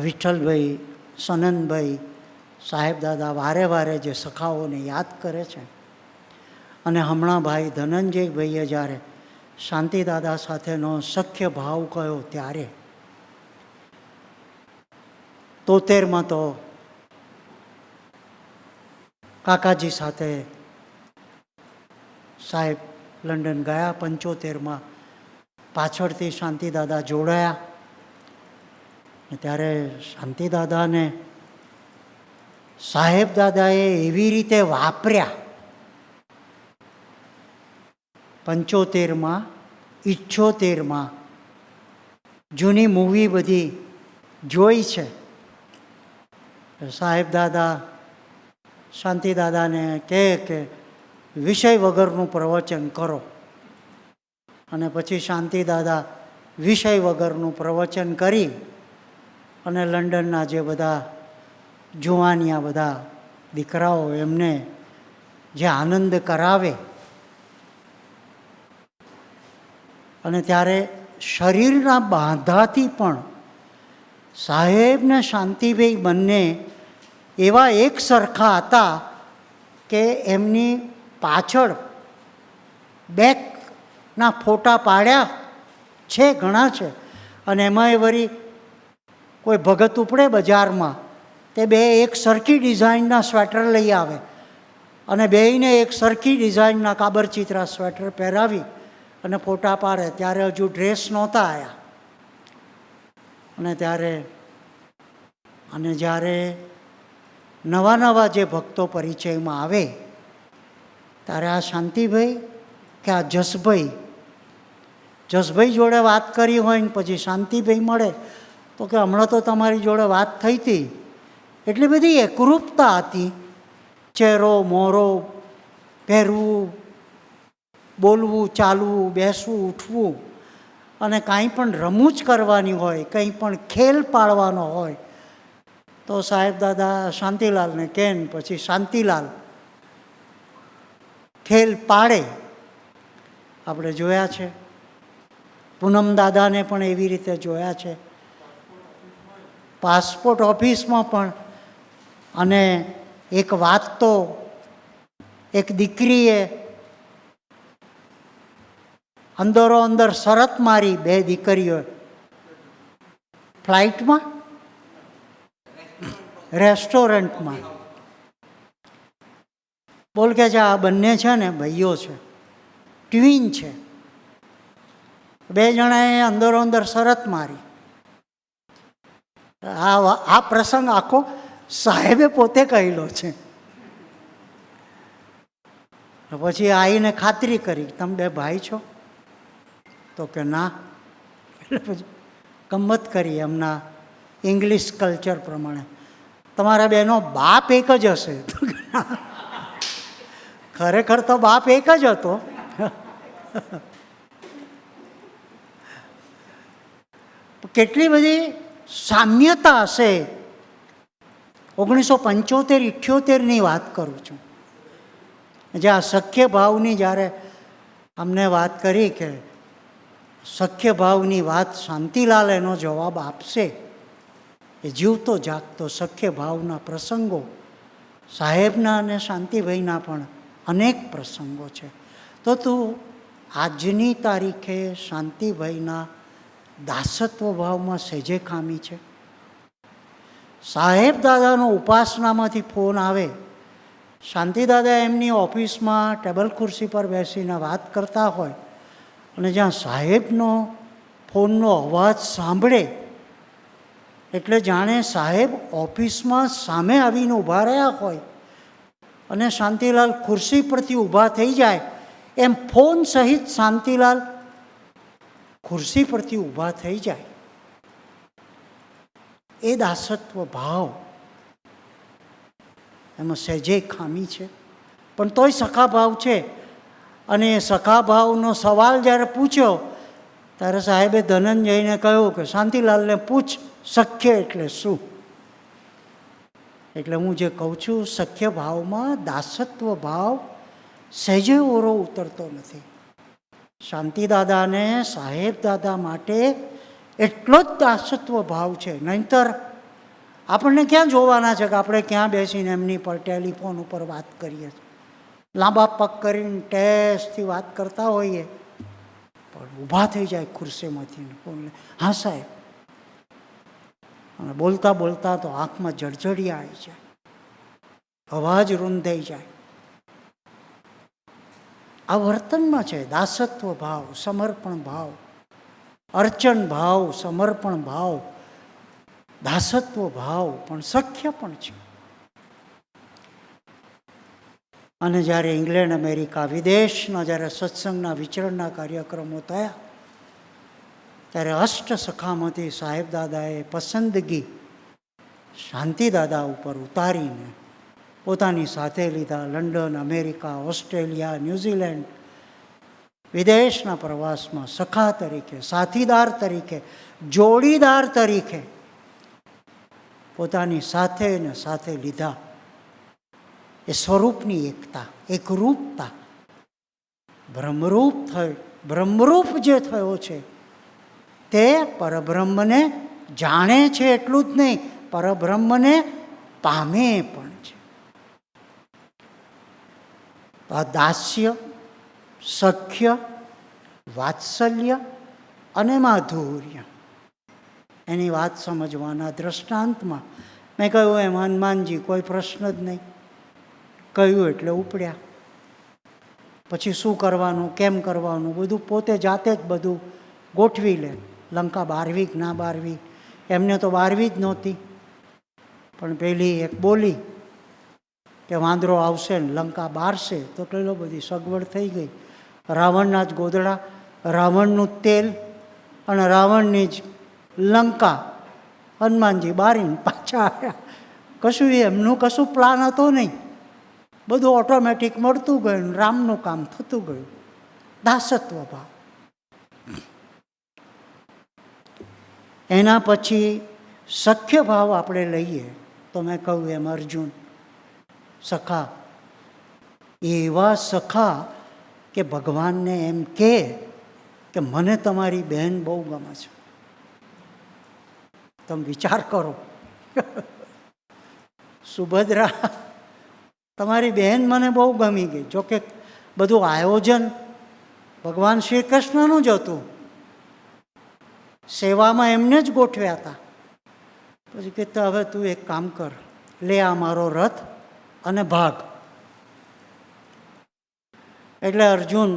વિઠ્ઠલભાઈ, સનનભાઈ, સાહેબ દાદા વારે વારે જે સખાઓને યાદ કરે છે, અને હમણાં ભાઈ ધનંજયભાઈએ જ્યારે શાંતિદાદા સાથેનો સખ્ય ભાવ કયો ત્યારે 73માં તો કાકાજી સાથે સાહેબ લંડન ગયા, 75માં પાછળથી શાંતિદાદા જોડાયા, ત્યારે શાંતિદાદાને સાહેબ દાદાએ એવી રીતે વાપર્યા 75માં 78માં જૂની મૂવી બધી જોઈ છે. સાહેબ દાદા શાંતિદાદાને કહે કે વિષય વગરનું પ્રવચન કરો, અને પછી શાંતિદાદા વિષય વગરનું પ્રવચન કરી અને લંડનના જે બધા જુવાનિયા બધા દીકરાઓ એમને જે આનંદ કરાવે, અને ત્યારે શરીરના બાંધાથી પણ સાહેબ ને શાંતિભાઈ બંને એવા એક સરખા હતા કે એમની પાછળ બેકના ફોટા પાડ્યા છે, ઘણા છે, અને એમાંય વળી કોઈ ભગત ઉપડે બજારમાં તે બે એક સરખી ડિઝાઇનના સ્વેટર લઈ આવે અને બેયને એક સરખી ડિઝાઇનના કાબરચિત્રા સ્વેટર પહેરાવી અને ફોટા પાડે. ત્યારે હજુ ડ્રેસ નહોતા આવ્યા, અને જ્યારે નવા નવા જે ભક્તો પરિચયમાં આવે ત્યારે આ શાંતિભાઈ કે આ જસભાઈ જોડે વાત કરી હોય ને પછી શાંતિભાઈ મળે તો કે હમણાં તો તમારી જોડે વાત થઈ હતી, એટલી બધી એકરૂપતા હતી, ચહેરો મોરો, પહેરવું, બોલવું, ચાલવું, બેસવું, ઉઠવું, અને કાંઈ પણ રમૂજ કરવાની હોય, કંઈ પણ ખેલ પાડવાનો હોય તો સાહેબ દાદા શાંતિલાલને કહે ને પછી શાંતિલાલ ખેલ પાડે. આપણે જોયા છે, પૂનમ દાદાને પણ એવી રીતે જોયા છે, પાસપોર્ટ ઓફિસમાં પણ. અને એક વાત તો એક દીકરીએ અંદરો અંદર શરત મારી, બે દીકરીઓ ફ્લાઇટમાં રેસ્ટોરન્ટમાં, બોલ કે આ બંને છે ને ભાઈઓ છે, ટ્વિન છે, બે જણાએ અંદરો અંદર શરત મારી. આ પ્રસંગ આખો સાહેબે પોતે કહેલો છે. પછી આવીને ખાતરી કરી, તમે બે ભાઈ છો? તો કે ના. એટલે પછી ગમ્મત કરી એમના ઇંગ્લિશ કલ્ચર પ્રમાણે, તમારા બેનો બાપ એક જ હશે? તો કે ના, ખરેખર તો બાપ એક જ હતો. કેટલી બધી સામ્યતા હશે. 1975-78ની વાત કરું છું, જે આ સખ્ય ભાવની જ્યારે અમને વાત કરી કે સખ્ય ભાવની વાત શાંતિલાલ એનો જવાબ આપશે. એ જીવતો જાગતો સખ્ય ભાવના પ્રસંગો સાહેબના અને શાંતિભાઈના પણ અનેક પ્રસંગો છે. તો તું આજની તારીખે શાંતિભાઈના દાસત્વ ભાવમાં સહેજે ખામી છે. સાહેબ દાદાનો ઉપાસનામાંથી ફોન આવે, શાંતિદાદા એમની ઓફિસમાં ટેબલ ખુરશી પર બેસીને વાત કરતા હોય અને જ્યાં સાહેબનો ફોનનો અવાજ સાંભળે એટલે જાણે સાહેબ ઓફિસમાં સામે આવીને ઊભા રહ્યા હોય અને શાંતિલાલ ખુરશી પરથી ઊભા થઈ જાય એમ ફોન સહિત શાંતિલાલ ખુરશી પરથી ઊભા થઈ જાય. એ દાસત્વ ભાવ એમાં સહેજે ખામી છે, પણ તોય સખા ભાવ છે. અને એ સખા ભાવનો સવાલ જ્યારે પૂછ્યો ત્યારે સાહેબે ધનંજયને કહ્યું કે શાંતિલાલને પૂછ સખ્ય એટલે શું. એટલે હું જે કહું છું, સખ્ય ભાવમાં દાસત્વ ભાવ સહેજે ઓરો ઉતરતો નથી. શાંતિદાદાને સાહેબ દાદા માટે એટલો જ દાસત્વ ભાવ છે. નહીંતર આપણને ક્યાં જોવાના છે કે આપણે ક્યાં બેસીને એમની પર ટેલિફોન ઉપર વાત કરીએ, લાંબા પગ કરીને ટેસ્ટથી વાત કરતા હોઈએ, પણ ઊભા થઈ જાય ખુરશીમાંથી બોલે હા સાહેબ, અને બોલતા બોલતા તો આંખમાં જળજળિયા આવી જાય, અવાજ રૂંધાઈ જાય. આ વર્તનમાં છે દાસત્વ ભાવ, સમર્પણ ભાવ, અર્ચન ભાવ, સમર્પણ ભાવ, દાસત્વ ભાવ પણ સખ્ય પણ છે. અને જ્યારે ઇંગ્લેન્ડ, અમેરિકા, વિદેશના જ્યારે સત્સંગના વિચરણના કાર્યક્રમો થયા ત્યારે અષ્ટ સખામાંથી સાહેબ દાદાએ પસંદગી શાંતિદાદા ઉપર ઉતારીને પોતાની સાથે લીધા. લંડન, અમેરિકા, ઓસ્ટ્રેલિયા, ન્યૂઝીલેન્ડ વિદેશના પ્રવાસમાં સખા તરીકે, સાથીદાર તરીકે, જોડીદાર તરીકે પોતાની સાથે ને સાથે લીધા. એ સ્વરૂપની એકતા, એકરૂપતા, બ્રહ્મરૂપ જે થયો છે તે પરબ્રહ્મને જાણે છે એટલું જ નહીં, પરબ્રહ્મને પામે પણ છે. આ દાસ્ય, સખ્ય, વાત્સલ્ય અને માધુર્ય એની વાત સમજવાના દૃષ્ટાંતમાં મેં કહ્યું એમ હનુમાનજી કોઈ પ્રશ્ન જ નહીં, કહ્યું એટલે ઉપડ્યા. પછી શું કરવાનું, કેમ કરવાનું બધું પોતે જાતે જ બધું ગોઠવી લે. લંકા બારવી કે ના બારવી, એમને તો બારવી જ નહોતી, પણ પેલી એક બોલી કે વાંદરો આવશે ને લંકા બારશે તો કેટલો બધી સગવડ થઈ ગઈ. રાવણના જ ગોદડા, રાવણનું જ તેલ અને રાવણની જ લંકા, હનુમાનજી બારીને પાછા આવ્યા. કશું એમનું કશું પ્લાન હતો નહીં, બધું ઓટોમેટિક મળતું ગયું, રામનું કામ થતું ગયું. દાસત્વ ભાવ. એના પછી સખ્ય ભાવ આપણે લઈએ તો મેં કહ્યું એમ અર્જુન સખા, એવા સખા કે ભગવાનને એમ કે મને તમારી બહેન બહુ ગમે છે. તમે વિચાર કરો, સુભદ્રા તમારી બહેન મને બહુ ગમી ગઈ. જોકે બધું આયોજન ભગવાન શ્રી કૃષ્ણનું જ હતું, સેવામાં એમને જ ગોઠવ્યા હતા. પછી કહેતા હવે તું એક કામ કર, લે આ મારો રથ અને ભાગ. એટલે અર્જુન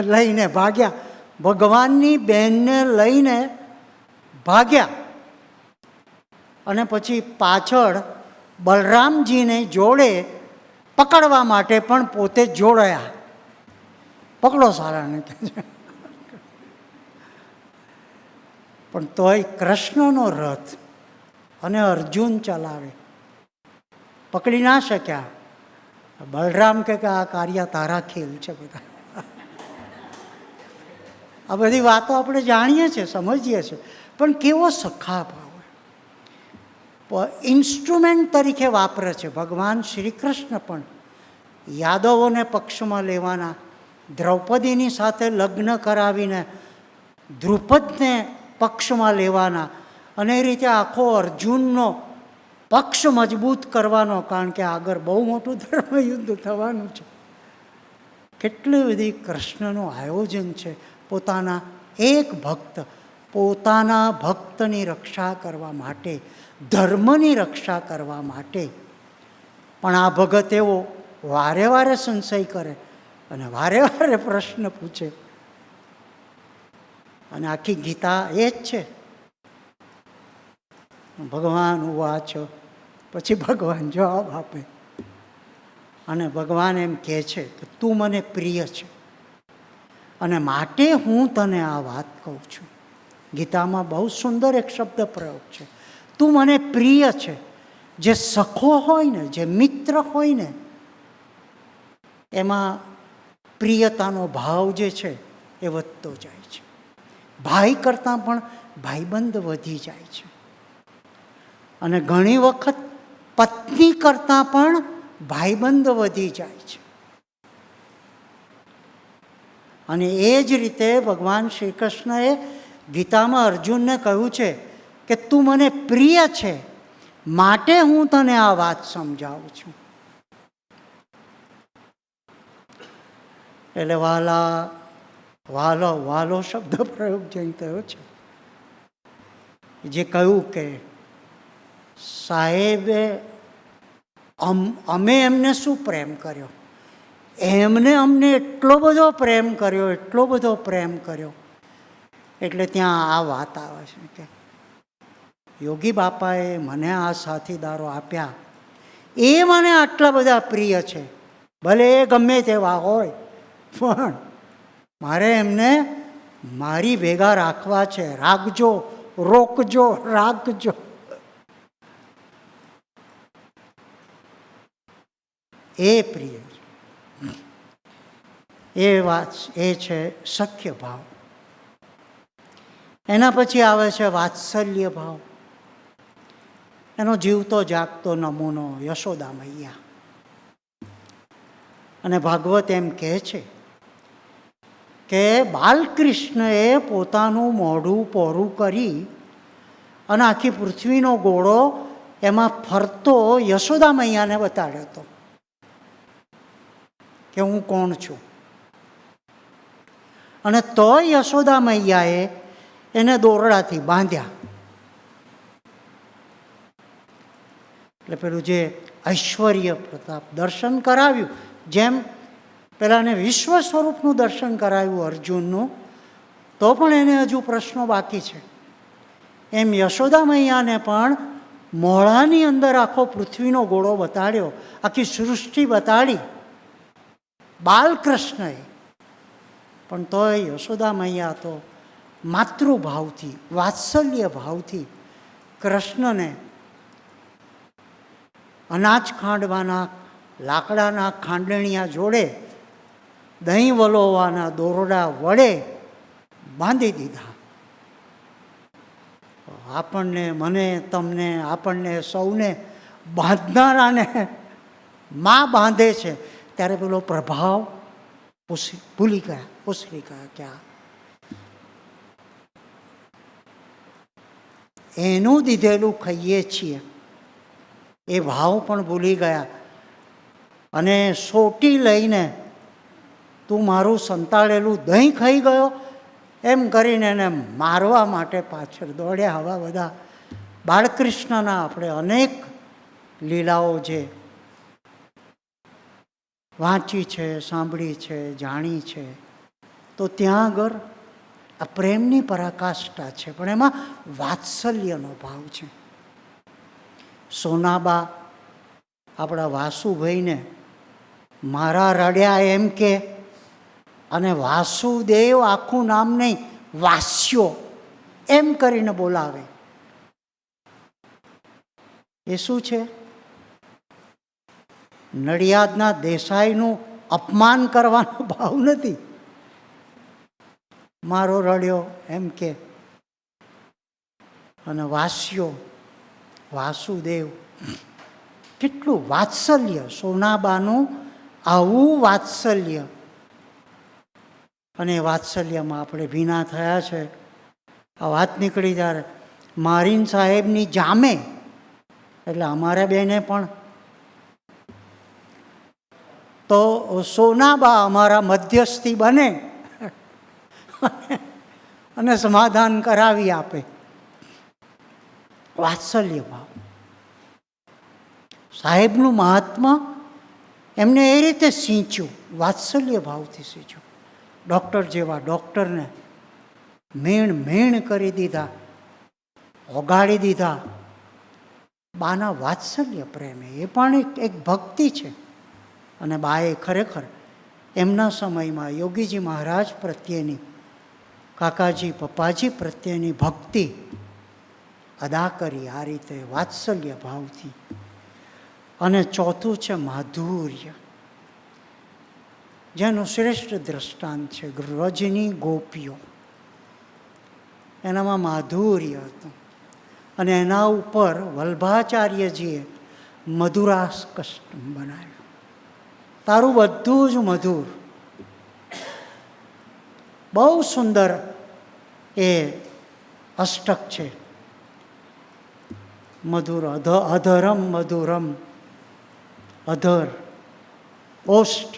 લઈને ભાગ્યા, ભગવાનની બહેનને લઈને ભાગ્યા. અને પછી પાછળ બલરામજીને જોડે પકડવા માટે પણ પોતે જોડાયા. પકડો સારાને. પણ તોય કૃષ્ણનો રથ અને અર્જુન ચલાવે, પકડી ના શક્યા. બલરામ કે આ કાર્ય તારા ખેલ છે બધા. આ બધી વાતો આપણે જાણીએ છીએ, સમજીએ છીએ, પણ કેવો સખા ભાવ ઇન્સ્ટ્રુમેન્ટ તરીકે વાપરે છે. ભગવાન શ્રી કૃષ્ણ પણ યાદવોને પક્ષમાં લેવાના, દ્રૌપદીની સાથે લગ્ન કરાવીને દ્રુપદને પક્ષમાં લેવાના, અને એ રીતે આખો અર્જુનનો પક્ષ મજબૂત કરવાનો, કારણ કે આગળ બહુ મોટું ધર્મયુદ્ધ થવાનું છે. કેટલી બધી કૃષ્ણનું આયોજન છે પોતાના એક ભક્ત, પોતાના ભક્તની રક્ષા કરવા માટે, ધર્મની રક્ષા કરવા માટે. પણ આ ભગત એવો વારે વારે સંશય કરે અને વારે વારે પ્રશ્ન પૂછે, અને આખી ગીતા એ જ છે. ભગવાન ઉવાચ, પછી ભગવાન જવાબ આપે, અને ભગવાન એમ કહે છે કે તું મને પ્રિય છે અને માટે હું તને આ વાત કહું છું. ગીતામાં બહુ સુંદર એક શબ્દ પ્રયોગ છે, તું મને પ્રિય છે. જે સખો હોય ને, જે મિત્ર હોય ને, એમાં પ્રિયતાનો ભાવ જે છે એ વધતો જાય છે. ભાઈ કરતાં પણ ભાઈબંધ વધી જાય છે. અને ઘણી વખત પત્ની કરતાં પણ ભાઈબંધ વધી જાય છે. અને એ જ રીતે ભગવાન શ્રી કૃષ્ણએ ગીતામાં અર્જુનને કહ્યું છે કે તું મને પ્રિય છે, માટે હું તને આ વાત સમજાવું છું. એટલે વાલા, વાલો, વાલો શબ્દ પ્રયોગ જે થયો છે, જે કહ્યું કે સાહેબે અમે એમને શું પ્રેમ કર્યો, એમને અમને એટલો બધો પ્રેમ કર્યો, એટલો બધો પ્રેમ કર્યો. એટલે ત્યાં આ વાત આવે છે કે યોગી બાપાએ મને આ સાથીદારો આપ્યા, એ મને આટલા બધા પ્રિય છે, ભલે એ ગમે તેવા હોય, પણ મારે એમને મારી ભેગા રાખવા છે. રાખજો, રોકજો, રાખજો. એ પ્રિય છે. એ વાત એ છે સખ્ય ભાવ. એના પછી આવે છે વાત્સલ્ય ભાવ. એનો જીવતો જાગતો નમૂનો યશોદા મૈયા. અને ભાગવત એમ કહે છે કે બાલકૃષ્ણએ પોતાનું મોઢું પહોળું કરી અને આખી પૃથ્વીનો ગોળો એમાં ફરતો યશોદા મૈયાને બતાડ્યો હતો કે હું કોણ છું. અને તો યશોદા મૈયાએ એને દોરડાથી બાંધ્યા. એટલે પેલું જે ઐશ્વર્ય પ્રતાપ દર્શન કરાવ્યું, જેમ પેલાને વિશ્વ સ્વરૂપનું દર્શન કરાવ્યું અર્જુનનું, તો પણ એને હજુ પ્રશ્નો બાકી છે. એમ યશોદા મૈયાને પણ મોળાની અંદર આખો પૃથ્વીનો ગોળો બતાડ્યો, આખી સૃષ્ટિ બતાડી બાલકૃષ્ણએ. પણ તોય યશોદા મૈયા તો માતૃભાવથી, વાત્સલ્ય ભાવથી કૃષ્ણને અનાજ ખાંડવાના લાકડાના ખાંડણિયા જોડે દહીં વલોવાના દોરડા વડે બાંધી દીધા. આપણને, મને, તમને, આપણને સૌને બાંધનારાને માં બાંધે છે ત્યારે પેલો પ્રભાવ ભૂલી ગયા, ઉછરી ગયા. ક્યાં એનું દીધેલું ખાઈએ છીએ એ ભાવ પણ ભૂલી ગયા. અને સોટી લઈને તું મારું સંતાડેલું દહીં ખાઈ ગયો એમ કરીને એને મારવા માટે પાછળ દોડ્યા. આવા બધા બાળકૃષ્ણના આપણે અનેક લીલાઓ જે વાંચી છે, સાંભળી છે, જાણી છે, તો ત્યાં આગળ આ પ્રેમની પરાકાષ્ઠા છે, પણ એમાં વાત્સલ્યનો ભાવ છે. સોનાબા આપણા વાસુભાઈને મારા રડ્યા એમ કે, અને વાસુદેવ આખું નામ નહીં, વાસ્યો એમ કરીને બોલાવે. એ શું છે? નડિયાદના દેસાઈનું અપમાન કરવાનો ભાવ નથી. મારો રડ્યો એમ કે, અને વાસ્યો વાસુદેવ, કેટલું વાત્સલ્ય, સોનાબાનું આવું વાત્સલ્ય. અને વાત્સલ્યમાં આપણે ભીના થયા છે. આ વાત નીકળી ત્યારે મારીન સાહેબની જામે, એટલે અમારા બેને પણ તો સોનાબા અમારા મધ્યસ્થી બને અને સમાધાન કરાવી આપે. વાત્સલ્ય ભાવ, સાહેબનું મહાત્મા એમને એ રીતે સિંચ્યું, વાત્સલ્ય ભાવથી સિંચ્યું. ડૉક્ટર જેવા ડૉક્ટરને મેણ કરી દીધા, ઓગાળી દીધા. બાના વાત્સલ્ય પ્રેમ એ પણ એક ભક્તિ છે. અને બાએ ખરેખર એમના સમયમાં યોગીજી મહારાજ પ્રત્યેની, કાકાજી પપ્પાજી પ્રત્યેની ભક્તિ અદા કરી આ રીતે વાત્સલ્ય ભાવથી. અને ચોથું છે માધુર્ય, જેનું શ્રેષ્ઠ દ્રષ્ટાંત છે વ્રજની ગોપીઓ. એનામાં માધુર્ય હતું. અને એના ઉપર વલ્ભાચાર્યજીએ મધુરાસ કષ્ટમ બનાવ્યું. તારું બધું જ મધુર. બહુ સુંદર એ અષ્ટક છે. મધુર અધરમ મધુરમ, અધર ઓષ્ટ,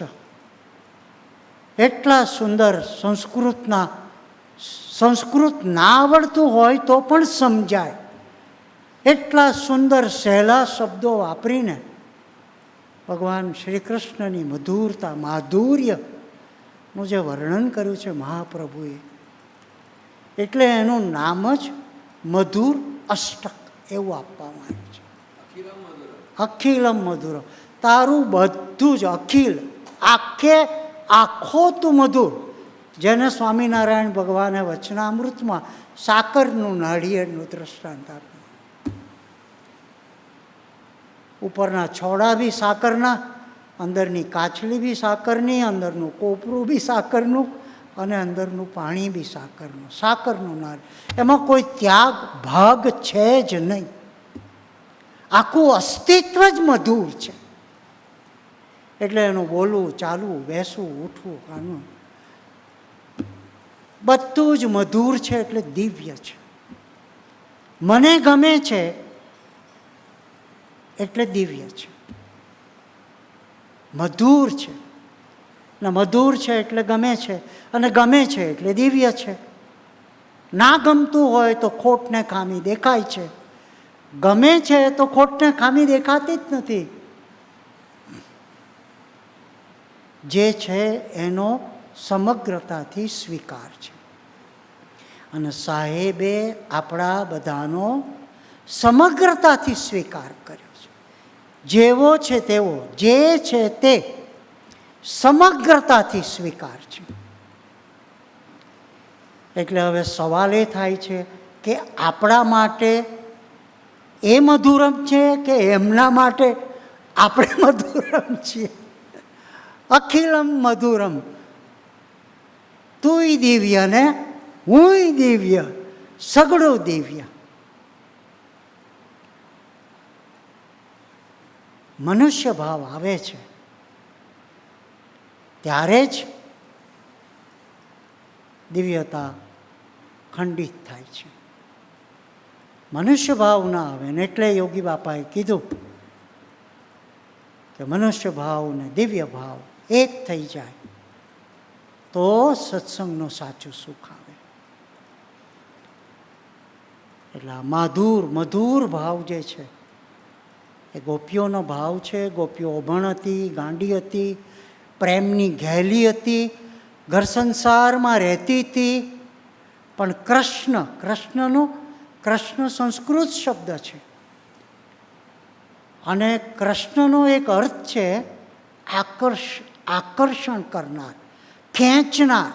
એટલા સુંદર. સંસ્કૃત ના આવડતું હોય તો પણ સમજાય એટલા સુંદર સહેલા શબ્દો વાપરીને ભગવાન શ્રી કૃષ્ણની મધુરતા, માધુર્યનું જે વર્ણન કર્યું છે મહાપ્રભુએ, એટલે એનું નામ જ મધુર અષ્ટક એવું આપવામાં આવ્યું છે. અખિલમ મધુરમ, તારું બધું જ અખિલ, આખો તું મધુર. જેને સ્વામિનારાયણ ભગવાને વચનામૃતમાં સાકરનું નાળિયેરનું દ્રષ્ટાંત આપ્યું. ઉપરના છોડા બી સાકરના, અંદરની કાચલી બી સાકરની, અંદરનું કોપરું બી સાકરનું, અને અંદરનું પાણી બી સાકરનું. સાકરનું નાળિયેર, એમાં કોઈ ત્યાગ ભાગ છે જ નહીં. આખું અસ્તિત્વ જ મધુર છે. એટલે એનું બોલવું, ચાલવું, બેસવું, ઉઠવું, કાનું બધું જ મધુર છે. એટલે દિવ્ય છે. મને ગમે છે એટલે દિવ્ય છે. મધુર છે ને મધુર છે એટલે ગમે છે, અને ગમે છે એટલે દિવ્ય છે. ના ગમતું હોય તો ખોટને ખામી દેખાય છે, ગમે છે તો ખોટને ખામી દેખાતી જ નથી. જે છે એનો સમગ્રતાથી સ્વીકાર છે. અને સાહેબે આપણા બધાનો સમગ્રતાથી સ્વીકાર કર્યો છે. જેવો છે તેવો, જે છે તે સમગ્રતાથી સ્વીકાર છે. એટલે હવે સવાલ એ થાય છે કે આપણા માટે એ મધુરમ છે કે એમના માટે આપણે મધુરમ છીએ? અખિલમ મધુરમ, તુંય દિવ્ય ને હુંય દિવ્ય, સગડું દિવ્ય. મનુષ્ય ભાવ આવે છે ત્યારે જ દિવ્યતા ખંડિત થાય છે. મનુષ્ય ભાવ ના આવે ને એટલે યોગી બાપાએ કીધું કે મનુષ્ય ભાવ ને દિવ્ય ભાવ એક થઈ જાય તો સત્સંગનું સાચું સુખ આવે. એટલે આ મધુર ભાવ જે છે એ ગોપીઓનો ભાવ છે. ગોપીઓ અભણ હતી, ગાંડી હતી, પ્રેમની ઘેલી હતી, ઘર સંસારમાં રહેતી હતી. પણ કૃષ્ણ સંસ્કૃત શબ્દ છે, અને કૃષ્ણનો એક અર્થ છે આકર્ષણ કરનાર, ખેંચનાર.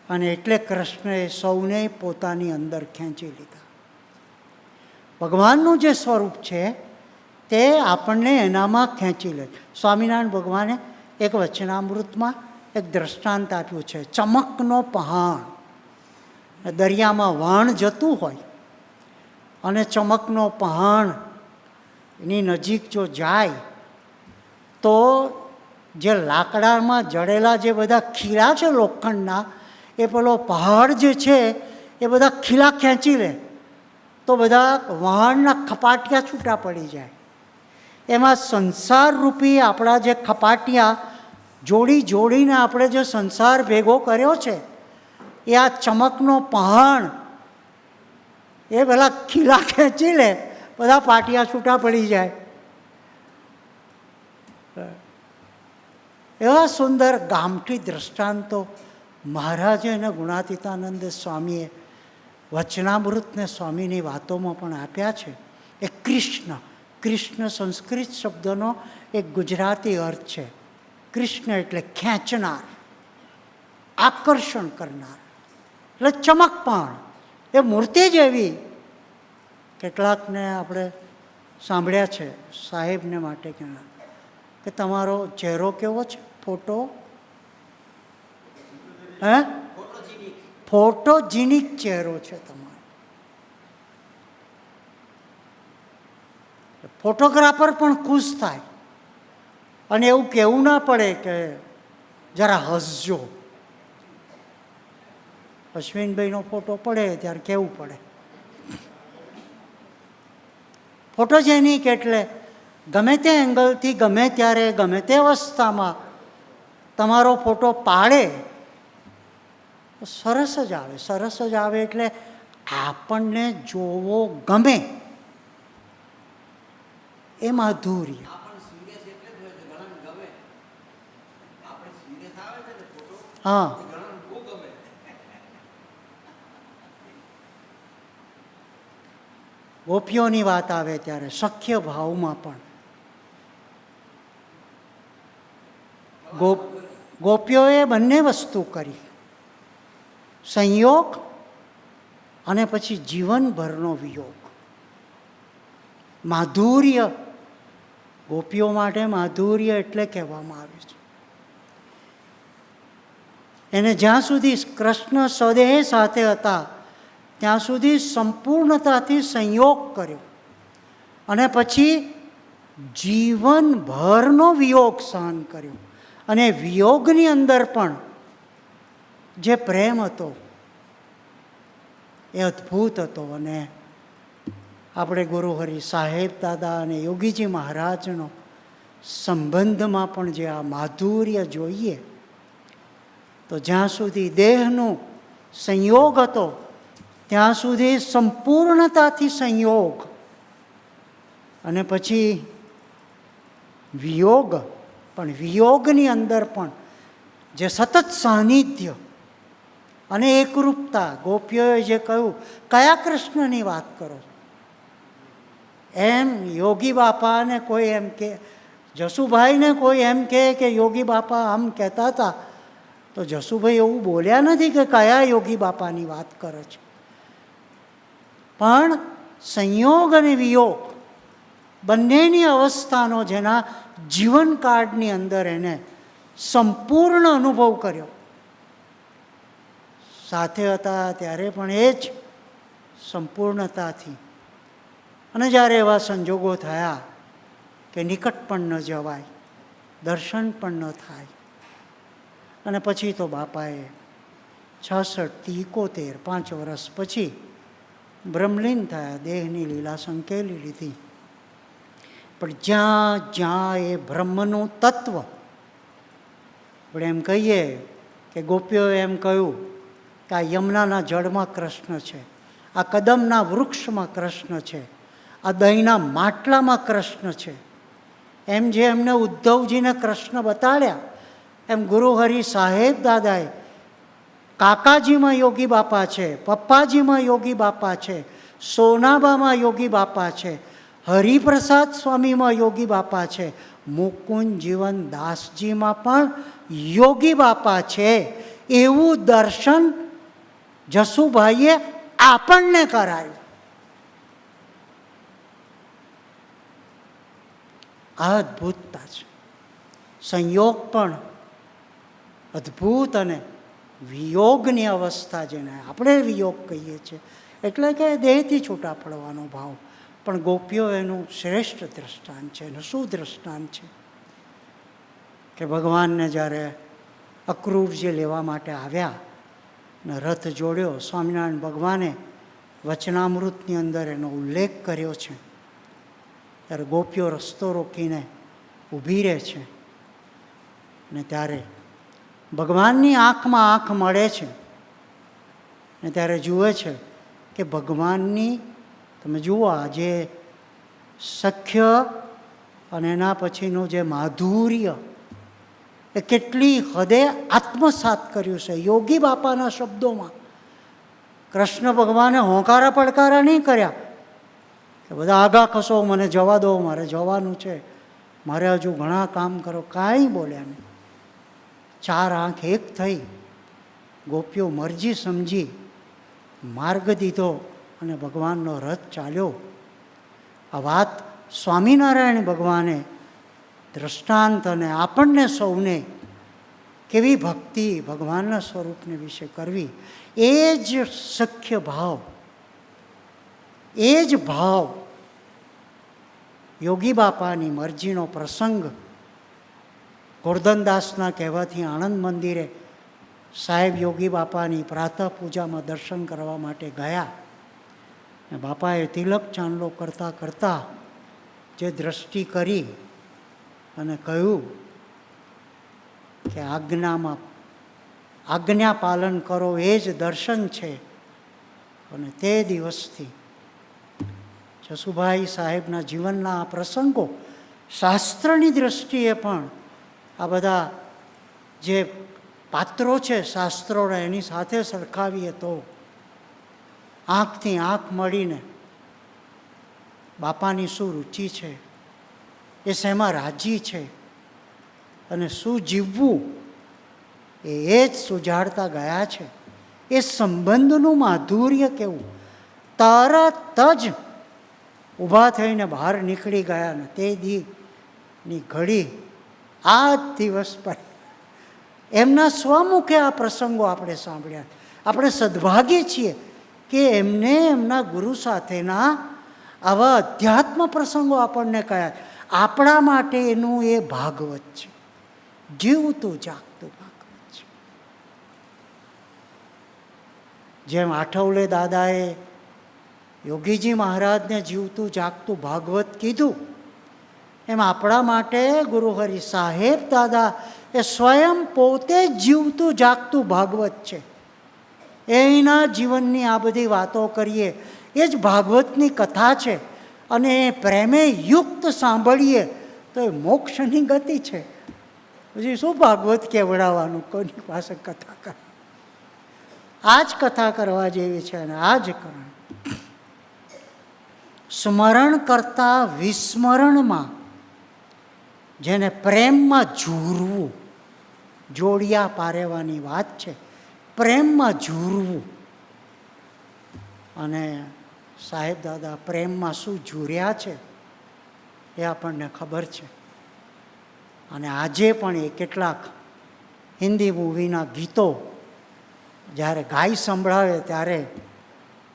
અને એટલે કૃષ્ણએ સૌને પોતાની અંદર ખેંચી લીધા. ભગવાનનું જે સ્વરૂપ છે તે આપણને એનામાં ખેંચી લે. સ્વામિનારાયણ ભગવાને એક વચનામૃતમાં એક દ્રષ્ટાંત આપ્યું છે, ચમકનો પહાણ. દરિયામાં વહાણ જતું હોય અને ચમકનો પહાણ એની નજીક જો જાય તો જે લાકડામાં જડેલા જે બધા ખીલા છે લોખંડના, એ પેલો પહાડ જે છે એ બધા ખીલા ખેંચી લે તો બધા વહાણના ખપાટિયા છૂટા પડી જાય. એમાં સંસારરૂપી આપણા જે ખપાટિયા જોડીને આપણે જે સંસાર ભેગો કર્યો છે એ આ ચમકનો પહાણ એ પેલા ખીલા ખેંચી લે, બધા પાટિયા છૂટા પડી જાય. એવા સુંદર ગામઠી દ્રષ્ટાંતો મહારાજે અને ગુણાતીતાનંદ સ્વામીએ વચનામૃતને સ્વામીની વાતોમાં પણ આપ્યા છે. એ કૃષ્ણ સંસ્કૃત શબ્દનો એક ગુજરાતી અર્થ છે. કૃષ્ણ એટલે ખેંચનાર, આકર્ષણ કરનાર, એટલે ચમકપણ. એ મૂર્તિ જ એવી. કેટલાકને આપણે સાંભળ્યા છે સાહેબને માટે કે તમારો ચહેરો કેવો છે, ફોટો ફોટોજીનિક ચહેરો છે તમારો. ફોટોગ્રાફર પણ ખુશ થાય અને એવું કહેવું ના પડે કે જરા હસજો. અશ્વિનભાઈનો ફોટો પડે ત્યારે કહેવું પડે. ફોટોજેનિક એટલે ગમે તે એંગલથી, ગમે ત્યારે, ગમે તે અવસ્થામાં તમારો ફોટો પાડે સરસ જ આવે. સરસ જ આવે એટલે આપણને જોવો ગમે એ માધુર્ય. હા, ગોપીઓની વાત આવે ત્યારે સખ્ય ભાવમાં પણ ગોપીઓએ બંને વસ્તુ કરી, સંયોગ અને પછી જીવનભરનો વિયોગ. માધુર્ય, ગોપીઓ માટે માધુર્ય એટલે કહેવામાં આવે છે એને જ્યાં સુધી કૃષ્ણ સ્વદેહ સાથે હતા ત્યાં સુધી સંપૂર્ણતાથી સંયોગ કર્યો અને પછી જીવનભરનો વિયોગ સહન કર્યો. અને વિયોગની અંદર પણ જે પ્રેમ હતો એ અદ્ભુત હતો. અને આપણે ગુરુહરિ સાહેબ દાદા અને યોગીજી મહારાજનો સંબંધમાં પણ જે આ માધુર્ય જોઈએ તો જ્યાં સુધી દેહનો સંયોગ હતો ત્યાં સુધી સંપૂર્ણતાથી સંયોગ અને પછી વિયોગ. પણ વિયોગની અંદર પણ જે સતત સાનિધ્ય અને એકરૂપતા. ગોપીઓએ જે કહ્યું, કયા કૃષ્ણની વાત કરો એમ યોગી બાપાને કોઈ એમ કે, જસુભાઈને કોઈ એમ કે યોગી બાપા આમ કહેતા હતા તો જસુભાઈ એવું બોલ્યા નથી કે કયા યોગી બાપાની વાત કરે છે. પણ સંયોગ અને વિયોગ બંનેની અવસ્થાનો જેના જીવનકાળની અંદર એને સંપૂર્ણ અનુભવ કર્યો. સાથે હતા ત્યારે પણ એ જ સંપૂર્ણતાથી. અને જ્યારે એવા સંજોગો થયા કે નિકટ પણ ન જવાય, દર્શન પણ ન થાય અને પછી તો બાપાએ 66થી 71 5 વર્ષ પછી બ્રહ્મલીન થયા, દેહની લીલા સંકેલી લીધી. પણ જ્યાં જ્યાં એ બ્રહ્મનું તત્વ, આપણે એમ કહીએ કે ગોપીઓએ એમ કહ્યું કે આ યમુનાના જળમાં કૃષ્ણ છે, આ કદમના વૃક્ષમાં કૃષ્ણ છે, આ દહીંના માટલામાં કૃષ્ણ છે. એમ જે એમને ઉદ્ધવજીને કૃષ્ણ બતાડ્યા એમ ગુરુહરિ સાહેબ દાદાએ કાકાજીમાં યોગી બાપા છે, પપ્પાજીમાં યોગી બાપા છે, સોનાબામાં યોગી બાપા છે, હરિપ્રસાદ સ્વામીમાં યોગી બાપા છે, મુકુંદ જીવન દાસજીમાં પણ યોગી બાપા છે. એવું દર્શન જસુભાઈએ આપણને કરાયું. આ અદ્ભુતતા છે. સંયોગ પણ અદ્ભુત અને વિયોગની અવસ્થા, જેને આપણે વિયોગ કહીએ છીએ, એટલે કે દેહથી છૂટા પડવાનો ભાવ. પણ ગોપીઓ એનું શ્રેષ્ઠ દ્રષ્ટાંત છે, એનું શું દ્રષ્ટાંત છે કે ભગવાનને જ્યારે અક્રૂરજી લેવા માટે આવ્યા ને રથ જોડ્યો, સ્વામિનારાયણ ભગવાને વચનામૃતની અંદર એનો ઉલ્લેખ કર્યો છે. ત્યારે ગોપીઓ રસ્તો રોકીને ઊભી રહે છે ને ત્યારે ભગવાનની આંખમાં આંખ મળે છે ને ત્યારે જુએ છે કે ભગવાનની, તમે જુઓ આજે સખ્ય અને એના પછીનું જે માધુર્ય એ કેટલી હદે આત્મસાત કર્યું છે. યોગી બાપાના શબ્દોમાં કૃષ્ણ ભગવાને હોંકારા પડકારા નહીં કર્યા કે બધા આગા ખસો, મને જવા દો, મારે જવાનું છે, મારે હજુ ઘણા કામ કરો, કાંઈ બોલ્યા નહીં. ચાર આંખ એક થઈ, ગોપીઓ મરજી સમજી માર્ગ દીધો અને ભગવાનનો રથ ચાલ્યો. આ વાત સ્વામિનારાયણ ભગવાને દ્રષ્ટાંત અને આપણને સૌને કેવી ભક્તિ ભગવાનના સ્વરૂપને વિશે કરવી, એ જ સખ્ય ભાવ, એ જ ભાવ યોગી બાપાની મરજીનો પ્રસંગ ગોરધનદાસના કહેવાથી આણંદ મંદિરે સાહેબ યોગી બાપાની પ્રાતઃ પૂજામાં દર્શન કરવા માટે ગયા. ને બાપાએ તિલક ચાંદલો કરતાં કરતાં જે દ્રષ્ટિ કરી અને કહ્યું કે આજ્ઞા પાલન કરો, એ જ દર્શન છે. અને તે દિવસથી જસુભાઈ સાહેબના જીવનના આ પ્રસંગો શાસ્ત્રની દૃષ્ટિએ પણ આ બધા જે પાત્રો છે શાસ્ત્રોના, એની સાથે સરખાવીએ તો આંખથી આંખ મળીને બાપાની શું રુચિ છે, એ શેમાં રાજી છે અને શું જીવવું એ જ સુજાડતા ગયા છે. એ સંબંધનું માધુર્ય કેવું! તરત જ ઊભા થઈને બહાર નીકળી ગયા ને તે દીની ઘડી આ જ દિવસ પર એમના સ્વમુખે આ પ્રસંગો આપણે સાંભળ્યા. આપણે સદભાગી છીએ કે એમને એમના ગુરુ સાથેના આવા અધ્યાત્મ પ્રસંગો આપણને કયા. આપણા માટે એનું એ ભાગવત છે, જીવતું જાગતું ભાગવત છે. જેમ આઠવલે દાદાએ યોગીજી મહારાજને જીવતું જાગતું ભાગવત કીધું, એમ આપણા માટે ગુરુહરિ સાહેબ દાદા એ સ્વયં પોતે જ જીવતું જાગતું ભાગવત છે. એના જીવનની આ બધી વાતો કરીએ એ જ ભાગવતની કથા છે. અને પ્રેમે યુક્ત સાંભળીએ તો એ મોક્ષની ગતિ છે. પછી શું ભાગવત કેવડાવવાનું, કોની પાસે કથા કર. આ જ કથા કરવા જેવી છે અને આ જ કરણ. સ્મરણ કરતાં વિસ્મરણમાં, જેને પ્રેમમાં ઝૂરવું, જોડિયા પારેવાની વાત છે, પ્રેમમાં ઝૂરવું. અને સાહેબ દાદા પ્રેમમાં શું ઝૂર્યા છે એ આપણને ખબર છે. અને આજે પણ એ કેટલાક હિન્દી મૂવીના ગીતો જ્યારે ગાઈ સંભળાવે ત્યારે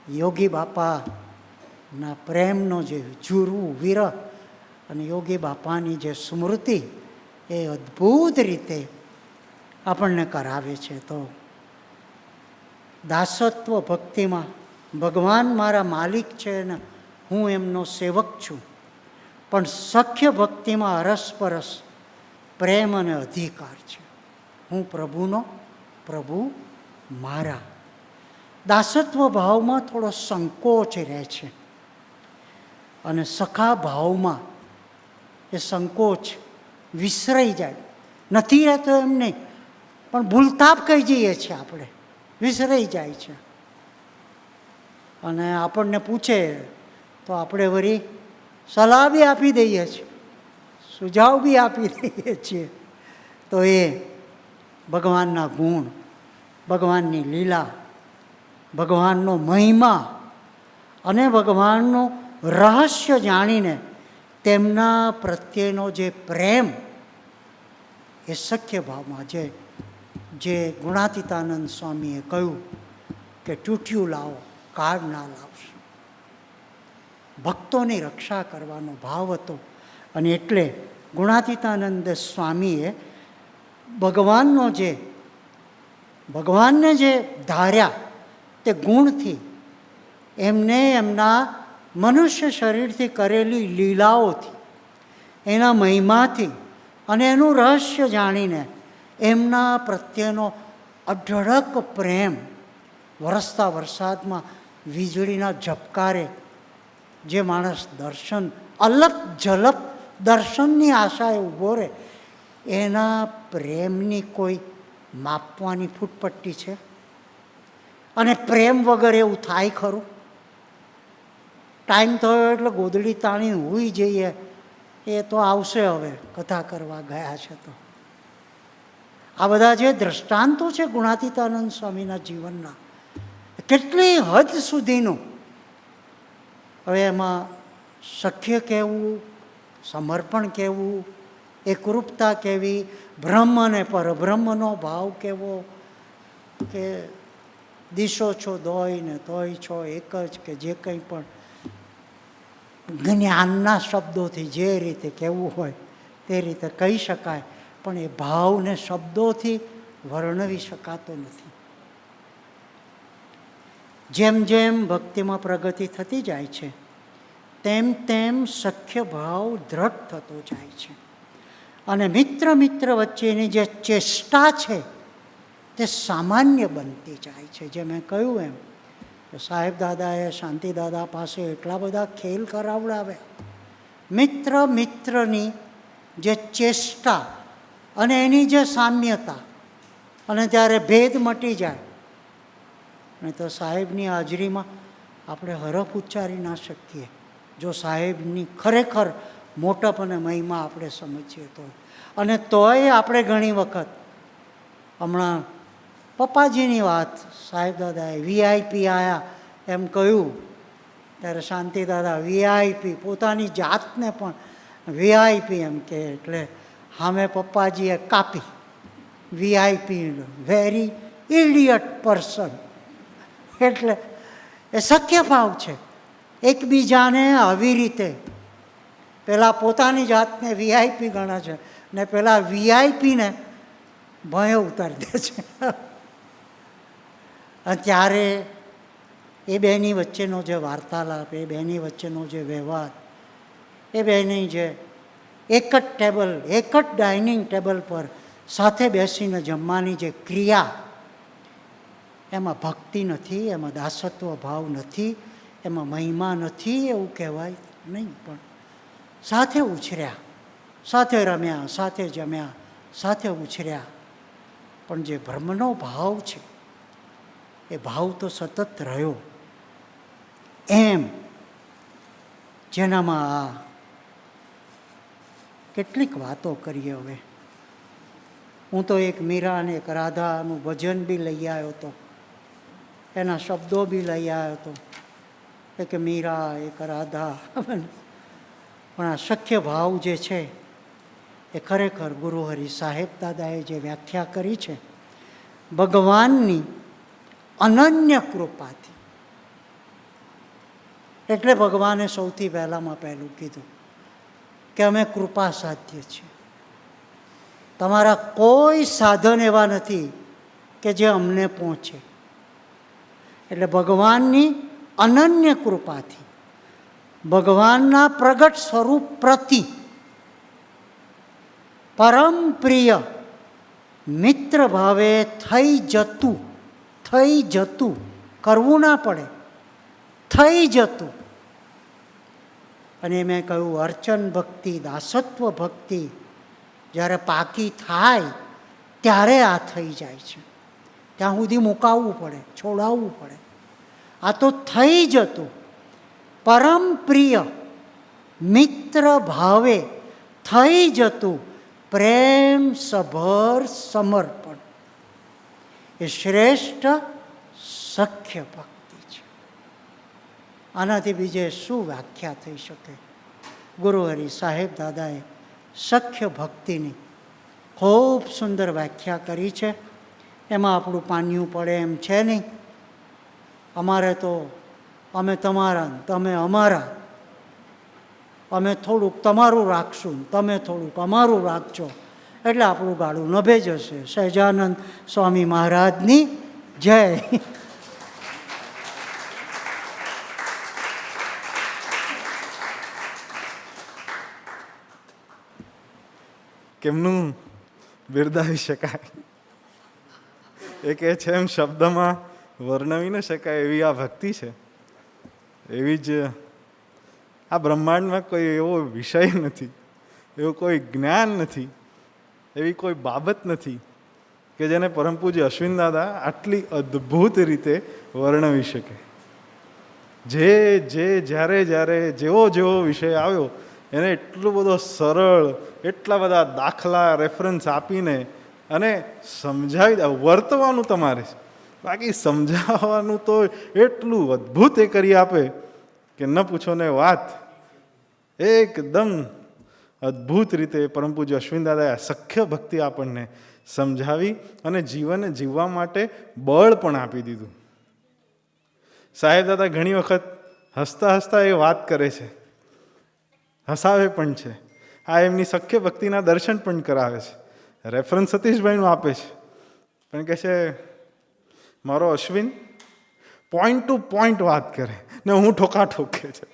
યોગી બાપાના પ્રેમનો જે ઝૂરવું, વિરહ અને યોગી બાપાની જે સ્મૃતિ એ અદ્ભુત રીતે આપણને કરાવે છે. તો દાસત્વ ભક્તિમાં ભગવાન મારા માલિક છે ને હું એમનો સેવક છું, પણ સખ્ય ભક્તિમાં અરસપરસ પ્રેમ અને અધિકાર છે. હું પ્રભુનો, પ્રભુ મારા. દાસત્વ ભાવમાં થોડો સંકોચ રહે છે અને સખા ભાવમાં એ સંકોચ વિસરાઈ જાય. નથી રહેતો એમ નહીં, પણ ભૂલતાપ કહી જઈએ છીએ આપણે, વિસરાઈ જાય છે. અને આપણને પૂછે તો આપણે વળી સલાહ બી આપી દઈએ છીએ, સુઝાવ બી આપી દઈએ છીએ. તો એ ભગવાનના ગુણ, ભગવાનની લીલા, ભગવાનનો મહિમા અને ભગવાનનું રહસ્ય જાણીને તેમના પ્રત્યેનો જે પ્રેમ એ સખ્ય ભાવમાં, જે જે ગુણાતીતાનંદ સ્વામીએ કહ્યું કે ટૂટ્યું લાવો કાળ ના લાવશે. ભક્તોની રક્ષા કરવાનો ભાવ હતો. અને એટલે ગુણાતીતાનંદ સ્વામીએ ભગવાનને જે ધાર્યા તે ગુણથી, એમને એમના મનુષ્ય શરીરથી કરેલી લીલાઓથી, એના મહિમાથી અને એનું રહસ્ય જાણીને એમના પ્રત્યેનો અઢળક પ્રેમ વરસતા વરસાદમાં વીજળીના ઝબકારે જે માણસ દર્શન અલપ ઝલપ દર્શનની આશાએ ઊભો રહે, એના પ્રેમની કોઈ માપવાની ફૂટપટ્ટી છે? અને પ્રેમ વગર એવું થાય ખરું? ટાઈમ થયો એટલે ગોદડી તાણીને હોઈ જઈએ, એ તો આવશે હવે કથા કરવા ગયા છે તો. આ બધા જે દ્રષ્ટાંતો છે ગુણાતીતાનંદ સ્વામીના જીવનના, કેટલી હદ સુધીનું. હવે એમાં સખ્ય કહેવું, સમર્પણ કહેવું, એકરૂપતા કેવી, બ્રહ્મ અને પરબ્રહ્મનો ભાવ કેવો, કે દિશો છો દોય ને તોય છો એક જ, કે જે કંઈ પણ જ્ઞાનના શબ્દોથી જે રીતે કહેવું હોય તે રીતે કહી શકાય, પણ એ ભાવને શબ્દોથી વર્ણવી શકાતો નથી. જેમ જેમ ભક્તિમાં પ્રગતિ થતી જાય છે તેમ તેમ સખ્ય ભાવ દ્રઢ થતો જાય છે. અને મિત્ર વચ્ચેની જે ચેષ્ટા છે તે સામાન્ય બનતી જાય છે. જે મેં કહ્યું એમ કે સાહેબ દાદાએ શાંતિદાદા પાસે એટલા બધા ખેલ કરાવડાવ્યા. મિત્રની જે ચેષ્ટા અને એની જે સામ્યતા, અને ત્યારે ભેદ મટી જાય. નહીં તો સાહેબની હાજરીમાં આપણે હરફ ઉચ્ચારી ના શકીએ, જો સાહેબની ખરેખર મોટપ અને મહિમા આપણે સમજીએ તો. અને તોય આપણે ઘણી વખત, હમણાં પપ્પાજીની વાત સાહેબ દાદાએ વીઆઈપી આવ્યા એમ કહ્યું, ત્યારે શાંતિદાદા વીઆઈપી પોતાની જાતને પણ વીઆઈપી એમ કહે, એટલે સામે પપ્પાજીએ કાપી વીઆઈપી, વેરી ઇડિયટ પર્સન. એટલે એ શક્ય ભાવ છે એકબીજાને આવી રીતે. પેલા પોતાની જાતને વીઆઈપી ગણે છે ને પેલા વીઆઈપીને ભયો ઉતારી દે છે. અને ત્યારે એ બેની વચ્ચેનો જે વાર્તાલાપ, એ બેની વચ્ચેનો જે વ્યવહાર, એ બેની જે એક જ ટેબલ, એક જ ડાઇનિંગ ટેબલ પર સાથે બેસીને જમવાની જે ક્રિયા, એમાં ભક્તિ નથી, એમાં દાસત્વ ભાવ નથી, એમાં મહિમા નથી એવું કહેવાય નહીં. પણ સાથે ઉછર્યા, સાથે રમ્યા, સાથે જમ્યા, સાથે ઉછર્યા. પણ જે બ્રહ્મનો ભાવ છે એ ભાવ તો સતત રહ્યો. એમ જેનામાં આ કેટલીક વાતો કરીએ. હવે હું તો એક મીરા અને એક રાધાનું ભજન બી લઈ આવ્યો હતો, એના શબ્દો બી લઈ આવ્યો હતો, એક મીરા એક રાધા. પણ આ શક્ય ભાવ જે છે એ ખરેખર ગુરુહરિ સાહેબ દાદાએ જે વ્યાખ્યા કરી છે, ભગવાનની અનન્ય કૃપાથી. એટલે ભગવાને સૌથી પહેલામાં પહેલું કીધું કે અમે કૃપા સાધ્ય છીએ. તમારા કોઈ સાધન એવા નથી કે જે અમને પહોંચે. એટલે ભગવાનની અનન્ય કૃપાથી, ભગવાનના પ્રગટ સ્વરૂપ પ્રતિ પરમ પ્રિય મિત્ર ભાવે થઈ જતું, કરવું ના પડે, થઈ જતું. અને મેં કહ્યું અર્ચન ભક્તિ, દાસત્વ ભક્તિ જ્યારે પાકી થાય ત્યારે આ થઈ જાય છે. ત્યાં સુધી મુકાવવું પડે, છોડાવવું પડે. આ તો થઈ જતું પરમ પ્રિય મિત્ર ભાવે થઈ જતું પ્રેમ સભર સમર્પણ, એ શ્રેષ્ઠ સખ્ય ભક્તિ છે. આનાથી બીજે શું વ્યાખ્યા થઈ શકે? ગુરુહરિ સાહેબ દાદાએ સખ્ય ભક્તિની ખૂબ સુંદર વ્યાખ્યા કરી છે. એમાં આપણું પાનિયું પડે એમ છે નહીં. અમારે તો અમે તમારા તમે અમારા, અમે થોડુંક તમારું રાખશું, તમે થોડુંક અમારું રાખજો, એટલે આપણું ગાડું નભે જશે. સહજાનંદ સ્વામી મહારાજની જય. કેમનું બિરદાવી શકાય, એ કહે છે એમ શબ્દમાં વર્ણવી ન શકાય એવી આ ભક્તિ છે. એવી જ આ બ્રહ્માંડમાં કોઈ એવો વિષય નથી, એવું કોઈ જ્ઞાન નથી, એવી કોઈ બાબત નથી કે જેને પરમ પૂજ્ય અશ્વિન દાદા આટલી અદ્ભુત રીતે વર્ણવી શકે. જ્યારે જ્યારે જેવો જેવો વિષય આવ્યો એને એટલો બધો સરળ, એટલા બધા દાખલા રેફરન્સ આપીને અને સમજાવી દે. વર્તવાનું તમારે છે, બાકી સમજાવવાનું તો એટલું અદ્ભુત એ કરી આપે કે ન પૂછો ને વાત. એકદમ અદ્ભુત રીતે પરમ પૂજ્ય અશ્વિન દાદાએ સખ્ય ભક્તિ આપણને સમજાવી અને જીવન જીવવા માટે બળ પણ આપી દીધું. સાહેબ દાદા ઘણી વખત હસતા હસતા એ વાત કરે છે, હસાવે પણ છે. આ એમની સખ્ય ભક્તિના દર્શન પણ કરાવે છે. રેફરન્સ સતીશભાઈનું આપે છે, પણ કહે છે મારો અશ્વિન પોઈન્ટ ટુ પોઈન્ટ વાત કરે ને હું ઠોકા ઠોકે છે.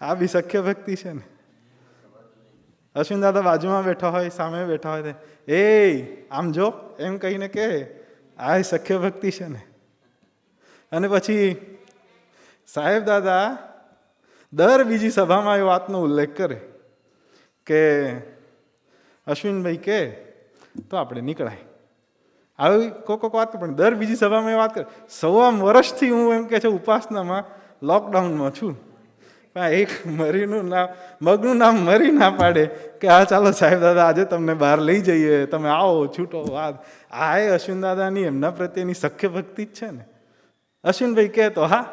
આ બી સખ્ય ભક્તિ છે ને. અશ્વિન દાદા બાજુમાં બેઠા હોય, સામે બેઠા હોય, એ આમ જો એમ કહીને કે આ સખ્ય ભક્તિ છે ને. અને પછી સાહેબ દાદા દર બીજી સભામાં એ વાતનો ઉલ્લેખ કરે કે અશ્વિનભાઈ કે તો આપણે નીકળાય. આવી કોક વાત પણ દર બીજી સભામાં એ વાત કરે. 1.25 વર્ષથી હું એમ કે છે ઉપાસનામાં લોકડાઉનમાં છું, એક મરીનું નામ મગનું નામ મરી ના પાડે કે હા ચાલો સાહેબ દાદા આજે તમને બહાર લઈ જઈએ, તમે આવો છૂટો વાત. આ એ અશ્વિન દાદાની એમના પ્રત્યેની સખ્ય ભક્તિ જ છે ને. અશ્વિનભાઈ કહે તો હા,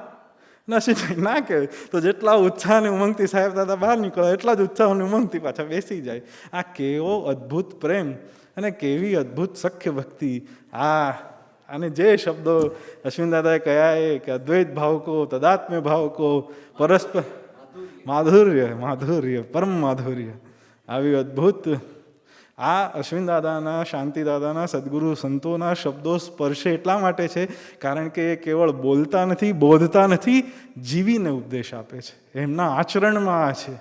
અશ્વિનભાઈ ના કહે તો જેટલા ઉત્સાહ અને ઉમંગથી સાહેબ દાદા બહાર નીકળે એટલા જ ઉત્સાહ અને ઉમંગથી પાછા બેસી જાય. આ કેવો અદ્ભુત પ્રેમ અને કેવી અદ્ભુત સખ્ય ભક્તિ. અને જે શબ્દો અશ્વિન દાદાએ કહ્યા એ કે અદ્વૈત ભાવકો, તદાત્મ્ય ભાવકો, પરસ્પર માધુર્ય, માધુર્ય, પરમ માધુર્ય, આવી અદ્ભુત આ અશ્વિન દાદાના, શાંતિ દાદાના, સદગુરુ સંતોના શબ્દો સ્પર્શે એટલા માટે છે કારણ કે એ કેવળ બોલતા નથી, બોધતા નથી, જીવીને ઉપદેશ આપે છે. એમના આચરણમાં આ છે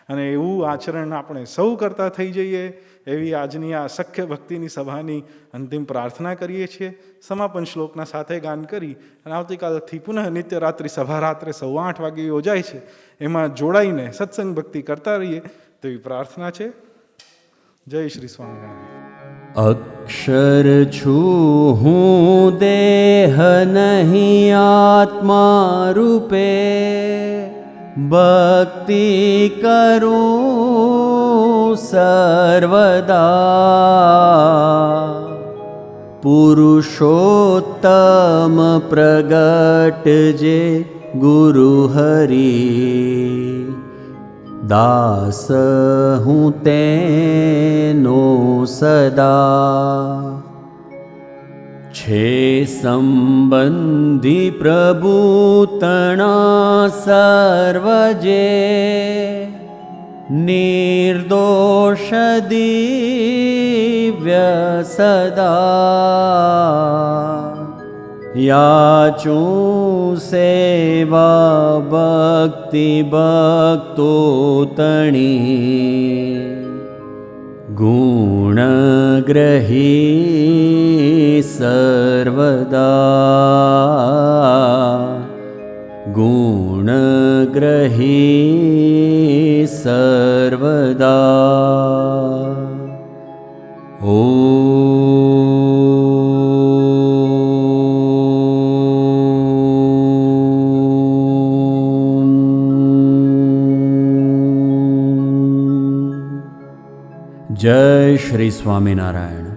અને એવું આચરણ આપણે સૌ કરતા થઈ જઈએ એવી આજની આ સખ્ય ભક્તિની સભાની અંતિમ પ્રાર્થના કરીએ છીએ. સમાપન શ્લોકના સાથે ગાન કરી અને આવતીકાલથી પુનઃ નિત્ય રાત્રિ સભા રાત્રે 8:15 વાગે યોજાય છે, એમાં જોડાઈને સત્સંગ ભક્તિ કરતા રહીએ તેવી પ્રાર્થના છે. જય શ્રી સ્વામિનારાયણ. અક્ષર છું હું દેહ નહીં આત્મા રૂપે, ભક્તિ કરું સર્વદા, પુરુષોત્તમ પ્રગટ જે ગુરુ હરિ, દાસ હું તેનો સદા. છે સંબંધી પ્રભુ તણા સર્વજે, નિર્દોષ દિવ્ય સદા. યાચું સેવા ભક્તિ ભક્તો તણી, ગુણગ્રહી સર્વદા, ગુણગ્રહી સર્વદા. જય શ્રી સ્વામિનારાયણ.